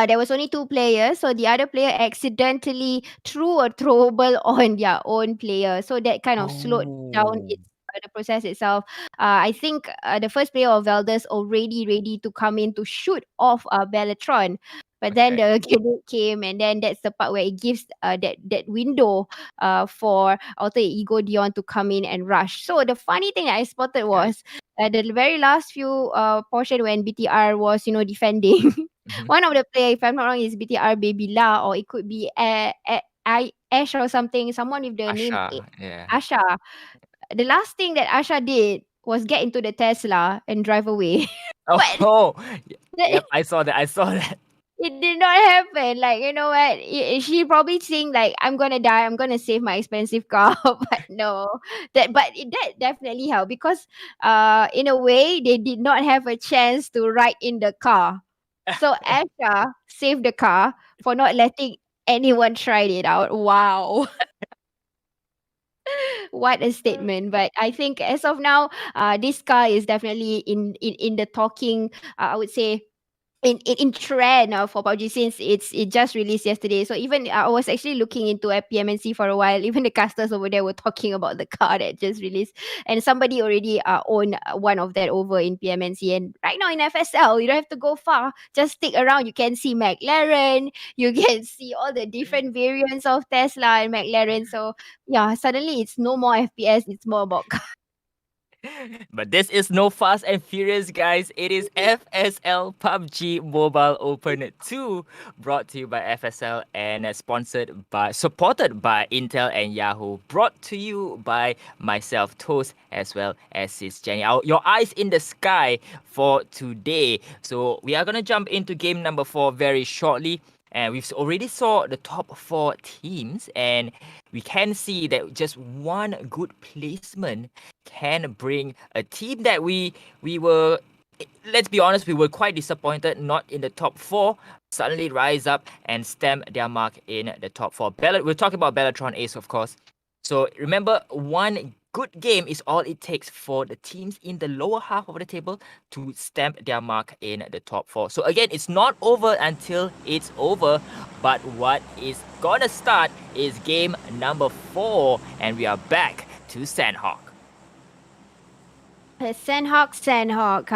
there was only two players, so the other player accidentally threw a throwable on their own player, so that kind of slowed down oh, the process itself. I think the first player of Velders already ready to come in to shoot off Bellatron, but then okay. the grenade came, and then that's the part where it gives that window for Alter Ego Dion to come in and rush. So the funny thing I spotted Got it. was the very last few portion when BTR was defending. Mhm. One of the player, if I'm not wrong, is BTR Baby La, or it could be Ash or something. Someone with the name Asha, yeah. Asha. The last thing that Asha did was get into the Tesla and drive away. But Oh, that, yep. I saw that. I saw that. it did not happen. Like, you know what? She probably think like, I'm gonna die. I'm gonna save my expensive car. But no, that definitely helped because in a way they did not have a chance to ride in the car. So Asha saved the car for not letting anyone try it out. Wow. What a statement. But I think as of now, this car is definitely in the talking, I would say, in trend for PUBG since it just released yesterday. So even I was actually looking into a PMNC for a while. Even the casters over there were talking about the car that just released, and somebody already owned one of that over in PMNC. And right now in FSL, you don't have to go far. Just stick around. You can see McLaren. You can see all the different variants of Tesla and McLaren. So yeah, suddenly it's no more FPS. It's more about But this is no Fast and Furious, guys. It is FSL PUBG Mobile Open 2, brought to you by FSL and supported by Intel and Yahoo. Brought to you by myself, Toast, as well as SisJenny. Your eyes in the sky for today. So we are gonna jump into game number 4 very shortly. And we've already saw the top 4 teams, and we can see that just one good placement can bring a team that we were, let's be honest, we were quite disappointed not in the top 4 suddenly rise up and stamp their mark in the top 4. We're talking about Bellatron Ace, of course. So remember, one good game is all it takes for the teams in the lower half of the table to stamp their mark in the top 4. So again, it's not over until it's over, but what is gonna start is game number 4, and we are back to Sanhok. Sanhok.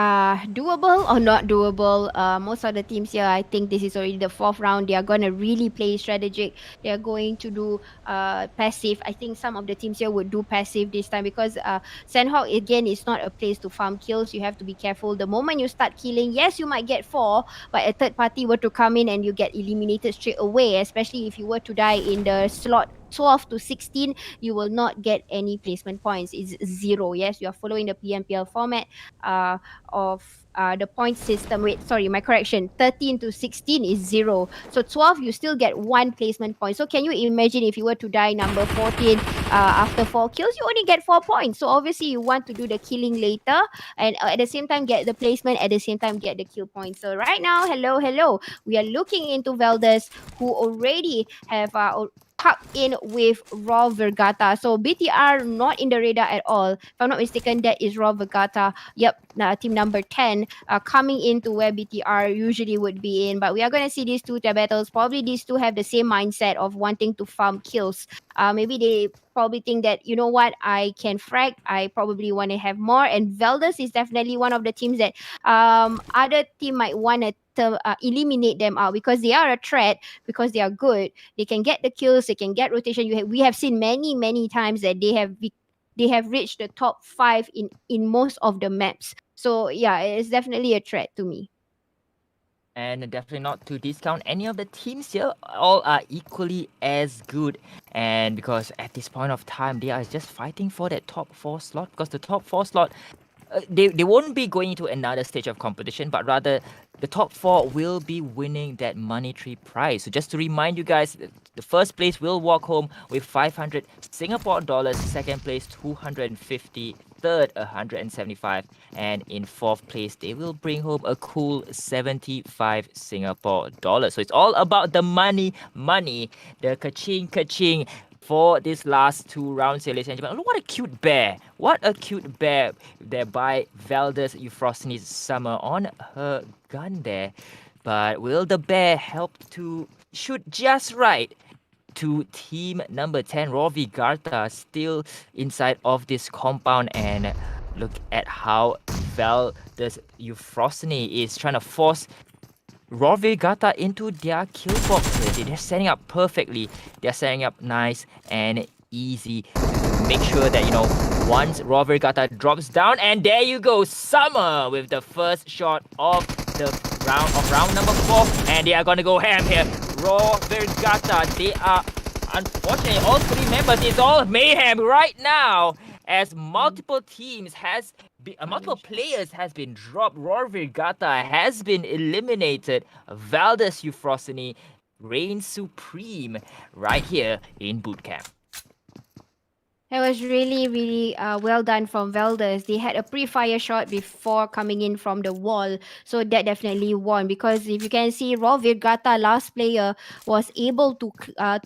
Doable or not doable? Most of the teams here, I think this is already the fourth round. They are gonna really play strategic. They are going to do passive. I think some of the teams here would do passive this time because Sanhok again is not a place to farm kills. You have to be careful. The moment you start killing, yes, you might get 4, but a third party were to come in and you get eliminated straight away. Especially if you were to die in the slot 12 to 16, you will not get any placement points. It's zero. Yes, you are following the PMPL format uh, of the point system. Wait, sorry, my correction. 13 to 16 is zero. So 12, you still get one placement point. So can you imagine if you were to die number 14 after 4 kills, you only get 4 points. So obviously, you want to do the killing later and at the same time get the placement, at the same time get the kill points. So right now, hello, we are looking into Velders who already have tucked in with Raw Vergata. So BTR not in the radar at all. If I'm not mistaken, that is Raw Vergata. Yep, team number 10 coming into where BTR usually would be in. But we are going to see these two battles. Probably these two have the same mindset of wanting to farm kills. Maybe they probably think that, you know what, I can frag. I probably want to have more. And Velders is definitely one of the teams that other team might want to eliminate them out because they are a threat, because they are good. They can get the kills, they can get rotation. We have seen many times that they have reached the top 5 in most of the maps. So yeah, it's definitely a threat to me. And definitely not to discount any of the teams here. All are equally as good. And because at this point of time, they are just fighting for that top 4 slot. Because the top 4 slot, they won't be going into another stage of competition, but rather the top 4 will be winning that monetary prize. So just to remind you guys, the first place will walk home with 500 Singapore dollars, second place 250, third 175, and in fourth place they will bring home a cool 75 Singapore dollars. So it's all about the money, the ka-ching for this last 2 rounds here, ladies and gentlemen. What a cute bear. What a cute bear there by Velders Euphrosyne's Summer on her gun there. But will the bear help to shoot just right to team number 10, Rovi Garta, still inside of this compound? And look at how Velders Euphrosyne is trying to force Rovi Gata into their kill box. They're setting up perfectly. They're setting up nice and easy to make sure that, once Rovi Gata drops down, and there you go, Summer with the first shot of the round number 4, and they are gonna go ham here. Rovi Gata, they are unfortunately all 3 members. It's all mayhem right now as multiple players has been dropped. Rovi Gata has been eliminated. Velders Euphrosyne reigns supreme right here in bootcamp. That was really well done from Velders. They had a pre-fire shot before coming in from the wall, so that definitely won. Because if you can see, Raw Virgata, last player, was able to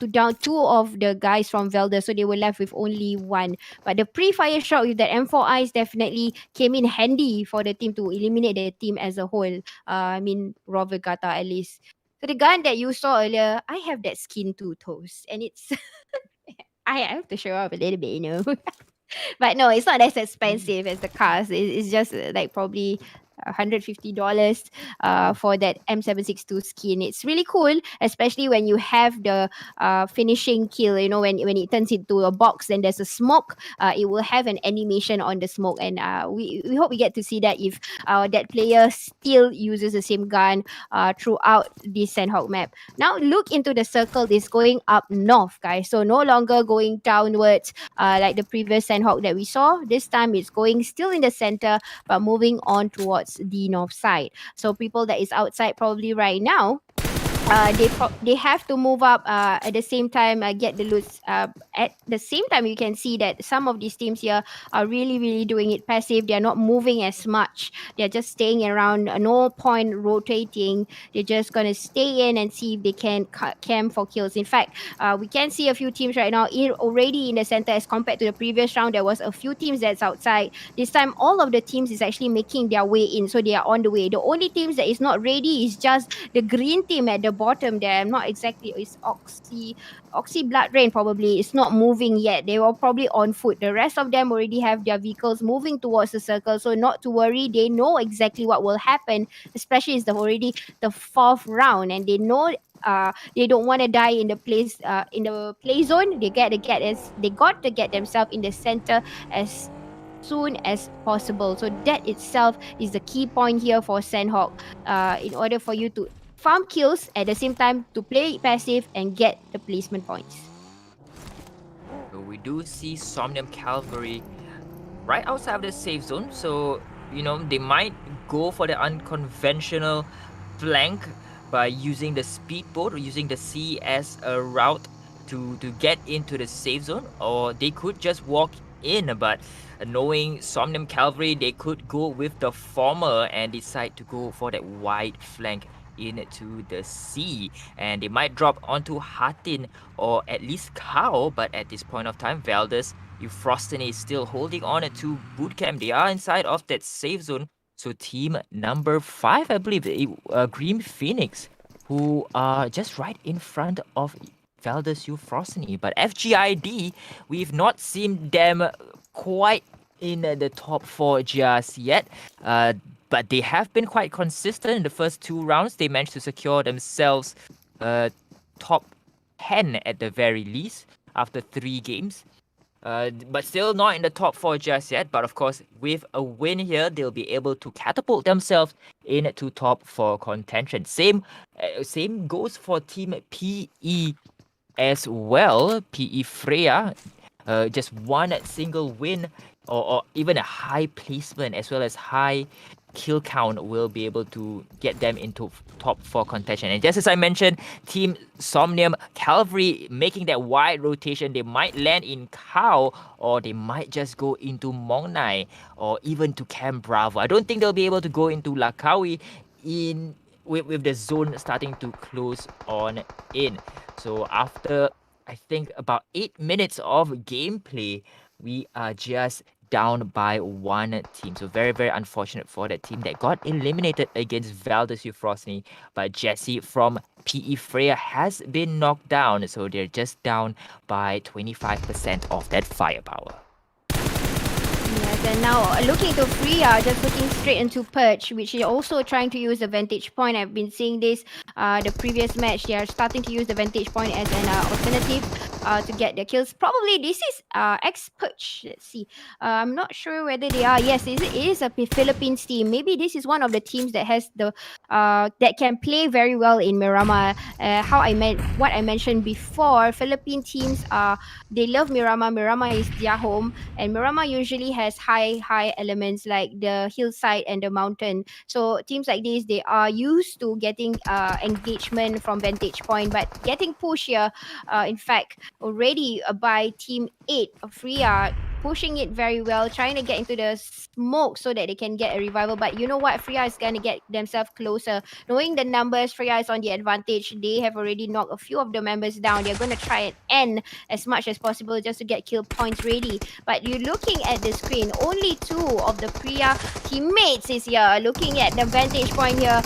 down 2 of the guys from Velders, so they were left with only 1. But the pre-fire shot with that M4 eyes definitely came in handy for the team to eliminate the team as a whole. Raw Virgata at least. So the gun that you saw earlier, I have that skin too, Toast, and it's I have to show off a little bit. But no, it's not as expensive as the cars. It's just like probably $150 for that M762 skin. It's really cool, especially when you have the finishing kill. When it turns into a box, then there's a smoke. It will have an animation on the smoke, and we hope we get to see that if that player still uses the same gun throughout this Sanhok map. Now look into the circle. It's going up north, guys. So no longer going downwards like the previous Sanhok that we saw. This time it's going still in the center, but moving on towards the north side. So people that is outside probably right now, they have to move up at the same time, get the loots. At the same time, you can see that some of these teams here are really doing it passive. They are not moving as much. They're just staying around. No point rotating. They're just gonna stay in and see if they can camp for kills. In fact, we can see a few teams right now already in the center as compared to the previous round. There was a few teams that's outside. This time, all of the teams is actually making their way in, so they are on the way. The only teams that is not ready is just the green team at the bottom there. I'm not exactly, it's Oxy Blood Rain probably. It's not moving yet. They were probably on foot. The rest of them already have their vehicles moving towards the circle, so not to worry. They know exactly what will happen, especially it's already the 4th round, and they know they don't want to die in the play zone. They got to get themselves in the center as soon as possible. So that itself is the key point here for Sanhok. In order for you to farm kills at the same time to play passive and get the placement points. So we do see Somnium Cavalry right outside of the safe zone. So, they might go for the unconventional flank by using the speedboat or using the sea as a route to get into the safe zone, or they could just walk in. But knowing Somnium Cavalry, they could go with the former and decide to go for that wide flank into the sea, and they might drop onto Hatin or at least Cow. But at this point of time, Valdez, Euphrosyne is still holding on to Bootcamp. They are inside of that safe zone. So team number 5, I believe, Green Phoenix, who are just right in front of Valdez Euphrosyne. But FGID, we've not seen them quite in the top 4 just yet. But they have been quite consistent in the first 2 rounds. They managed to secure themselves top 10 at the very least after 3 games. But still not in the top 4 just yet. But of course, with a win here, they'll be able to catapult themselves into top 4 contention. Same goes for Team PE as well. PE Freya, just one single win or even a high placement as well as high kill count will be able to get them into top 4 contention. And just as I mentioned, Team Somnium Cavalry making that wide rotation, they might land in Cow, or they might just go into Mongnai, or even to Camp Bravo. I don't think they'll be able to go into Lakawi with the zone starting to close on in. So after, I think, about 8 minutes of gameplay, we are just down by 1 team. So very, very unfortunate for that team that got eliminated against Valdez Euphrosyne. But Jesse from PE Freya has been knocked down. So they're just down by 25% of that firepower. Yes, and now looking to Freya, just looking straight into Perch, which is also trying to use the vantage point. I've been seeing this the previous match. They are starting to use the vantage point as an alternative to get the kills. Probably this is ex-Perch. Let's see. I'm not sure whether they are. Yes, it is a Philippines team. Maybe this is one of the teams that has the that can play very well in Miramar. What I mentioned before. Philippine teams they love Miramar. Miramar is their home, and Miramar usually has high elements like the hillside and the mountain. So teams like this, they are used to getting engagement from vantage point, but getting pushed here, in fact, already by Team 8 of Freya, pushing it very well, trying to get into the smoke so that they can get a revival. But you know what? Freya is going to get themselves closer. Knowing the numbers, Freya is on the advantage. They have already knocked a few of the members down. They're going to try and end as much as possible just to get kill points ready. But you're looking at the screen, only 2 of the Freya teammates is here, looking at the vantage point here,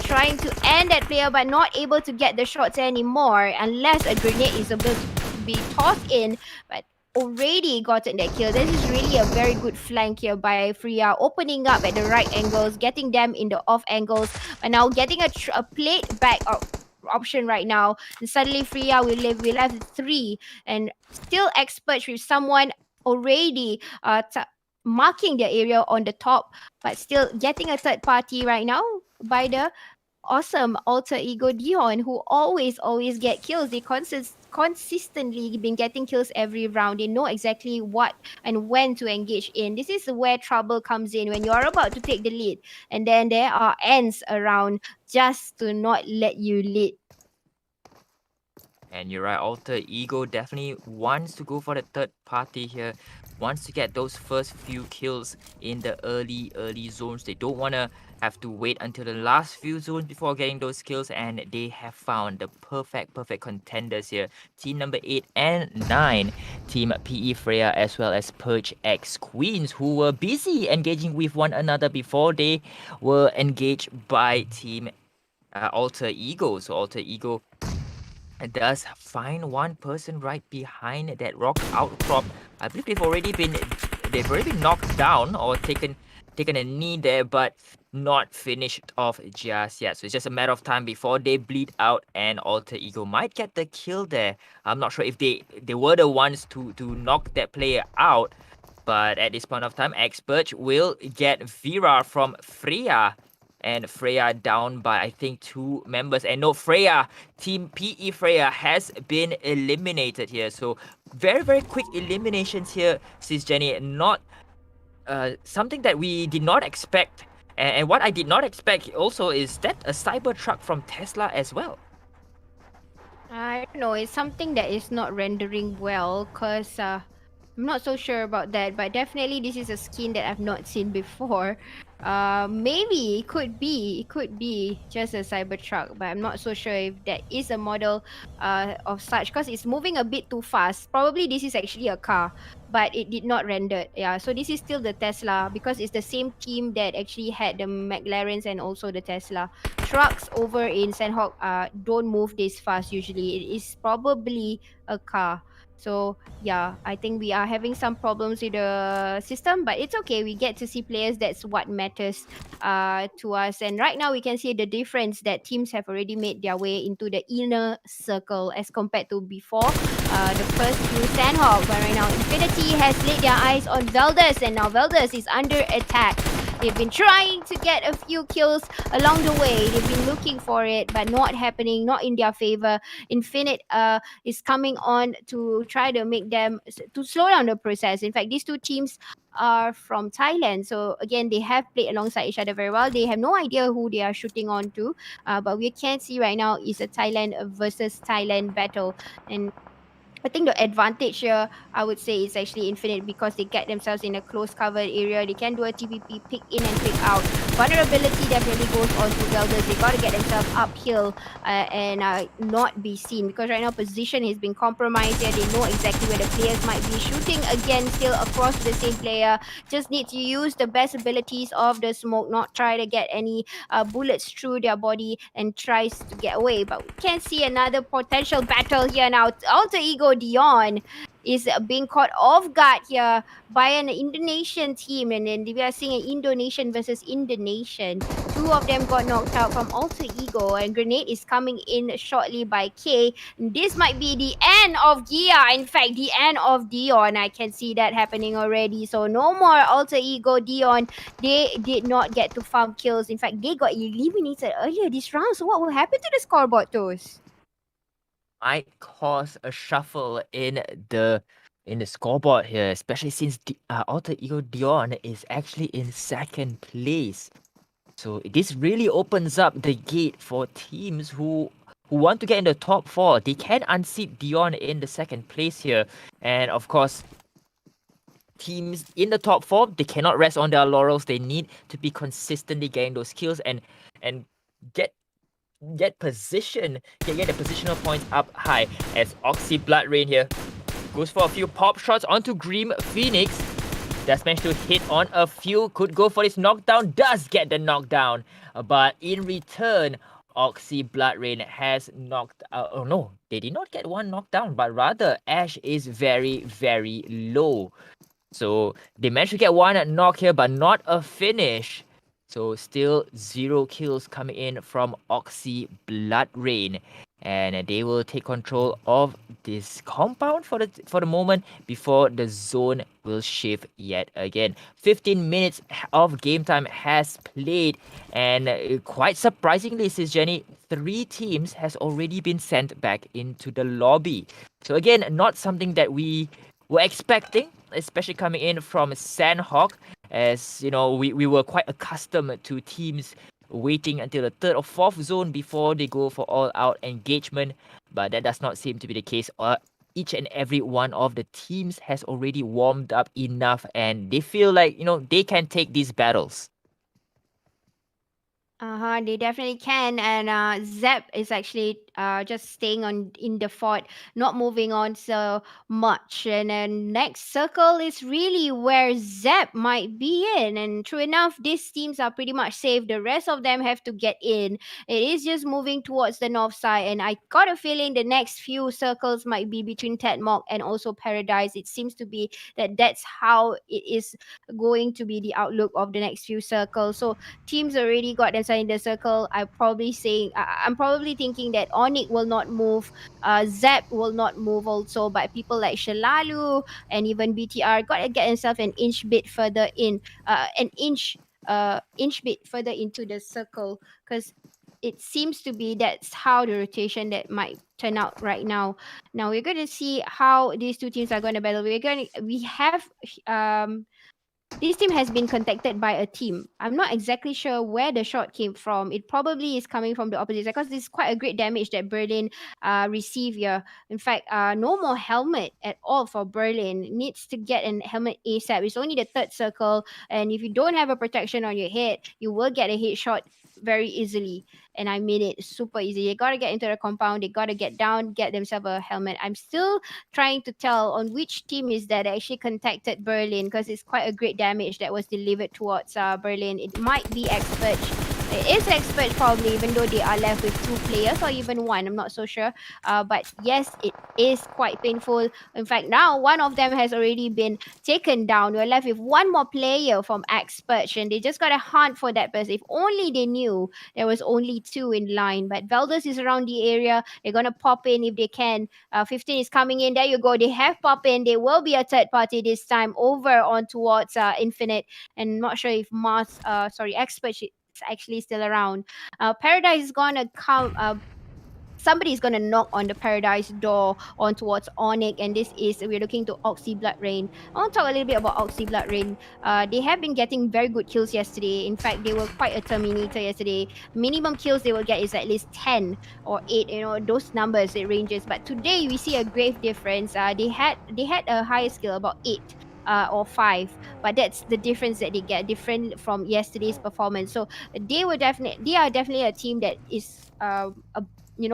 trying to end that player but not able to get the shots anymore unless a grenade is able to be tossed in. But already gotten that kill. This is really a very good flank here by Freya, opening up at the right angles, getting them in the off angles, and now getting a plate back option right now. And suddenly Freya will have 3 and still expert with someone already marking the area on the top, but still getting a third party right now by the awesome alter ego Dion, who always get kills. They consistently been getting kills every round. They know exactly what and when to engage in. This is where trouble comes in when you're about to take the lead, and then there are ends around just to not let you lead. And you're right, Alter Ego definitely wants to go for the third party here, wants to get those first few kills in the early zones. They don't want to have to wait until the last few zones before getting those kills, and they have found the perfect contenders here. Team number 8 and 9, Team PE Freya as well as Purge X Queens, who were busy engaging with one another before they were engaged by Team Alter Ego. So Alter Ego does find one person right behind that rock outcrop. I believe they've already been knocked down or taken a knee there, but not finished off just yet. So it's just a matter of time before they bleed out, and Alter Ego might get the kill there. I'm not sure if they were the ones to knock that player out, but at this point of time, Expert will get Vera from Freya. and Freya down by I think 2 members. And no, Freya, Team PE Freya has been eliminated here. So very quick eliminations here, SisJenny. Not something that we did not expect. And what I did not expect also is that a cyber truck from Tesla as well. I don't know. It's something that is not rendering well because I'm not so sure about that. But definitely, this is a skin that I've not seen before. Maybe it could be just a Cybertruck, but I'm not so sure if that is a model of such because it's moving a bit too fast. Probably this is actually a car, but it did not render. Yeah, so this is still the Tesla because it's the same team that actually had the McLarens and also the Tesla trucks over in Sanhok don't move this fast usually. It is probably a car. So yeah, I think we are having some problems with the system, but it's okay. We get to see players. That's what matters to us. And right now we can see the difference that teams have already made their way into the inner circle as compared to before. The first few Sanhok, but right now Infinity has laid their eyes on Veldus, and now Veldus is under attack. They've been trying to get a few kills along the way. They've been looking for it, but not happening, not in their favor. Infinite is coming on to try to make them to slow down the process. In fact, these two teams are from Thailand, so again they have played alongside each other very well. They have no idea who they are shooting on to, but we can see right now is a Thailand versus Thailand battle. And I think the advantage here, I would say, is actually Infinite because they get themselves in a close covered area. They can do a TPP, pick in and pick out. Vulnerability definitely goes on to Velders. They got to get themselves uphill and not be seen because right now position has been compromised here. They know exactly where the players might be shooting again, still across the same player. Just need to use the best abilities of the smoke, not try to get any bullets through their body and tries to get away. But we can see another potential battle here now. Alter Ego Dion is being caught off guard here by an Indonesian team, and then we are seeing an Indonesian versus Indonesian. Two of them got knocked out from Alter Ego, and Grenade is coming in shortly by K. This might be the end of Gia. In fact, the end of Dion. I can see that happening already. So no more Alter Ego Dion. They did not get to farm kills. In fact, they got eliminated earlier this round. So what will happen to the scoreboard, Toes? Might cause a shuffle the in the scoreboard here, especially since Alter Ego Dion is actually in second place. So this really opens up the gate for teams who want to get in the top 4. They can unseat Dion in the second place here, and of course, teams in the top 4, they cannot rest on their laurels. They need to be consistently getting those kills and get position, get the positional points up high as Oxy Blood Rain here goes for a few pop shots onto Grim Phoenix. Does manage to hit on a few, could go for this knockdown, does get the knockdown, but in return, Oxy Blood Rain has knocked out. Oh no, they did not get one knockdown, but rather Ash is very low. So they managed to get one knock here, but not a finish. So still 0 kills coming in from Oxy Blood Rain. And they will take control of this compound for the moment before the zone will shift yet again. 15 minutes of game time has played, and quite surprisingly, SisJenny, 3 teams has already been sent back into the lobby. So again, not something that we were expecting, especially coming in from Sanhok, as you know, we were quite accustomed to teams waiting until the 3rd or 4th zone before they go for all-out engagement, but that does not seem to be the case. Each and every one of the teams has already warmed up enough, and they feel like, you know, they can take these battles. They definitely can. And Zep is actually just staying on in the fort, not moving on so much. And then next circle is really where Zep might be in. And true enough, these teams are pretty much safe. The rest of them have to get in. It is just moving towards the north side. And I got a feeling the next few circles might be between Tedmog and also Paradise. It seems to be that that's how it is going to be the outlook of the next few circles. So teams already got themselves in the circle. I'm probably thinking that Onyx will not move, Zep will not move also, but people like Shalalu and even BTR got to get themselves an inch bit further in, an inch inch bit further into the circle, because it seems to be that's how the rotation that might turn out right now. Now we're going to see how these two teams are going to battle. We have this team has been contacted by a team. I'm not exactly sure where the shot came from. It probably is coming from the opposite side, because this is quite a great damage that Berlin received here. In fact, no more helmet at all for Berlin. Needs to get an helmet ASAP. It's only the third circle, and if you don't have a protection on your head, you will get a headshot very easily. And I made it super easy. They gotta get into the compound. They gotta get down, get themselves a helmet. I'm still trying to tell on which team is that actually contacted Berlin, because it's quite a great damage that was delivered towards Berlin. It might be experts. It is experts probably, even though they are left with two players or even one. I'm not so sure. But yes, it is quite painful. In fact, now one of them has already been taken down. We're left with one more player from experts, and they just gotta hunt for that person. If only they knew there was only two in line. But Velders is around the area. They're gonna pop in if they can. 15 is coming in. There you go. They have pop in. They will be a third party this time over on towards Infinite. And not sure if Expert is actually still around. Paradise is gonna come. Somebody is going to knock on the paradise door on towards Onyx, and this is we're looking to Oxy Blood Rain. I want to talk a little bit about Oxy Blood Rain. They have been getting very good kills yesterday. In fact, they were quite a terminator yesterday. Minimum kills they will get is at least 10 or 8, those numbers it ranges. But today we see a grave difference. They had a higher skill, about 8 or 5, but that's the difference that they get, different from yesterday's performance. So they are definitely a team that is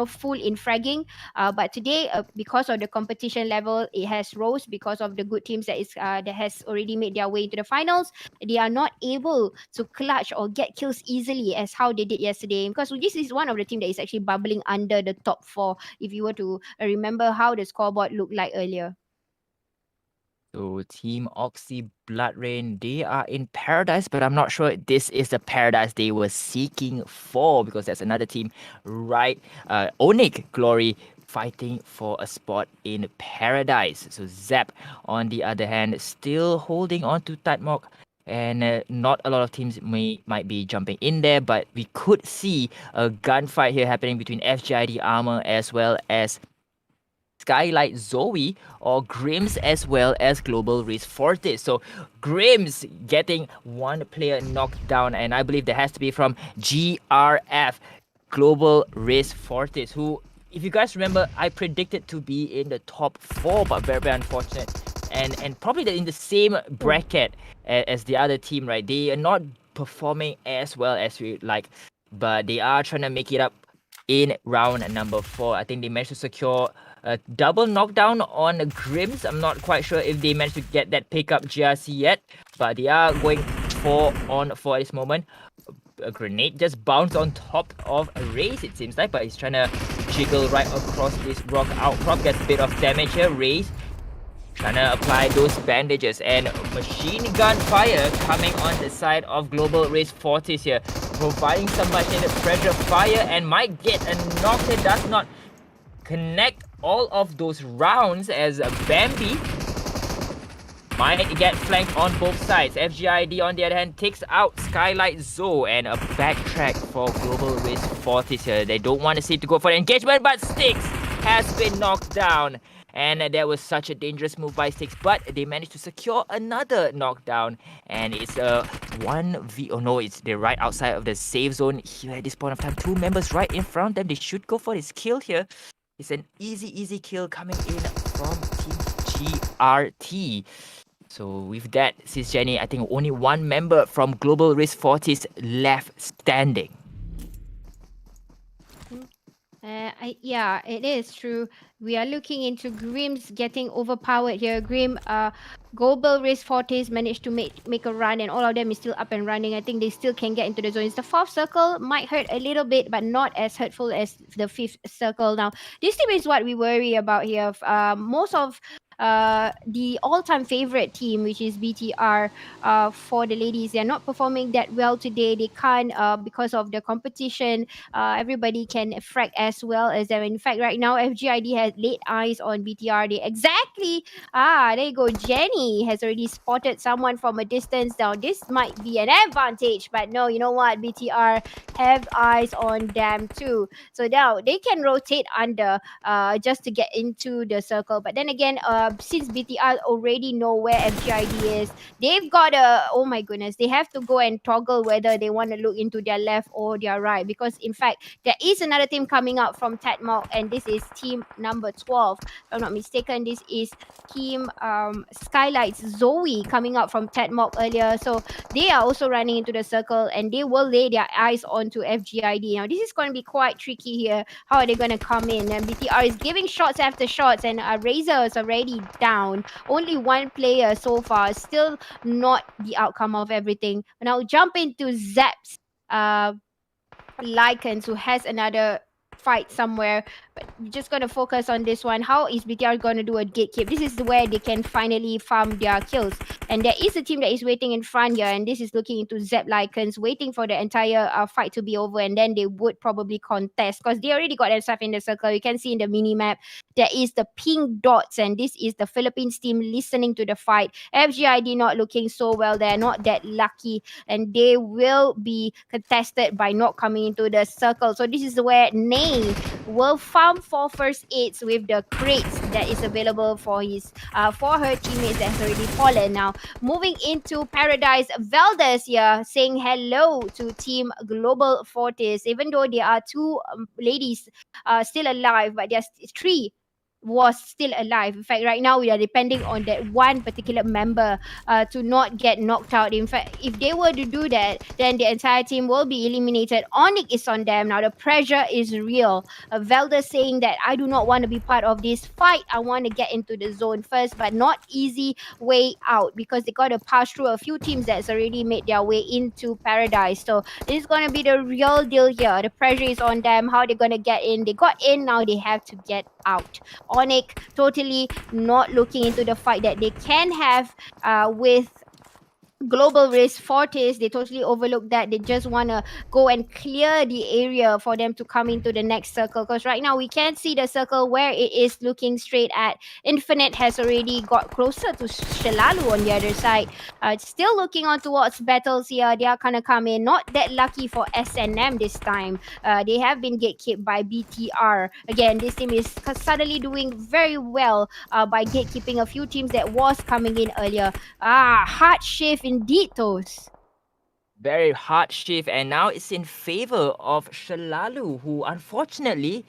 full in fragging, but today, because of the competition level, it has rose because of the good teams that has already made their way into the finals. They are not able to clutch or get kills easily as how they did yesterday, because this is one of the team that is actually bubbling under the top 4, if you were to remember how the scoreboard looked like earlier. So Team Oxy Blood Rain, they are in paradise, but I'm not sure this is the paradise they were seeking for, because there's another team, right? Onyx Glory fighting for a spot in paradise. So Zap, on the other hand, still holding on to Tatmok. And not a lot of teams might be jumping in there, but we could see a gunfight here happening between FGID Armor as well as Skylight Zoe or Grims as well as Global Risk Fortis. So Grims getting one player knocked down, and I believe that has to be from GRF, Global Risk Fortis, who, if you guys remember, I predicted to be in the top 4, but very, very unfortunate. And probably in the same bracket as the other team, right? They are not performing as well as we like, but they are trying to make it up in round number 4. I think they managed to secure a double knockdown on Grims. I'm not quite sure if they managed to get that pickup GRC yet, but they are going 4-on-4 at this moment. A grenade just bounced on top of a Raze, it seems like, but he's trying to jiggle right across this rock outcrop. Gets a bit of damage here. Raze trying to apply those bandages, and machine gun fire coming on the side of Global Race Fortis here, providing some much needed pressure fire, and might get a knock. It does not connect all of those rounds as Bambi might get flanked on both sides. FGID on the other hand takes out Skylight Zoe, and a backtrack for Global Race Fortis here. They don't want to seem to go for the engagement, but Styx has been knocked down. And that was such a dangerous move by Styx, but they managed to secure another knockdown. And it's a 1v... Oh no, they're right outside of the safe zone here at this point of time. 2 members right in front of them. They should go for this kill here. It's an easy kill coming in from Team GRT. So with that, SisJenny, I think only one member from Global Risk Fortis left standing. Yeah, it is true. We are looking into Grimm's getting overpowered here. Grimm, Global Risk Fortis managed to make a run, and all of them is still up and running. I think they still can get into the zone. It's the 4th circle, might hurt a little bit, but not as hurtful as the 5th circle. Now, this team is what we worry about here. Most of the all-time favorite team, which is BTR, for the ladies, they're not performing that well today. They can't, because of the competition. Everybody can frag as well as them. In fact, right now FGID has laid eyes on BTR. They exactly, there you go. Jenny has already spotted someone from a distance. Now this might be an advantage, but no, you know what? BTR have eyes on them too. So now they can rotate under, just to get into the circle. But then again, since BTR already know where FGID is, they've got a, oh my goodness, they have to go and toggle whether they want to look into their left or their right. Because in fact, there is another team coming up from Tatmok, and this is team number 12. If I'm not mistaken, this is team Skylights Zoe coming up from Tatmok earlier. So they are also running into the circle, and they will lay their eyes onto FGID. Now this is going to be quite tricky here. How are they going to come in? And BTR is giving shots after shots, and Razor is already down. Only one player so far, still not the outcome of everything. But now jump into Zaps. Lycans, who has another fight somewhere. But we're just gonna focus on this one. How is BTR gonna do a gatekeep? This is where they can finally farm their kills. And there is a team that is waiting in front here, and this is looking into Zep Lycans, waiting for the entire fight to be over, and then they would probably contest because they already got themselves in the circle. You can see in the mini map there is the pink dots, and this is the Philippines team listening to the fight. FGID not looking so well, they're not that lucky, and they will be contested by not coming into the circle. So this is where Nay will farm for first aids with the crates that is available for his for her teammates that's already fallen. Now moving into Paradise, Valdez here saying hello to Team Global Fortis. Even though there are two ladies still alive, but there's three was still alive. In fact, right now we are depending on that one particular member to not get knocked out. In fact, if they were to do that, then the entire team will be eliminated. Onyx is on them now. The pressure is real. Velda saying that I do not want to be part of this fight. I want to get into the zone first, but not easy way out because they got to pass through a few teams that's already made their way into Paradise. So this is going to be the real deal here. The pressure is on them. How they're going to get in? They got in, now they have to get out. Onyx totally not looking into the fight that they can have with Global Risk Fortis. They totally overlook that. They just want to go and clear the area for them to come into the next circle, because right now we can't see the circle where it is looking straight at. Infinite has already got closer to Shalalu on the other side. Still looking on towards battles here. They are gonna come in. Not that lucky for SNM this time. They have been gatekept by BTR. Again, this team is suddenly doing very well by gatekeeping a few teams that was coming in earlier. Hard shift indeed, those. Very hard shift, and now it's in favor of Shalalu, who unfortunately,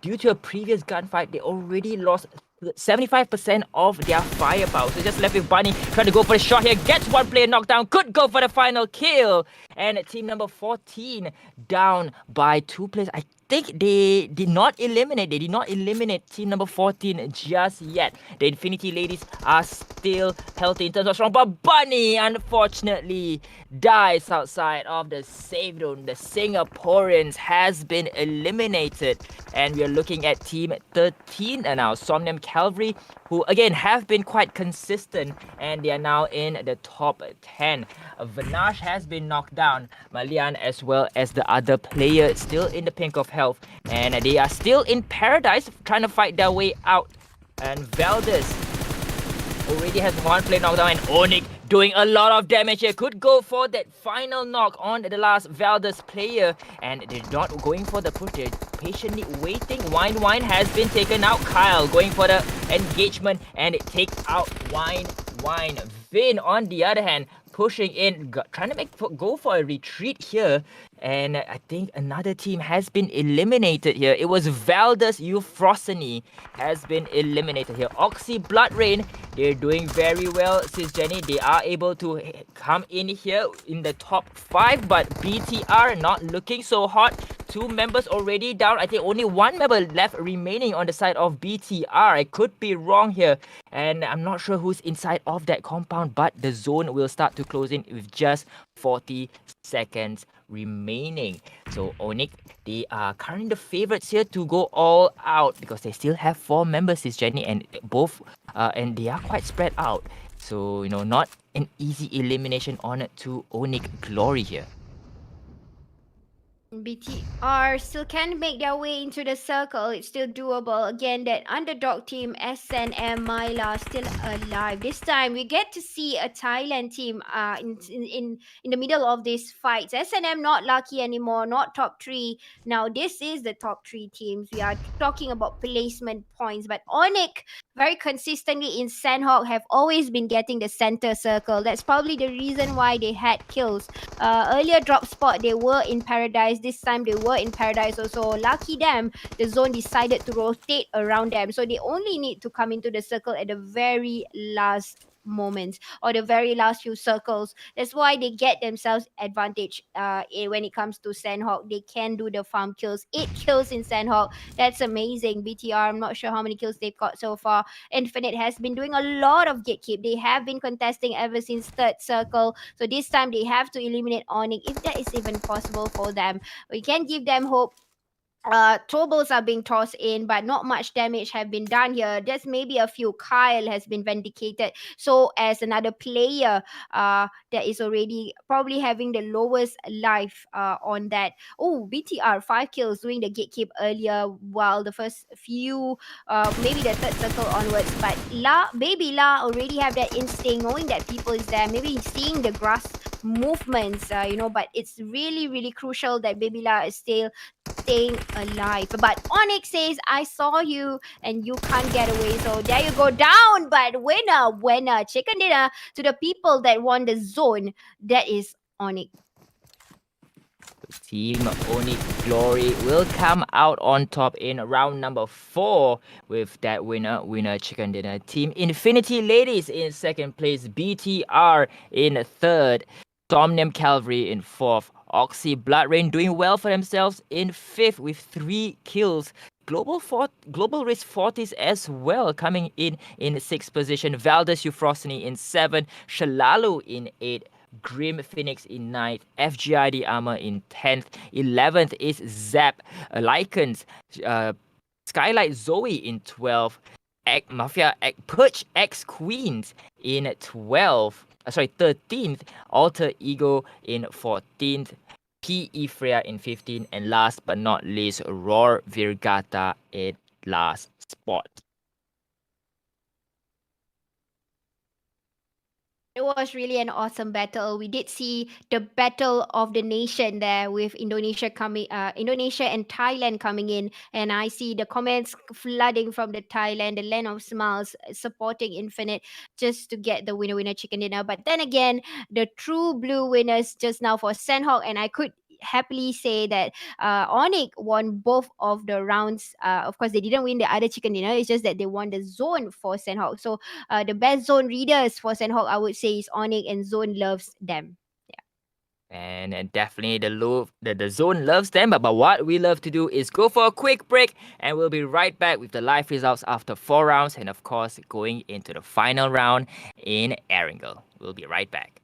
due to a previous gunfight, they already lost 75% of their firepower. So just left with Bunny trying to go for the shot here. Gets one player knocked down. Could go for the final kill. And team number 14 down by 2 players. I think they did not eliminate team number 14 just yet. The Infinity ladies are still healthy in terms of strong, but Bunny unfortunately dies outside of the safe zone. The Singaporeans has been eliminated, and we are looking at team 13 now, Somnium Calvary, who again have been quite consistent, and they are now in the top 10. Vanash has been knocked down, Malian as well as the other player still in the pink of health, and they are still in Paradise trying to fight their way out. And Valdez already has one player knocked down, and Onyx doing a lot of damage here. Could go for that final knock on the last Valdez player, and they're not going for the push. They're patiently waiting. Wine has been taken out. Kyle going for the engagement, and it takes out Wine. Vin, on the other hand, pushing in, trying to go for a retreat here. And I think another team has been eliminated here. It was Valdez Euphrosyne has been eliminated here. Oxy Blood Rain, they're doing very well. SisJenny, they are able to come in here in the top 5, but BTR not looking so hot. 2 members already down. I think only 1 member left remaining on the side of BTR. I could be wrong here, and I'm not sure who's inside of that compound, but the zone will start to close in with just 40 seconds remaining. So Onyx, they are currently the favorites here to go all out because they still have 4 members, SisJenny, and both and they are quite spread out. So, not an easy elimination on to Onyx Glory here. BTR still can make their way into the circle. It's still doable. Again, that underdog team, SNM Myla, still alive. This time, we get to see a Thailand team in the middle of these fights. SNM not lucky anymore, not top three. Now, this is the top three teams. We are talking about placement points. But Onyx, very consistently in Sanhok, have always been getting the center circle. That's probably the reason why they had kills. Earlier drop spot they were in paradise, this time they were in paradise also. Lucky them, the zone decided to rotate around them, so they only need to come into the circle at the very last moments or the very last few circles. That's why they get themselves advantage when it comes to Sanhok. They can do the farm kills, 8 kills in Sanhok. That's amazing. BTR, I'm not sure how many kills they've got so far. Infinite has been doing a lot of gatekeep. They have been contesting ever since third circle, so this time they have to eliminate Onyx if that is even possible for them. We can give them hope. Turbos are being tossed in, but not much damage have been done here. Just maybe a few. Kyle has been vindicated. So as another player that is already probably having the lowest life on that. Oh, BTR 5 kills doing the gatekeep earlier, while the first few, maybe the third circle onwards. But baby La already have that instinct, knowing that people is there. Maybe seeing the grass movements, but it's really really crucial that baby La is still staying alive. But Onyx says, I saw you and you can't get away. So there you go down. But winner, chicken dinner to the people that won the zone. That is Onyx. Team Onyx Glory will come out on top in round number 4 with that winner chicken dinner. Team Infinity Ladies in second place, BTR in third, Somnium Calvary in fourth, Oxy Blood Rain doing well for themselves in fifth with 3 kills. Global Risk Fortis as well coming in sixth position. Valdez Euphrosyne in 7th, Shalalu in 8th, Grim Phoenix in 9th, FGID Armor in 10th, 11th is Zap, Lycans, Skylight Zoe in 12th, Mafia Perch X Queens in 13th, Alter Ego in 14th, P.E. Freya in 15th, and last but not least, Roar Virgata in last spot. It was really an awesome battle. We did see the battle of the nation there with Indonesia and Thailand coming in, and I see the comments flooding from the Thailand, the land of smiles, supporting Infinite just to get the winner chicken dinner. But then again, the true blue winners just now for Sanhok, and I could happily say that Onyx won both of the rounds. Of course, they didn't win the other chicken dinner. It's just that they won the zone for Sanhok. So the best zone readers for Sanhok, I would say, is Onyx, and zone loves them. And definitely the zone loves them. But what we love to do is go for a quick break, and we'll be right back with the live results after 4 rounds, and of course going into the final round in Erangel. We'll be right back.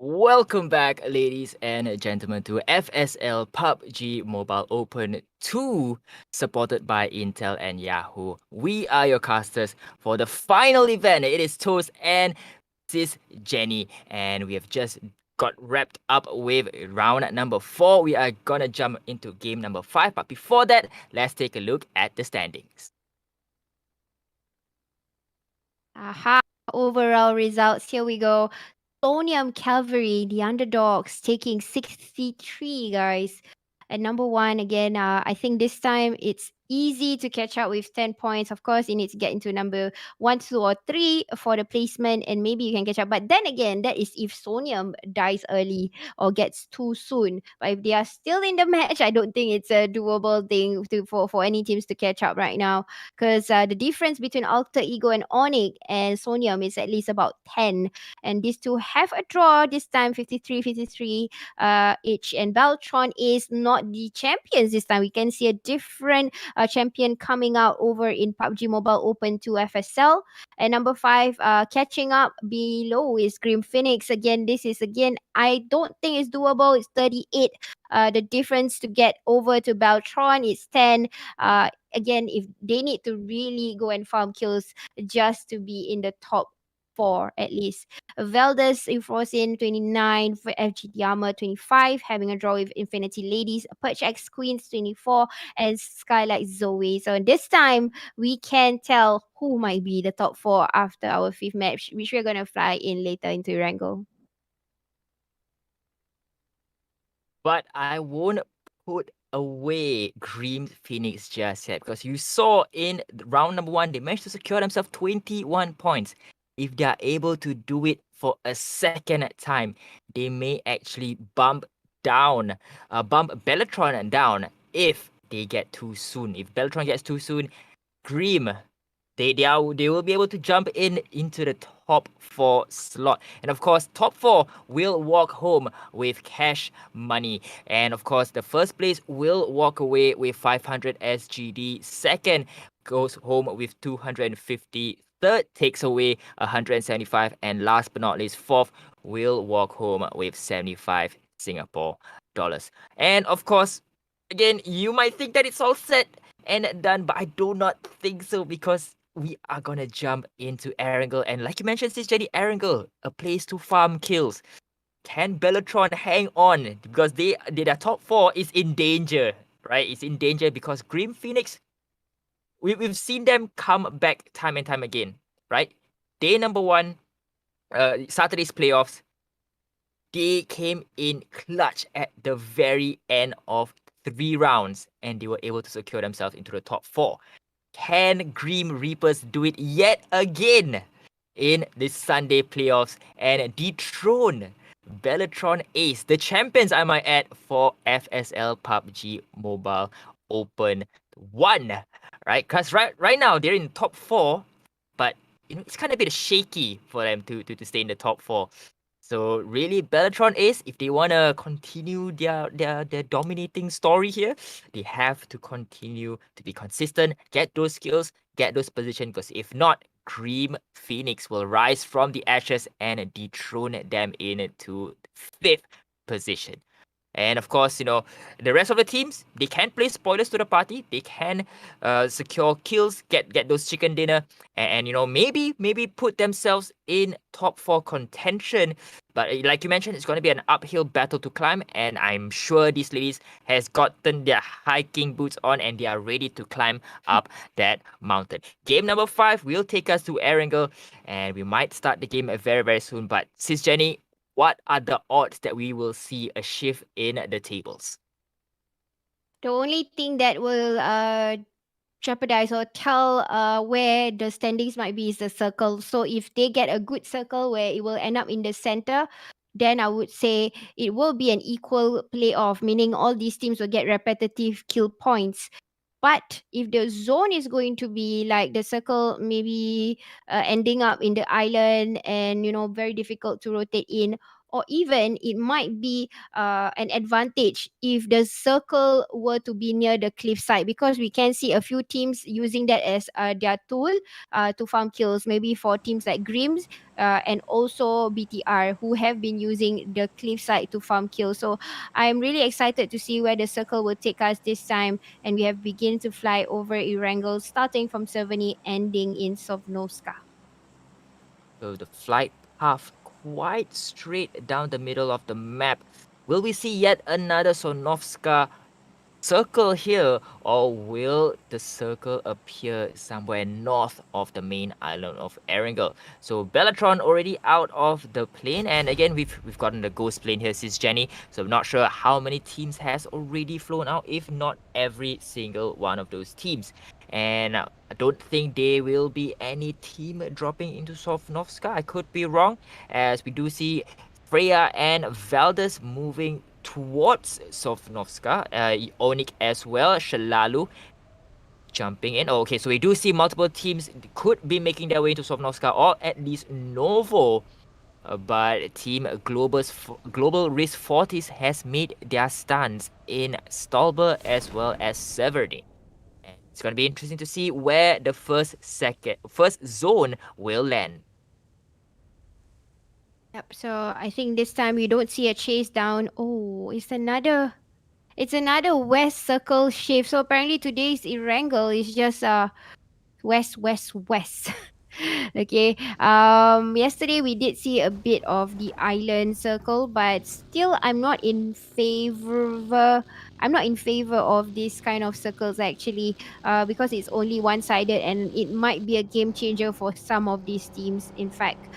Welcome back, ladies and gentlemen, to FSL PUBG Mobile Open 2, supported by Intel and Yahoo. We are your casters for the final event. It is Toast and SisJenny, and we have just got wrapped up with round number 4. We are gonna jump into game number 5, but before that, let's take a look at the standings. Aha, overall results. Here we go. Sonium Calvary, the underdogs, taking 63, guys. At number one, again, I think this time it's easy to catch up with 10 points. Of course, you need to get into number one, two, or three for the placement, and maybe you can catch up. But then again, that is if Sonium dies early or gets too soon. But if they are still in the match, I don't think it's a doable thing for any teams to catch up right now. Because the difference between Alter Ego and Onyx and Sonium is at least about 10, and these two have a draw this time, 53-53 each. And Beltron is not the champions this time. We can see a different champion coming out over in PUBG Mobile Open 2 FSL. And number 5, catching up below is Grim Phoenix. Again, this is again, I don't think it's doable. It's 38. The difference to get over to Beltron is 10. Again, if they need to really go and farm kills just to be in the top 4 at least. Veldus Infrosin 29, FGT Armor 25, having a draw with Infinity Ladies, Perch X Queens 24, and Skylight Zoe. So this time we can tell who might be the top 4 after our 5th match, which we're gonna fly in later into Erangel. But I won't put away Grim Phoenix just yet, because you saw in round number 1, they managed to secure themselves 21 points. If they are able to do it for a second time, they may actually bump Bellatron down if they get too soon. If Bellatron gets too soon, Grim, they will be able to jump into the top 4 slot. And of course, top 4 will walk home with cash money. And of course, the first place will walk away with 500 SGD. Second goes home with 250. Third takes away 175. And last but not least, fourth will walk home with 75 Singapore dollars. And of course, again, you might think that it's all set and done, but I do not think so, because we are gonna jump into Erangel. And like you mentioned, SisJenny, Erangel, a place to farm kills. Can Bellatron hang on? Because their top 4 is in danger, right? It's in danger because Grim Phoenix, we've seen them come back time and time again, right? Day number 1, Saturday's playoffs, they came in clutch at the very end of 3 rounds, and they were able to secure themselves into the top 4. Can Grim Reapers do it yet again in the Sunday playoffs and dethrone Bellatron Ace, the champions, I might add, for FSL PUBG Mobile Open 1? Right? Because right now they're in top 4, but it's kind of a bit shaky for them to stay in the top 4. So really, Bellatron Ace, if they want to continue their dominating story here, they have to continue to be consistent, get those skills, get those positions, because if not, Grim Phoenix will rise from the ashes and dethrone them into 5th position. And of course, the rest of the teams, they can play spoilers to the party. They can secure kills, get those chicken dinner, and maybe put themselves in top 4 contention. But like you mentioned, it's going to be an uphill battle to climb, and I'm sure these ladies has gotten their hiking boots on and they are ready to climb up that mountain. Game number 5 will take us to Erangel, and we might start the game very, very soon. But SisJenny, what are the odds that we will see a shift in the tables? The only thing that will jeopardize or tell where the standings might be is the circle. So if they get a good circle where it will end up in the center, then I would say it will be an equal playoff, meaning all these teams will get repetitive kill points. But if the zone is going to be like the circle, maybe ending up in the island and very difficult to rotate in, or even it might be an advantage if the circle were to be near the cliffside, because we can see a few teams using that as their tool to farm kills, maybe for teams like Grims and also BTR, who have been using the cliffside to farm kills. So I'm really excited to see where the circle will take us this time, and we have begun to fly over Erangel, starting from Seveny, ending in Sovnovska. So the flight path quite straight down the middle of the map. Will we see yet another Sonovska circle here, or will the circle appear somewhere north of the main island of Erangel? So Bellatron already out of the plane, and again we've gotten the ghost plane here, SisJenny. So I'm not sure how many teams has already flown out, if not every single one of those teams. And I don't think there will be any team dropping into Sovnovska. I could be wrong, as we do see Freya and Valdez moving towards Sovnovska, Onik as well, Shalalu jumping in. Oh, okay, so we do see multiple teams could be making their way into Sovnovska, or at least Novo. But Team Global Risk Fortis has made their stance in Stolber as well as Severny. And it's going to be interesting to see where the first zone will land. Yep. So I think this time we don't see a chase down. Oh, it's another west circle shift. So apparently today's Erangel is just west, west, west. Okay. Yesterday we did see a bit of the island circle, but still I'm not in favor of this kind of circles actually, because it's only one sided and it might be a game changer for some of these teams. In fact,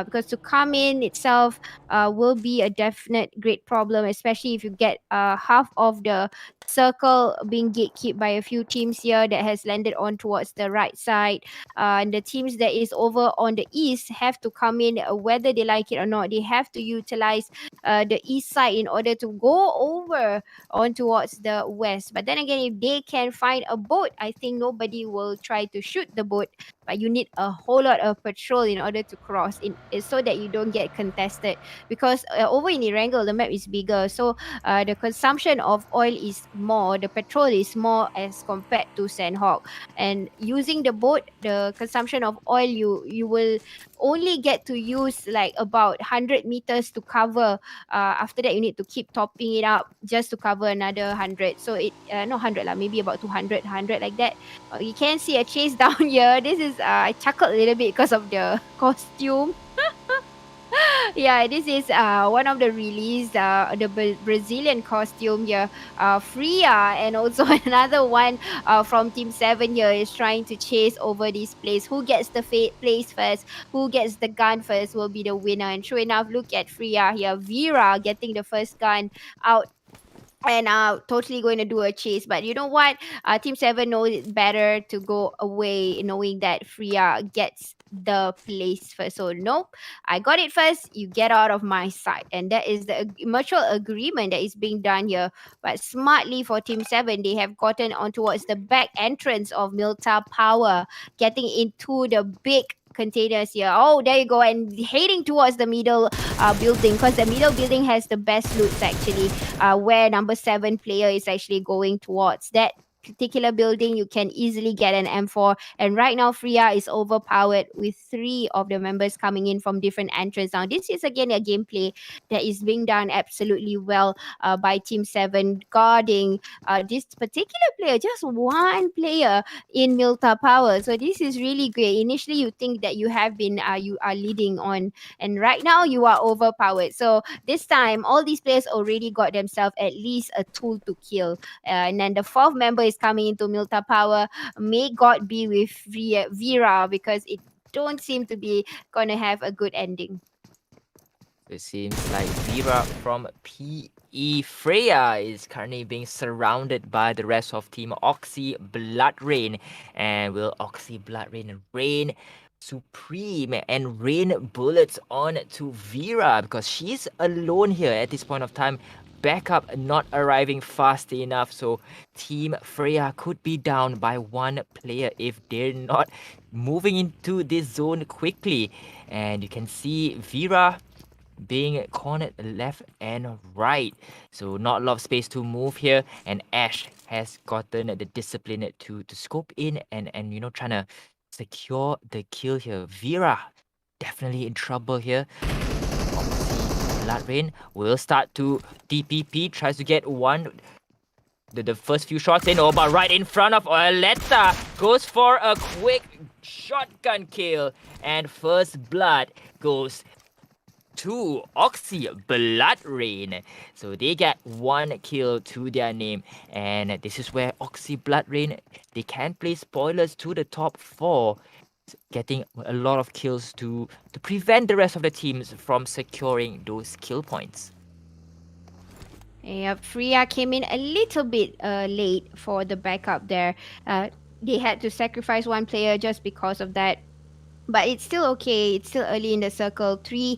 because to come in itself will be a definite great problem, especially if you get half of the circle being gatekept by a few teams here that has landed on towards the right side, and the teams that is over on the east have to come in, whether they like it or not. They have to utilize the east side in order to go over on towards the west. But then again, if they can find a boat, I think nobody will try to shoot the boat. But you need a whole lot of patrol in order to cross in, so that you don't get contested. Because over in Erangel, the map is bigger, so the consumption of oil is more, the petrol is more as compared to Sanhok. And using the boat, the consumption of oil, you will only get to use like about 100 meters to cover. After that you need to keep topping it up just to cover another 100. So it not 100 lah, maybe about 200 like that. You can see a chase down here. This is I chuckled a little bit because of the costume. Yeah, this is one of the released the Brazilian costume here, Freya, and also another one from Team 7 here is trying to chase over this place. Who gets the place first, who gets the gun first will be the winner. And sure enough, look at Freya here, Vera getting the first gun out and totally going to do a chase. But you know what, Team 7 knows it better to go away knowing that Freya gets the place first. So nope, I got it first, you get out of my sight. And that is the mutual agreement that is being done here. But smartly for Team 7, they have gotten on towards the back entrance of Milta Power, getting into the big containers here. Oh, there you go, and heading towards the middle building, because the middle building has the best loots actually, where number 7 player is actually going towards. That particular building you can easily get an M4, and right now Freya is overpowered with 3 of the members coming in from different entrances. Now this is again a gameplay that is being done absolutely well by Team 7, guarding this particular player, just one player in Milta Power. So this is really great. Initially you think that you are leading on, and right now you are overpowered. So this time all these players already got themselves at least a tool to kill. And then the 4th member is coming into Milta Power. May God be with Vera, because it don't seem to be gonna have a good ending. It seems like Vera from PE Freya is currently being surrounded by the rest of Team Oxy Bloodrain. And will Oxy Bloodrain reign supreme and rain bullets on to Vera, because she's alone here at this point of time? Backup not arriving fast enough, so Team Freya could be down by 1 player if they're not moving into this zone quickly. And you can see Vera being cornered left and right. So not a lot of space to move here. And Ash has gotten the discipline to scope in and trying to secure the kill here. Vera definitely in trouble here. Obviously, Blood Rain will start to TPP, tries to get the first few shots in, but right in front of Aletta, goes for a quick shotgun kill, and first blood goes to Oxy Blood Rain. So they get 1 kill to their name, and this is where Oxy Blood Rain, they can play spoilers to the top 4, getting a lot of kills to prevent the rest of the teams from securing those kill points. Yeah, Freya came in a little bit late for the backup there. They had to sacrifice one player just because of that. But it's still okay. It's still early in the circle. 3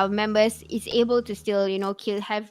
members is able to still, kill have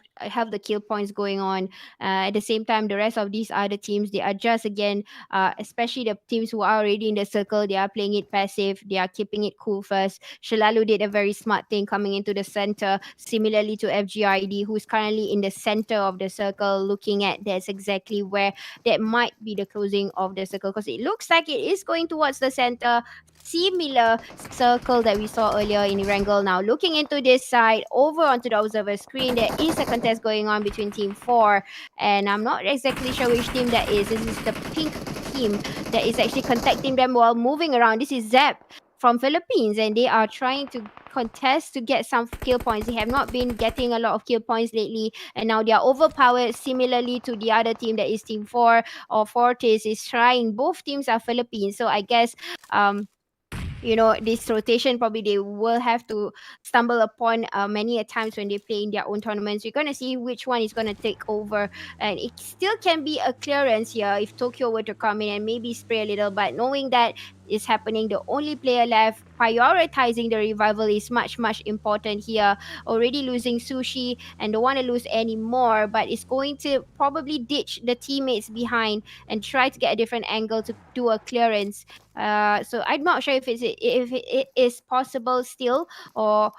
the kill points going on. At the same time, the rest of these other teams, they are just again, especially the teams who are already in the circle, they are playing it passive. They are keeping it cool first. Shalalu did a very smart thing coming into the center, similarly to FGID, who's currently in the center of the circle, looking at that's exactly where that might be the closing of the circle, because it looks like it is going towards the center, similar circle that we saw earlier in Erangel. Now looking into this side, over onto the observer screen, there is a contest going on between Team 4, and I'm not exactly sure which team that is. This is the pink team that is actually contacting them while moving around. This is Zap from Philippines, and they are trying to contest to get some kill points. They have not been getting a lot of kill points lately, and now they are overpowered, similarly to the other team that is Team 4 or Fortis is trying. Both teams are Philippines, so I guess this rotation probably they will have to stumble upon many a times when they play in their own tournaments. We're going to see which one is going to take over, and it still can be a clearance here if Tokyo were to come in and maybe spray a little, but knowing that is happening, the only player left prioritizing the revival is much important here. Already losing Sushi and don't want to lose any more, but it's going to probably ditch the teammates behind and try to get a different angle to do a clearance. So I'm not sure if it is possible still, or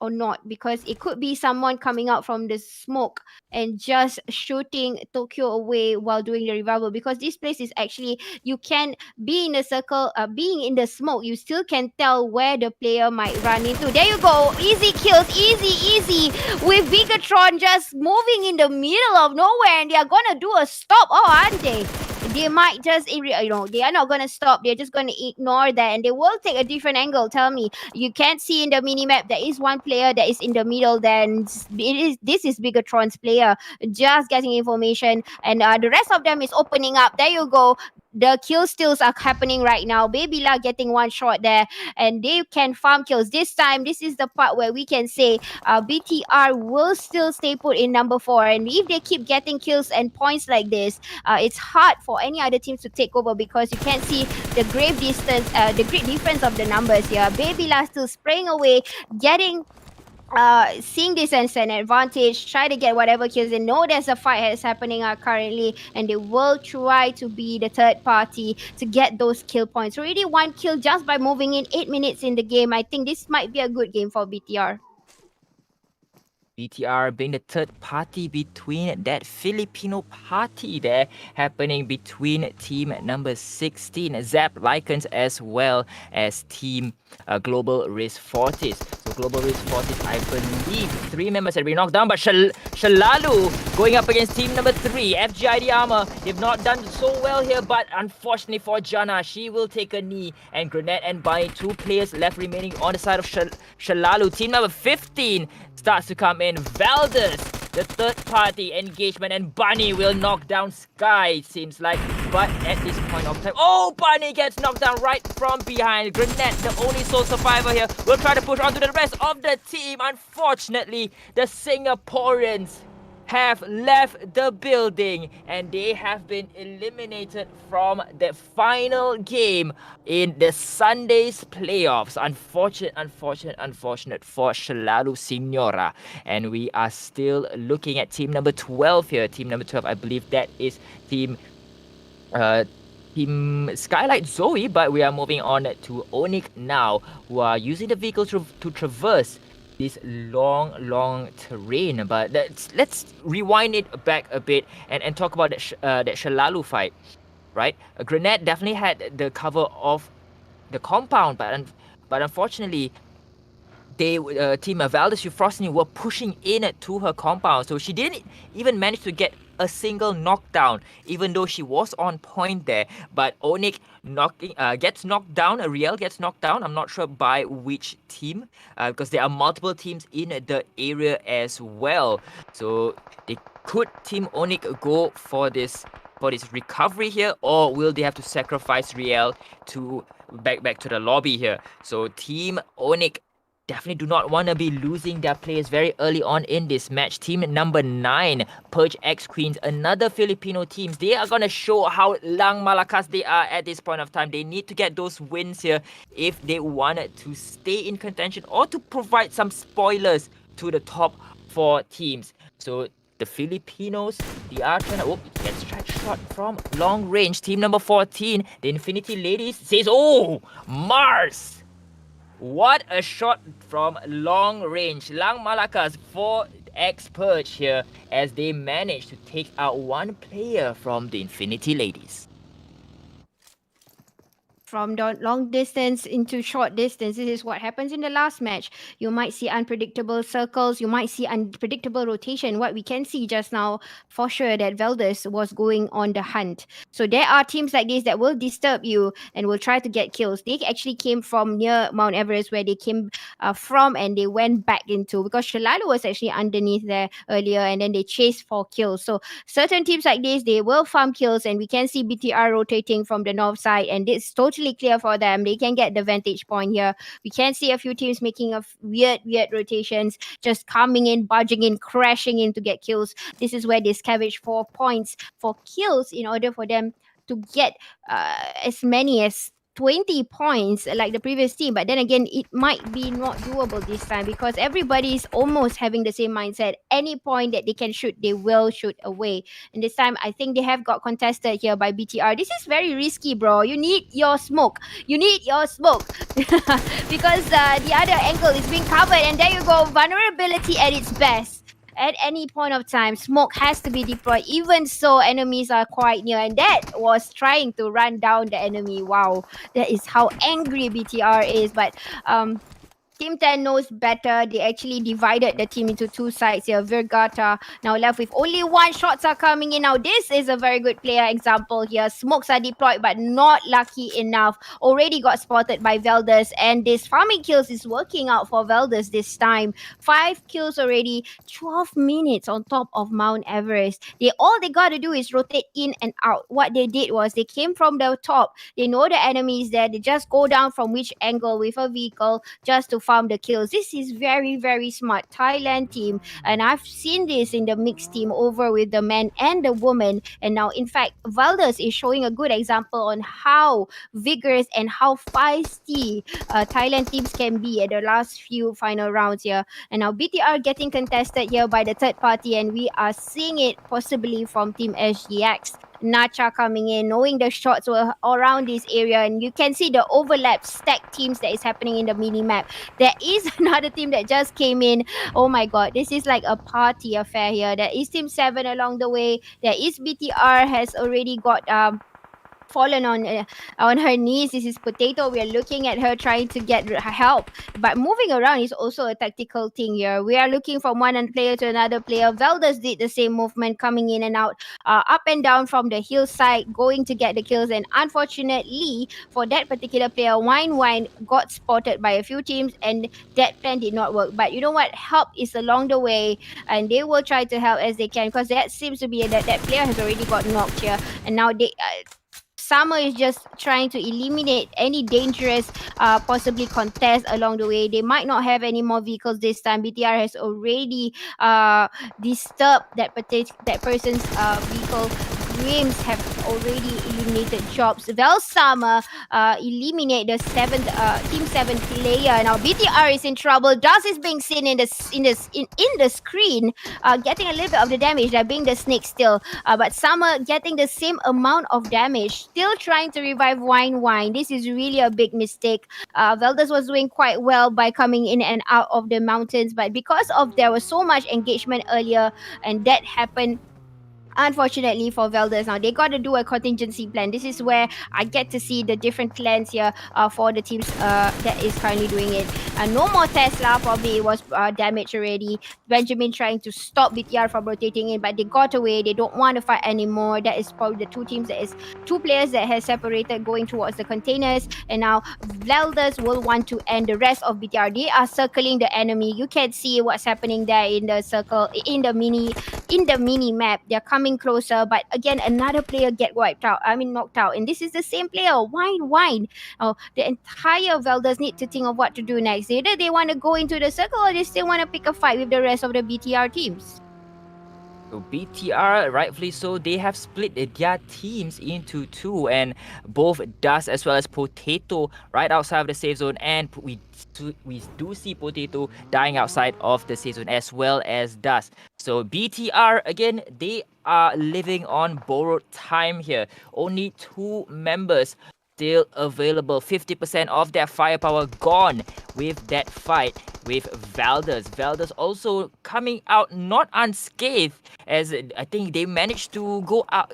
not, because it could be someone coming out from the smoke and just shooting Tokyo away while doing the revival, because this place is actually, you can be in a circle, being in the smoke, you still can tell where the player might run into. There you go, easy kills, easy with Bigatron just moving in the middle of nowhere, and they are gonna do a stop. Oh, aren't they? They might just, they are not going to stop. They're just going to ignore that, and they will take a different angle. Tell me, you can't see in the minimap there is one player that is in the middle. Then this is Bigatron's player just getting information, and the rest of them is opening up. There you go. The kill steals are happening right now. Baby La getting one shot there, and they can farm kills. This time, this is the part where we can say BTR will still stay put in number 4. And if they keep getting kills and points like this, it's hard for any other teams to take over, because you can see the great difference of the numbers here. Baby La still spraying away, getting seeing this as an advantage, try to get whatever kills. They know there's a fight that's happening currently, and they will try to be the third party to get those kill points. Already 1 kill just by moving in 8 minutes in the game. I think this might be a good game for BTR. BTR being the third party between that Filipino party there happening between team number 16, Zap Lycans, as well as team Global Risk Fortis. So Global Risk Fortis, I believe 3 members have been knocked down, but Shalalu going up against team number 3, FGID Armor. They've not done so well here, but unfortunately for Jana, she will take a knee, and Grenade and Bunny, 2 players left remaining on the side of Shalalu. Team number 15 starts to come in. Valdez, the third party engagement, and Bunny will knock down Sky, seems like. But at this point of time, oh, Bunny gets knocked down right from behind. Grenade, the only sole survivor here, will try to push on to the rest of the team. Unfortunately, the Singaporeans have left the building, and they have been eliminated from the final game in the Sunday's playoffs. Unfortunate for Shalalu Signora. And we are still looking at team number 12 here. Team number 12, I believe that is team Skylight Zoe, but we are moving on to Onyx now, who are using the vehicle to traverse this long terrain. But let's rewind it back a bit and talk about that Shalalu fight, right? Grenade definitely had the cover of the compound, but unfortunately, Team Valdez Euphrosyne were pushing in to her compound, so she didn't even manage to get a single knockdown, even though she was on point there. But Onyx gets knocked down. Ariel gets knocked down. I'm not sure by which team, because there are multiple teams in the area as well. So could Team Onyx go for this recovery here, or will they have to sacrifice Riel to back to the lobby here? So Team Onyx definitely do not want to be losing their players very early on in this match. Team number 9, Purge X Queens, another Filipino team. They are going to show how Lang Malakas they are at this point of time. They need to get those wins here if they wanted to stay in contention or to provide some spoilers to the top 4 teams. So the Filipinos, they are trying to... gets shot from long range. Team number 14, the Infinity Ladies, says, oh, Mars! What a shot from long range. Lang Malakas for X-Purge here as they manage to take out one player from the Infinity Ladies. From long distance into short distance. This is what happens in the last match. You might see unpredictable circles. You might see unpredictable rotation. What we can see just now, for sure, that Valdez was going on the hunt. So there are teams like this that will disturb you and will try to get kills. They actually came from near Mount Everest where they came from, and they went back into, because Shalalu was actually underneath there earlier, and then they chased for kills. So certain teams like this, they will farm kills, and we can see BTR rotating from the north side, and it's totally clear for them. They can get the vantage point here. We can see a few teams making a weird rotations, just coming in, budging in, crashing in to get kills. This is where they scavenge for points for kills in order for them to get as many as 20 points like the previous team. But then again, it might be not doable this time because everybody is almost having the same mindset. Any point that they can shoot, they will shoot away. And this time, I think they have got contested here by BTR. This is very risky, bro. You need your smoke. You need your smoke. Because the other angle is being covered. And there you go. Vulnerability at its best. At any point of time, smoke has to be deployed. Even so, enemies are quite near. And that was trying to run down the enemy. Wow. That is how angry BTR is. But Team 10 knows better. They actually divided the team into 2 sides here. Vergata now left with only 1. Shots are coming in now. This is a very good player example here. Smokes are deployed but not lucky enough. Already got spotted by Valdez, and this farming kills is working out for Valdez this time. 5 kills already. 12 minutes on top of Mount Everest. All they got to do is rotate in and out. What they did was they came from the top. They know the enemy is there. They just go down from which angle with a vehicle just to farm the kills. This is very, very smart Thailand team, and I've seen this in the mixed team over with the men and the women. And now, in fact, Valdez is showing a good example on how vigorous and how feisty Thailand teams can be at the last few final rounds here. And now BTR getting contested here by the third party, and we are seeing it possibly from Team SGX. Nacha coming in, knowing the shots were around this area, and you can see the overlap stack teams that is happening in the mini map. There is another team that just came in. Oh my god, this is like a party affair here. There is Team 7 along the way. There is BTR has already got fallen on her knees. This is Potato. We are looking at her trying to get help, but moving around is also a tactical thing here. We are looking from one player to another player. Valdez did the same movement, coming in and out, up and down from the hillside, going to get the kills. And unfortunately for that particular player, Wine got spotted by a few teams, and that plan did not work. But you know what, help is along the way, and they will try to help as they can, because that seems to be that player has already got knocked here, and now they Summer is just trying to eliminate any dangerous possibly contest along the way. They might not have any more vehicles this time. BTR has already disturbed that person's vehicle Dreams have already eliminated Jobs. Summer eliminate the team 7 player. Now BTR is in trouble. Dust is being seen in the screen, getting a little bit of the damage. They're being the snake still, but Summer getting the same amount of damage. Still trying to revive Wine. This is really a big mistake. Veldus was doing quite well by coming in and out of the mountains, but because of there was so much engagement earlier, and that happened unfortunately for Velders. Now they got to do a contingency plan. This is where I get to see the different plans here for the teams that is currently doing it. No more Tesla, probably it was damaged already. Benjamin trying to stop BTR from rotating in, but they got away. They don't want to fight anymore. That is probably the two teams that is two players that has separated going towards the containers, and now Velders will want to end the rest of BTR. They are circling the enemy. You can see what's happening there in the circle in the mini map. They're coming closer, but again, another player get wiped out. I mean, knocked out, and this is the same player. Wine. Oh, the entire Velders need to think of what to do next. Either they want to go into the circle, or they still want to pick a fight with the rest of the BTR teams. So BTR, rightfully so, they have split their teams into two, and both Dust as well as Potato right outside of the safe zone, and we do see Potato dying outside of the safe zone as well as Dust. So BTR, again, they are living on borrowed time here. Only 2 members still available. 50% of their firepower gone with that fight with Velders. Velders also coming out not unscathed, as I think they managed to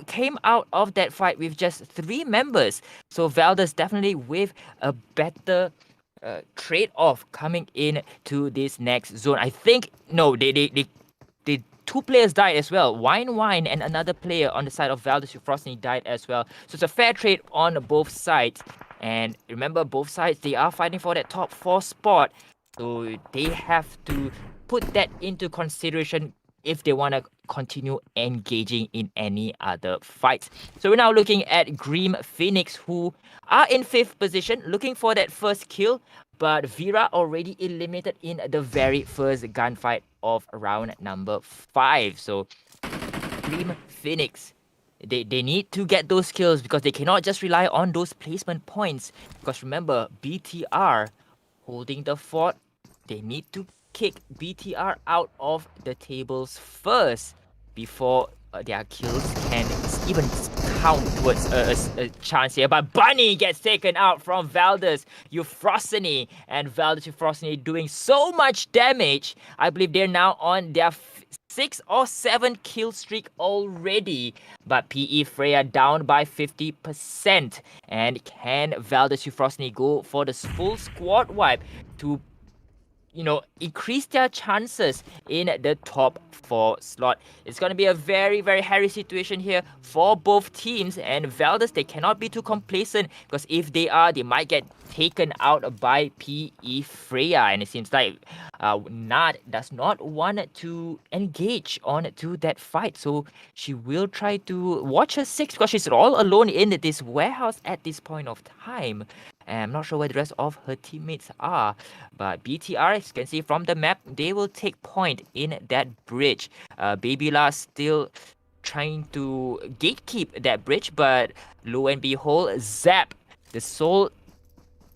came out of that fight with just 3 members. So Velders definitely with a better trade-off coming in to this next zone. I think no, they 2 players died as well. Wine and another player on the side of Valdez Frosty died as well. So it's a fair trade on both sides. And remember, both sides, they are fighting for that top 4 spot. So they have to put that into consideration if they want to continue engaging in any other fights. So we're now looking at Grim Phoenix, who are in 5th position, looking for that first kill. But Vera already eliminated in the very first gunfight of round number 5. So Grim Phoenix, they need to get those kills because they cannot just rely on those placement points. Because remember, BTR holding the fort, they need to kick BTR out of the tables first before their kills can even count towards a chance here. But Bunny gets taken out from Valdez Euphrosyne, and Valdez Euphrosyne doing so much damage. I believe they're now on their 6 or 7 kill streak already. But PE Freya down by 50%. And can Valdez Euphrosyne go for the full squad wipe to increase their chances in the top 4 slot? It's going to be a very, very hairy situation here for both teams, and Valdez, they cannot be too complacent, because if they are, they might get taken out by PE Freya, and it seems like Nad does not want to engage on to that fight, so she will try to watch her 6, because she's all alone in this warehouse at this point of time. And I'm not sure where the rest of her teammates are. But BTR, as you can see from the map, they will take point in that bridge. Baby La still trying to gatekeep that bridge, but lo and behold, Zap, the sole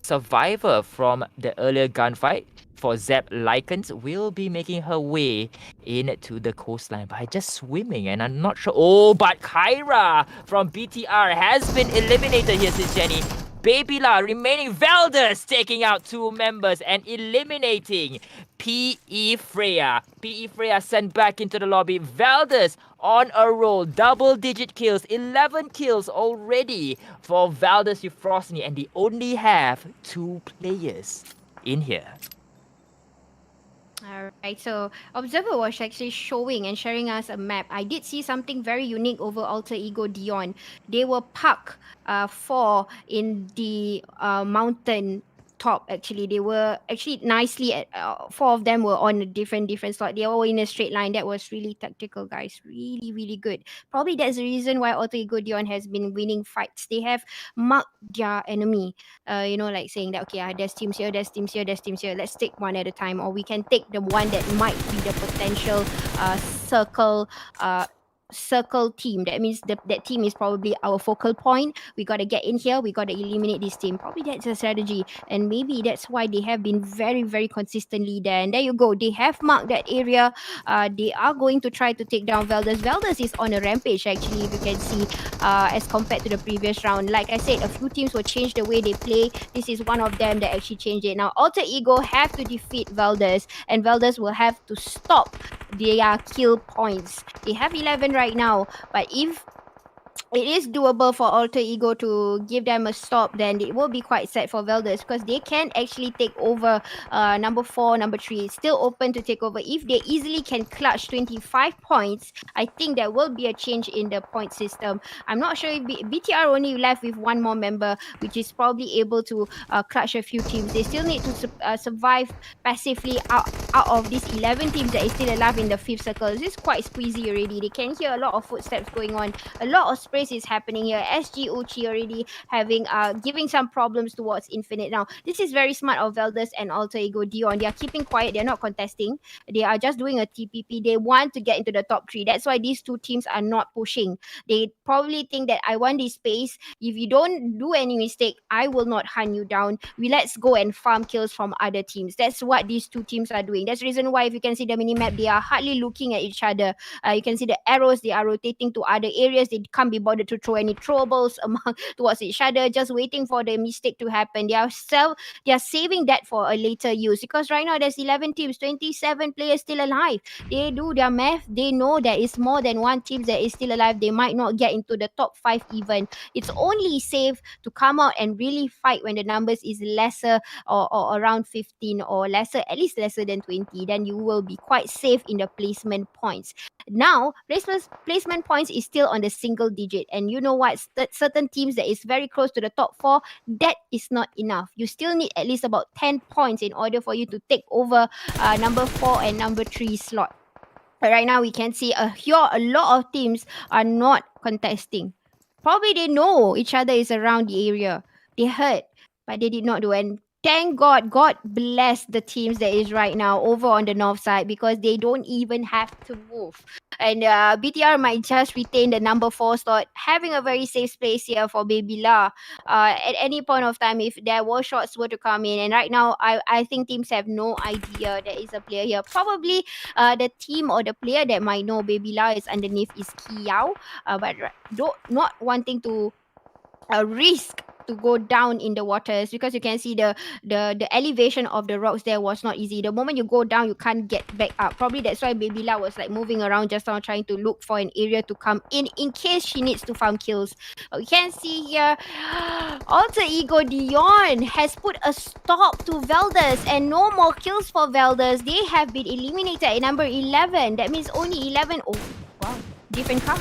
survivor from the earlier gunfight for Zap Lycans, will be making her way into the coastline by just swimming, and I'm not sure. Oh, but Kyra from BTR has been eliminated here, SisJenny. Baby La remaining. Velders taking out 2 members and eliminating PE Freya. PE Freya sent back into the lobby. Velders on a roll. Double-digit kills. 11 kills already for Valdez Euphrosyne, and they only have 2 players in here. Alright, so Observer was actually showing and sharing us a map. I did see something very unique over Alter Ego Dion. They were parked 4 in the mountain top. Actually, they were actually nicely at 4 of them were on a different slot. They were all in a straight line. That was really tactical, guys. Really good. Probably that's the reason why Alter Ego Dion has been winning fights. They have marked their enemy, like saying that, okay, there's teams here, there's teams here, there's teams here. Let's take one at a time, or we can take the one that might be the potential circle circle team. That means that team is probably our focal point. We got to get in here. We got to eliminate this team. Probably that's a strategy. And maybe that's why they have been very, very consistently there. And there you go. They have marked that area. They are going to try to take down Velders. Velders is on a rampage, actually, if you can see, as compared to the previous round. Like I said, a few teams will change the way they play. This is one of them that actually changed it. Now, Alter Ego have to defeat Velders, and Velders will have to stop their kill points. They have 11 right now, but if it is doable for Alter Ego to give them a stop, then it will be quite sad for Velders, because they can actually take over number 4, number 3. It's still open to take over. If they easily can clutch 25 points, I think there will be a change in the point system. I'm not sure if BTR only left with one more member, which is probably able to clutch a few teams. They still need to survive passively out of these 11 teams that is still alive in the 5th circle. This is quite squeezy already. They can hear a lot of footsteps going on. A lot of sprays is happening here. SG Uchi already having giving some problems towards Infinite now. This is very smart of Velders and Alter Ego Dion. They are keeping quiet. They're not contesting. They are just doing a TPP. They want to get into the top 3. That's why these two teams are not pushing. They probably think that I want this space. If you don't do any mistake, I will not hunt you down. Let's go and farm kills from other teams. That's what these two teams are doing. That's the reason why, if you can see the mini map, they are hardly looking at each other. You can see the arrows. They are rotating to other areas. They can't be bothered to throw any throwables among towards each other, just waiting for the mistake to happen. They are saving that for a later use, because right now there's 11 teams, 27 players still alive. They do their math. They know there is more than one team that is still alive. They might not get into the top 5 even. It's only safe to come out and really fight when the numbers is lesser, or around 15 or lesser, at least lesser than 20. Then you will be quite safe in the placement points. Now, placement points is still on the single digit, and you know what? Certain teams that is very close to the top 4, that is not enough. You still need at least about 10 points in order for you to take over number 4 and number 3 slot. But right now, we can see a lot of teams are not contesting. Probably they know each other is around the area. They heard, but they did not do. And thank God, God bless the teams that is right now over on the north side, because they don't even have to move. And BTR might just retain the number 4 slot, having a very safe space here for Baby La. At any point of time, if there were shots were to come in, and right now, I think teams have no idea there is a player here. Probably the team or the player that might know Baby La is underneath is Kiao, but not wanting to risk to go down in the waters, because you can see the elevation of the rocks there was not easy. The moment you go down, you can't get back up. Probably that's why Baby La was like moving around just now, trying to look for an area to come in case she needs to farm kills. We can see here Alter Ego Dion has put a stop to Velders, and no more kills for Velders. They have been eliminated at number 11. That means only 11. Oh wow, different car.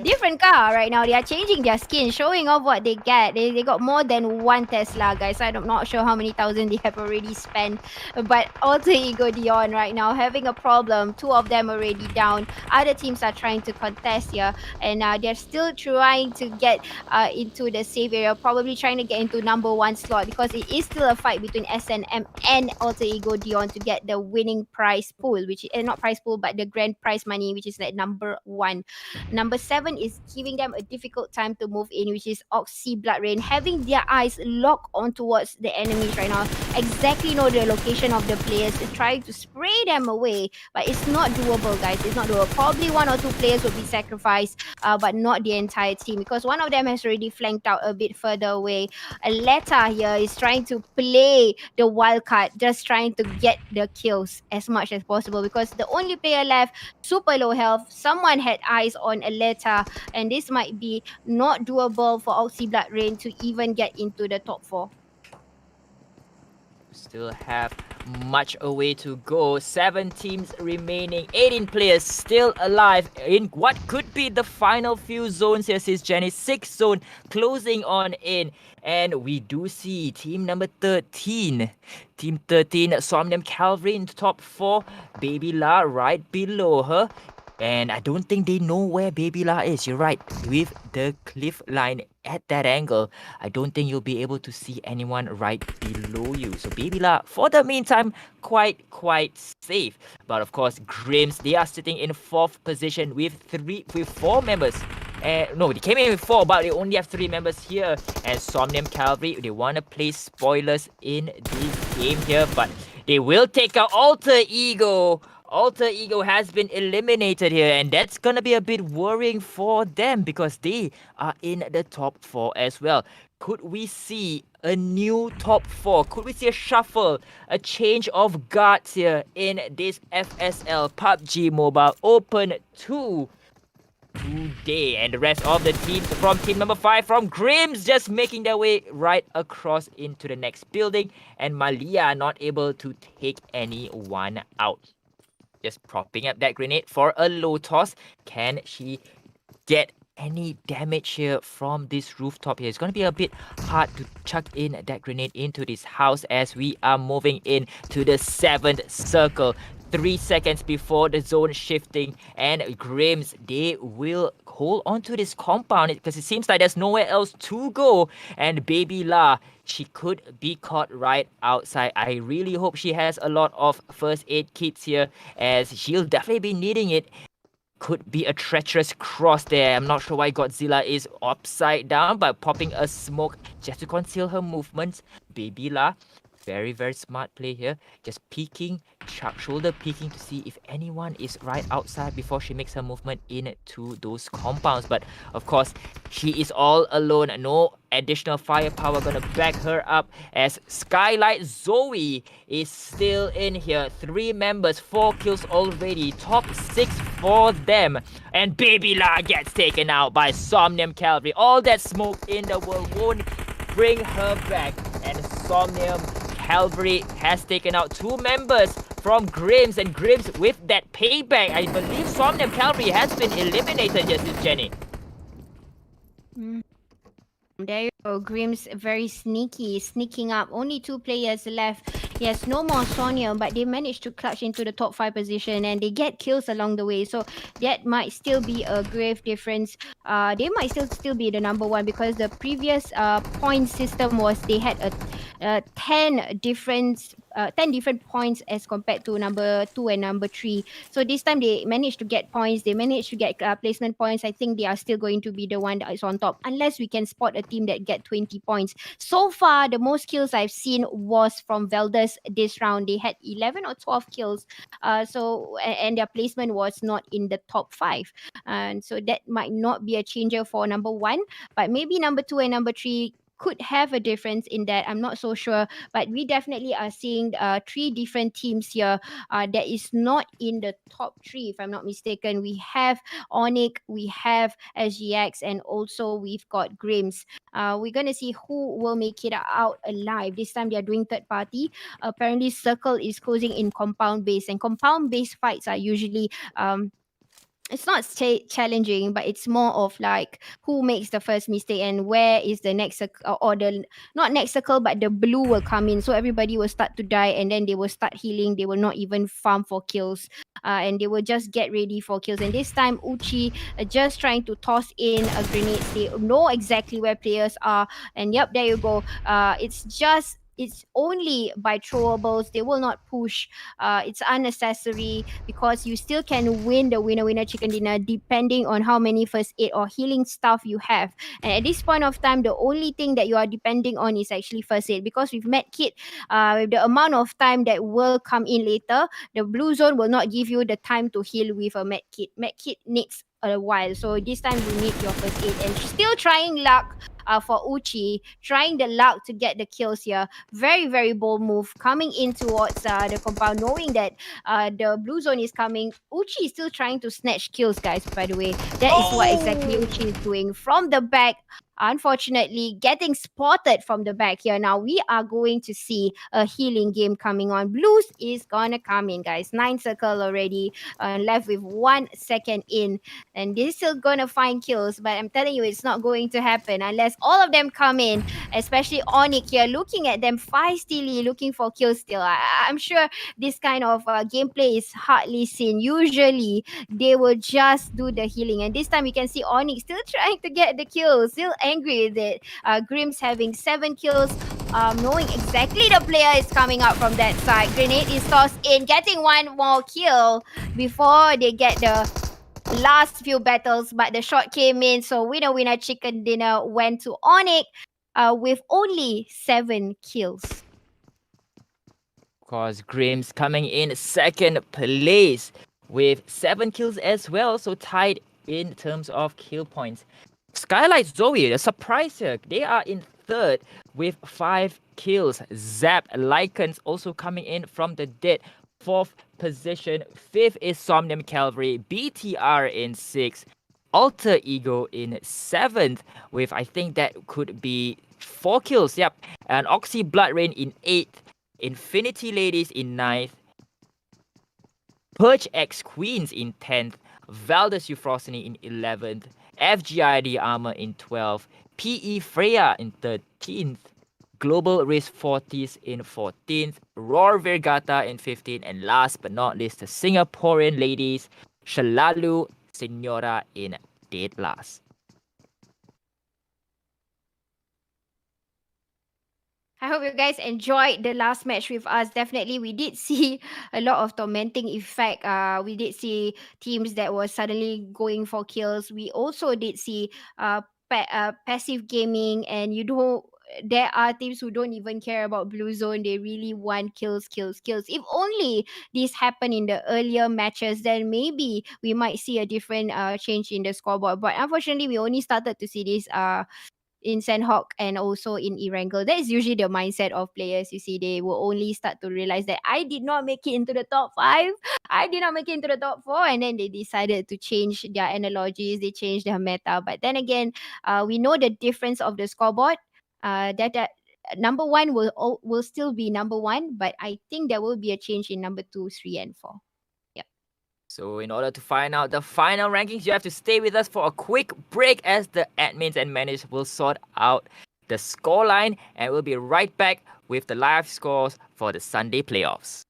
Different car right now. They are changing their skin, showing off what they get. They got more than one Tesla, guys. I'm not sure how many thousand they have already spent. But Alter Ego Dion right now having a problem. 2 of them already down. Other teams are trying to contest here, and they're still trying to get into the save area. Probably trying to get into number 1 slot, because it is still a fight between SNM and Alter Ego Dion to get the winning prize pool, which is not prize pool, but the grand prize money, which is like number 1. Number 7 is giving them a difficult time to move in, which is Oxy Blood Rain, having their eyes locked on towards the enemies right now. Exactly know the location of the players, trying to spray them away, but it's not doable, guys. It's not doable. Probably 1 or 2 players will be sacrificed, but not the entire team, because one of them has already flanked out a bit further away. Letta here is trying to play the wild card, just trying to get the kills as much as possible, because the only player left, super low health. Someone had eyes on Aleta, and this might be not doable for Oxy Blood Rain to even get into the top 4. Still have much a way to go. 7 teams remaining, 18 players still alive in what could be the final few zones here. SisJenny, 6th zone closing on in, and we do see team number 13. Team 13, Somnium Calvary in top 4. Baby La right below her. And I don't think they know where Baby La is. You're right. With the cliff line at that angle, I don't think you'll be able to see anyone right below you. So Baby La, for the meantime, quite safe. But of course, Grims, they are sitting in fourth position with four members. No, they came in with four, but they only have three members here. And Somnium Cavalry, they want to play spoilers in this game here, but they will take out Alter Ego. Alter Ego has been eliminated here, and that's gonna be a bit worrying for them because they are in the top four as well. Could we see a new top four? Could we see a shuffle, a change of guards here in this FSL PUBG Mobile Open 2 today? And the rest of the teams from team number 5 from Grims just making their way right across into the next building, and Malia not able to take anyone out. Just propping up that grenade for a low toss. Can she get any damage here from this rooftop here? It's going to be a bit hard to chuck in that grenade into this house as we are moving in to the 7th circle. 3 seconds before the zone shifting, and Grims, they will hold on to this compound because it seems like there's nowhere else to go. And Baby La, she could be caught right outside. I really hope she has a lot of first aid kits here, as she'll definitely be needing it. Could be a treacherous cross there. I'm not sure why Godzilla is upside down, but popping a smoke just to conceal her movements. Baby La, very smart play here. Just peeking, shoulder peeking to see if anyone is right outside before she makes her movement into those compounds. But of course, she is all alone. No additional firepower gonna back her up, as Skylight Zoe is still in here. 3 members, 4 kills already. Top 6 for them. And Baby La gets taken out by Somnium Cavalry. All that smoke in the world won't bring her back. And Somnium Cavalry has taken out 2 members from Grims, and Grims with that payback. I believe Somnium Cavalry has been eliminated. Yes, SisJenny. There you go. Grims very sneaky, sneaking up. Only 2 players left. Yes, no more Sonia, but they managed to clutch into the top 5 position and they get kills along the way. So that might still be a grave difference. They might still be the number 1 because the previous point system was they had a 10 different 10 different points as compared to number 2 and number 3. So this time they managed to get points. They managed to get placement points. I think they are still going to be the one that is on top, unless we can spot a team that get 20 points. So far, the most kills I've seen was from Velders this round. They had 11 or 12 kills. And their placement was not in the top 5. And so that might not be a changer for number 1, but maybe number 2 and number 3 could have a difference in that. I'm not so sure, but we definitely are seeing 3 different teams here that is not in the top 3, if I'm not mistaken. We have Onyx, we have SGX, and also we've got Grims. We're gonna see who will make it out alive. This time they are doing third party. Apparently Circle is closing in compound base, and compound base fights are usually it's not challenging, but it's more of like who makes the first mistake and where is the next circle, or the not next circle, but the blue will come in, so everybody will start to die and then they will start healing. They will not even farm for kills, and they will just get ready for kills. And this time Uchi just trying to toss in a grenade. They know exactly where players are, and yep, there you go. It's only by throwables. They will not push. It's unnecessary because you still can win the winner chicken dinner depending on how many first aid or healing stuff you have. And at this point of time, the only thing that you are depending on is actually first aid, because with medkit, with the amount of time that will come in later, the blue zone will not give you the time to heal with a medkit. Medkit needs a while, so this time you need your first aid. And still trying luck for Uchi, trying the luck to get the kills here. Very bold move, coming in towards the compound, knowing that the blue zone is coming. Uchi is still trying to snatch kills, guys, by the way. That is what exactly Uchi is doing from the back. unfortunately getting spotted from the back here. Now we are going to see a healing game coming on. Blues is gonna come in, guys. 9 circle already, left with 1 second in, and they're still gonna find kills. But I'm telling you, it's not going to happen unless all of them come in, especially Onyx here, looking at them feistily, looking for kills still. I'm sure this kind of gameplay is hardly seen. Usually, they will just do the healing. And this time, you can see Onyx still trying to get the kills, still angry with it. Grimm's having 7 kills. Knowing exactly the player is coming out from that side. Grenade is tossed in, getting one more kill before they get the last few battles, but the shot came in. So winner chicken dinner went to Onyx with only 7 kills. Of course, Grimm's coming in second place with 7 kills as well, so tied in terms of kill points. Skylight Zoe, a surprise here. They are in third with 5 kills. Zap Lycans also coming in from the dead. Fourth position. Fifth is Somnium Cavalry. BTR in sixth. Alter Ego in seventh with, I think that could be 4 kills. Yep. And Oxy Blood Rain in eighth. Infinity Ladies in ninth. Purge X Queens in 10th. Valdez Euphrosyne in 11th. FGID Armor in 12th. PE Freya in 13th. Global Risk 40s in 14th. Roar Vergata in 15th. And last but not least, the Singaporean ladies, Shalalu Senora in dead last. I hope you guys enjoyed the last match with us. Definitely, we did see a lot of tormenting effect. We did see teams that were suddenly going for kills. We also did see passive gaming, and you don't. There are teams who don't even care about blue zone. They really want kills, kills, kills. If only this happened in the earlier matches, then maybe we might see a different change in the scoreboard. But unfortunately, we only started to see this in Sanhok and also in Erangel. That is usually the mindset of players. You see, they will only start to realize that I did not make it into the top 5. I did not make it into the top 4. And then they decided to change their analogies. They changed their meta. But then again, we know the difference of the scoreboard. That number 1 will still be number 1. But I think there will be a change in number 2, 3, and 4. So in order to find out the final rankings, you have to stay with us for a quick break as the admins and managers will sort out the scoreline, and we'll be right back with the live scores for the Sunday playoffs.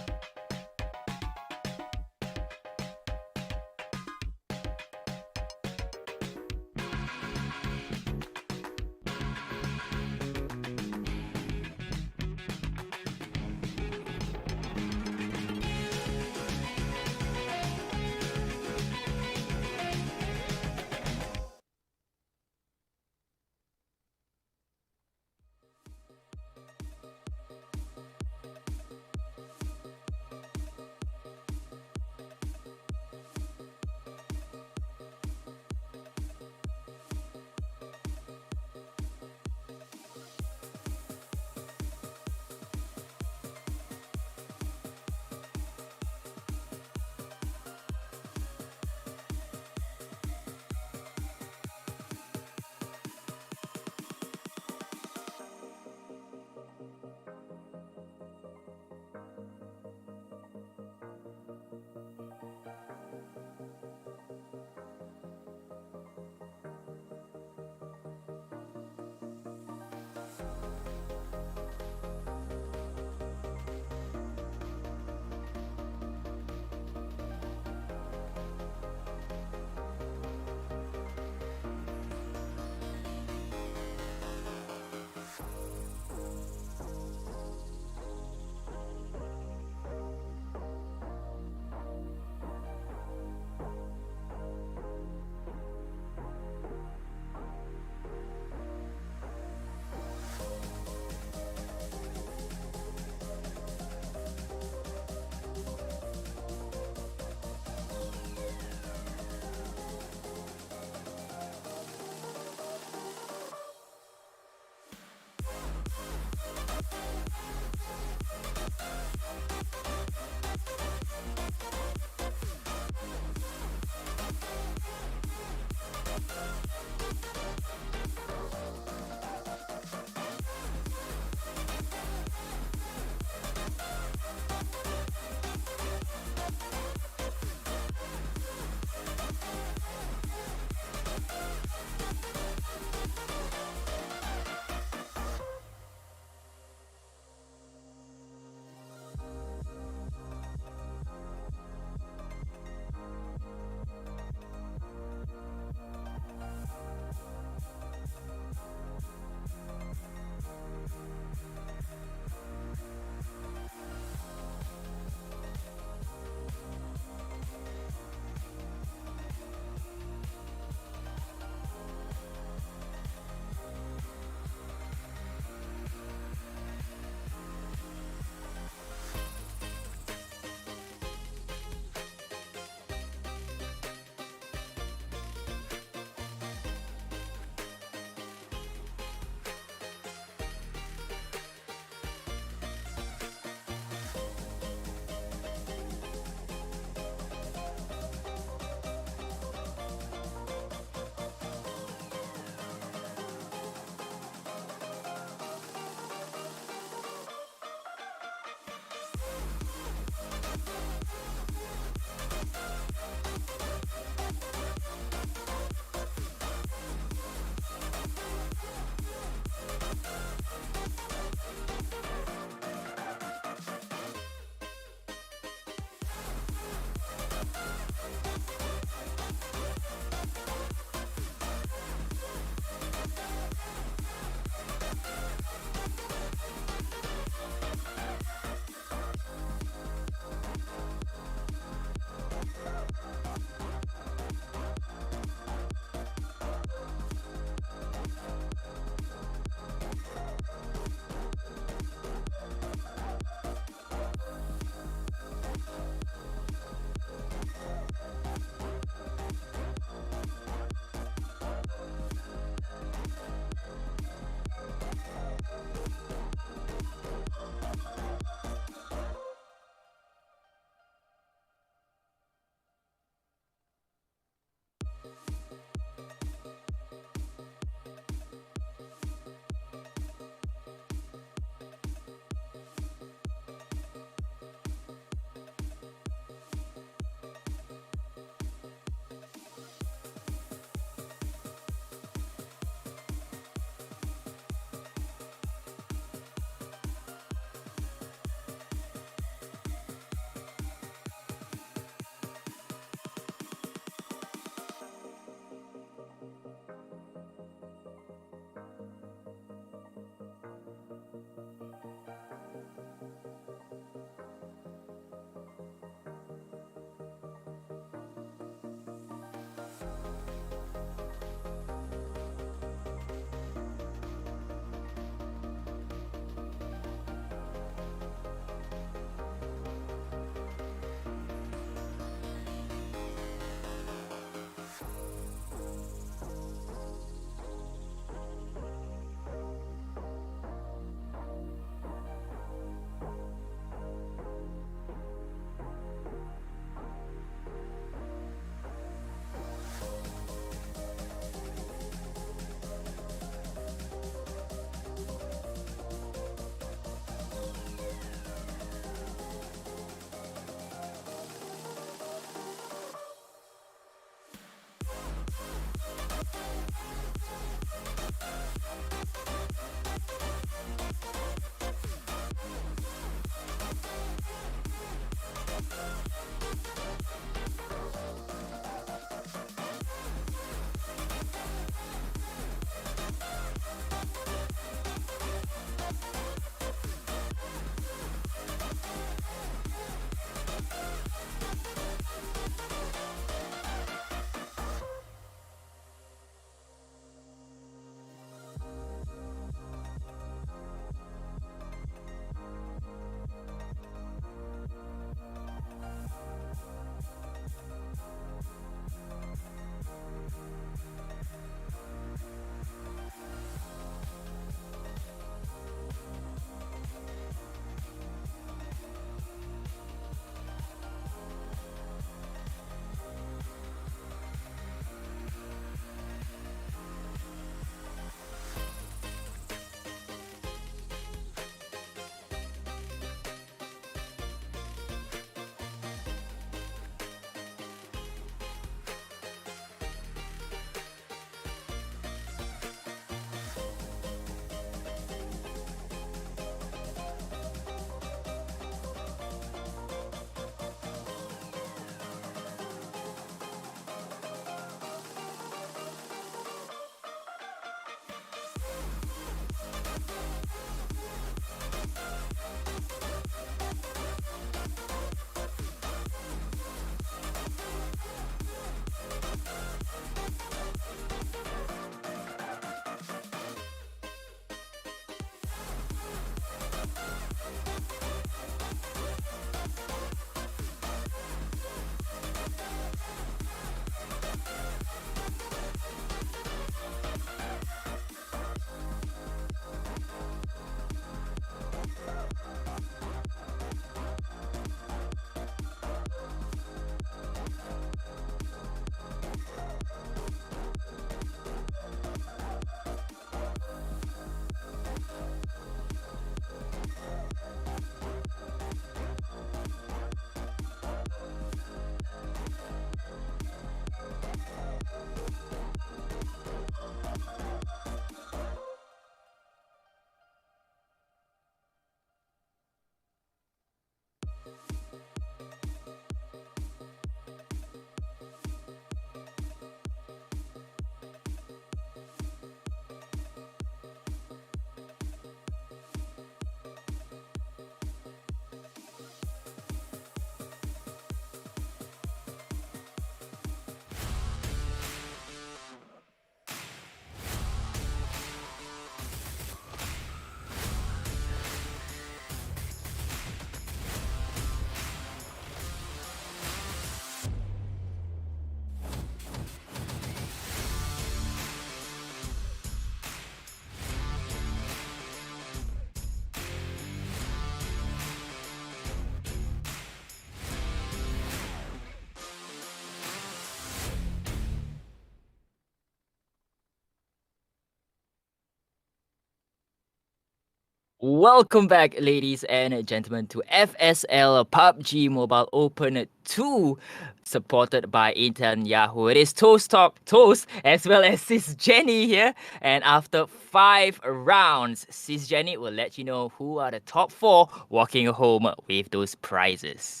Welcome back, ladies and gentlemen, to FSL PUBG Mobile Open 2, supported by Intel and Yahoo. It is Toast Talk Toast, as well as SisJenny here. And after 5 rounds, SisJenny will let you know who are the top 4 walking home with those prizes.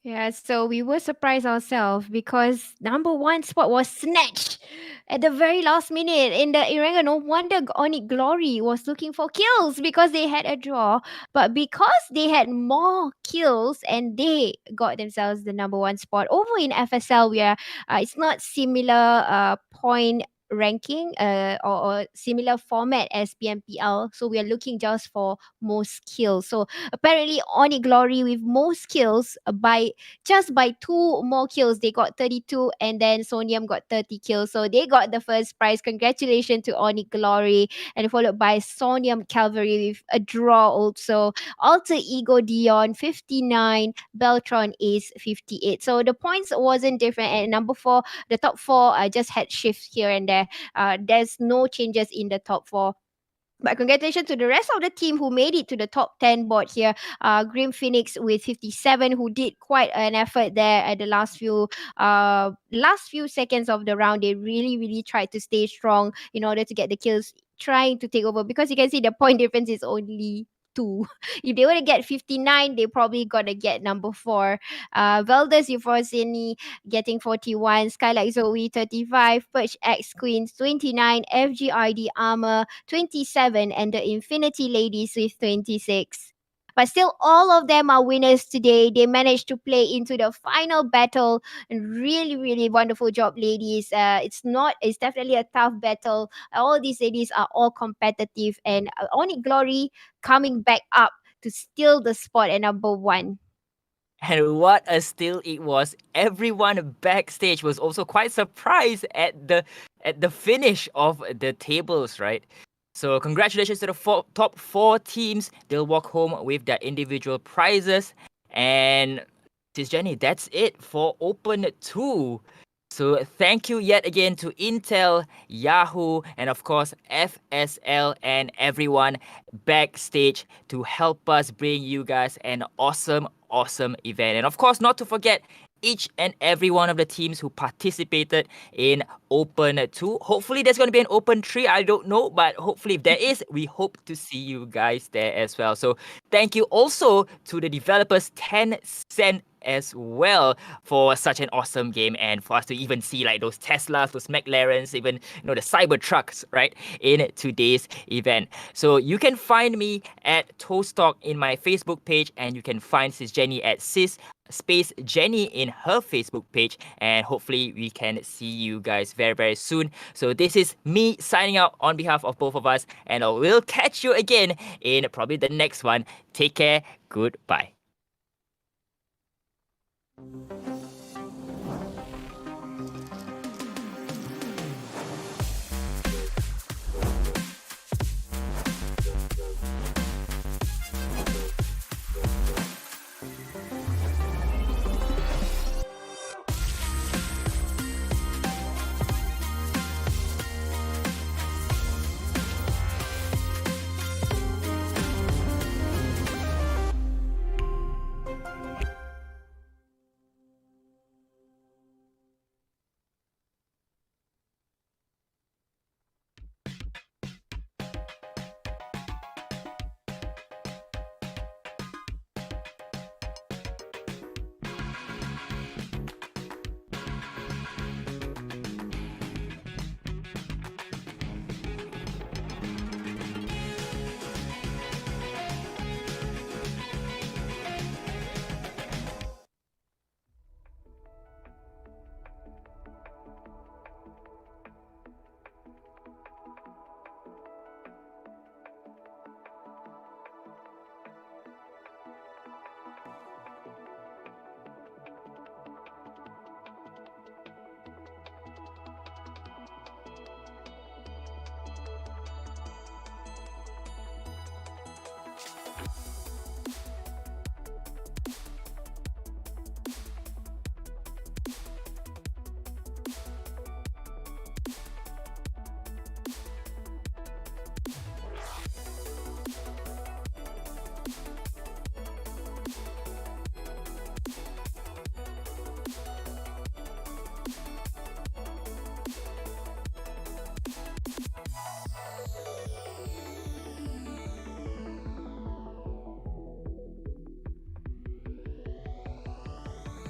Yeah, so we were surprised ourselves because number one spot was snatched at the very last minute in the Erangel. No wonder Onyx Glory was looking for kills because they had a draw, but because they had more kills and they got themselves the number one spot over in FSL. Where it's not similar point ranking or similar format as PMPL, so we are looking just for most kills. So apparently Onyx Glory with most kills by two more kills. They got 32 and then Sonium got 30 kills. So they got the first prize. Congratulations to Oni Glory. And followed by Sonium Calvary with a draw also. Alter Ego Dion 59, Beltron Ace 58. So the points wasn't different. And number 4, the top 4 just had shifts here and there. There's no changes in the top 4. But congratulations to the rest of the team who made it to the top 10 board here. Grim Phoenix with 57, who did quite an effort there at the last few seconds of the round. They really tried to stay strong in order to get the kills, trying to take over, because you can see the point difference is only 2. If they were to get 59, they probably gonna get number 4. Velders Euphorcini getting 41, Skylight Zoe 35, Perch X Queens 29, FGRD Armor 27, and the Infinity Ladies with 26. But still, all of them are winners today. They managed to play into the final battle. And really wonderful job, ladies. It's definitely a tough battle. All these ladies are all competitive, and Only Glory coming back up to steal the spot at number 1. And what a steal it was. Everyone backstage was also quite surprised at the finish of the tables, right? So congratulations to the top 4 teams. They'll walk home with their individual prizes. And SisJenny, that's it for Open 2. So thank you yet again to Intel, Yahoo, and of course FSL and everyone backstage to help us bring you guys an awesome event. And of course, not to forget each and every one of the teams who participated in Open 2. Hopefully there's going to be an Open 3, I don't know, but hopefully if there is, we hope to see you guys there as well. So thank you also to the developers 10 Cent as well for such an awesome game, and for us to even see like those Teslas, those McLarens, even the Cybertrucks, right, in today's event. So you can find me at Toast Talk in my Facebook page, and you can find SisJenny at SisJenny in her Facebook page, and hopefully we can see you guys very soon. So this is me signing out on behalf of both of us, and I will catch you again in probably the next one. Take care. Goodbye.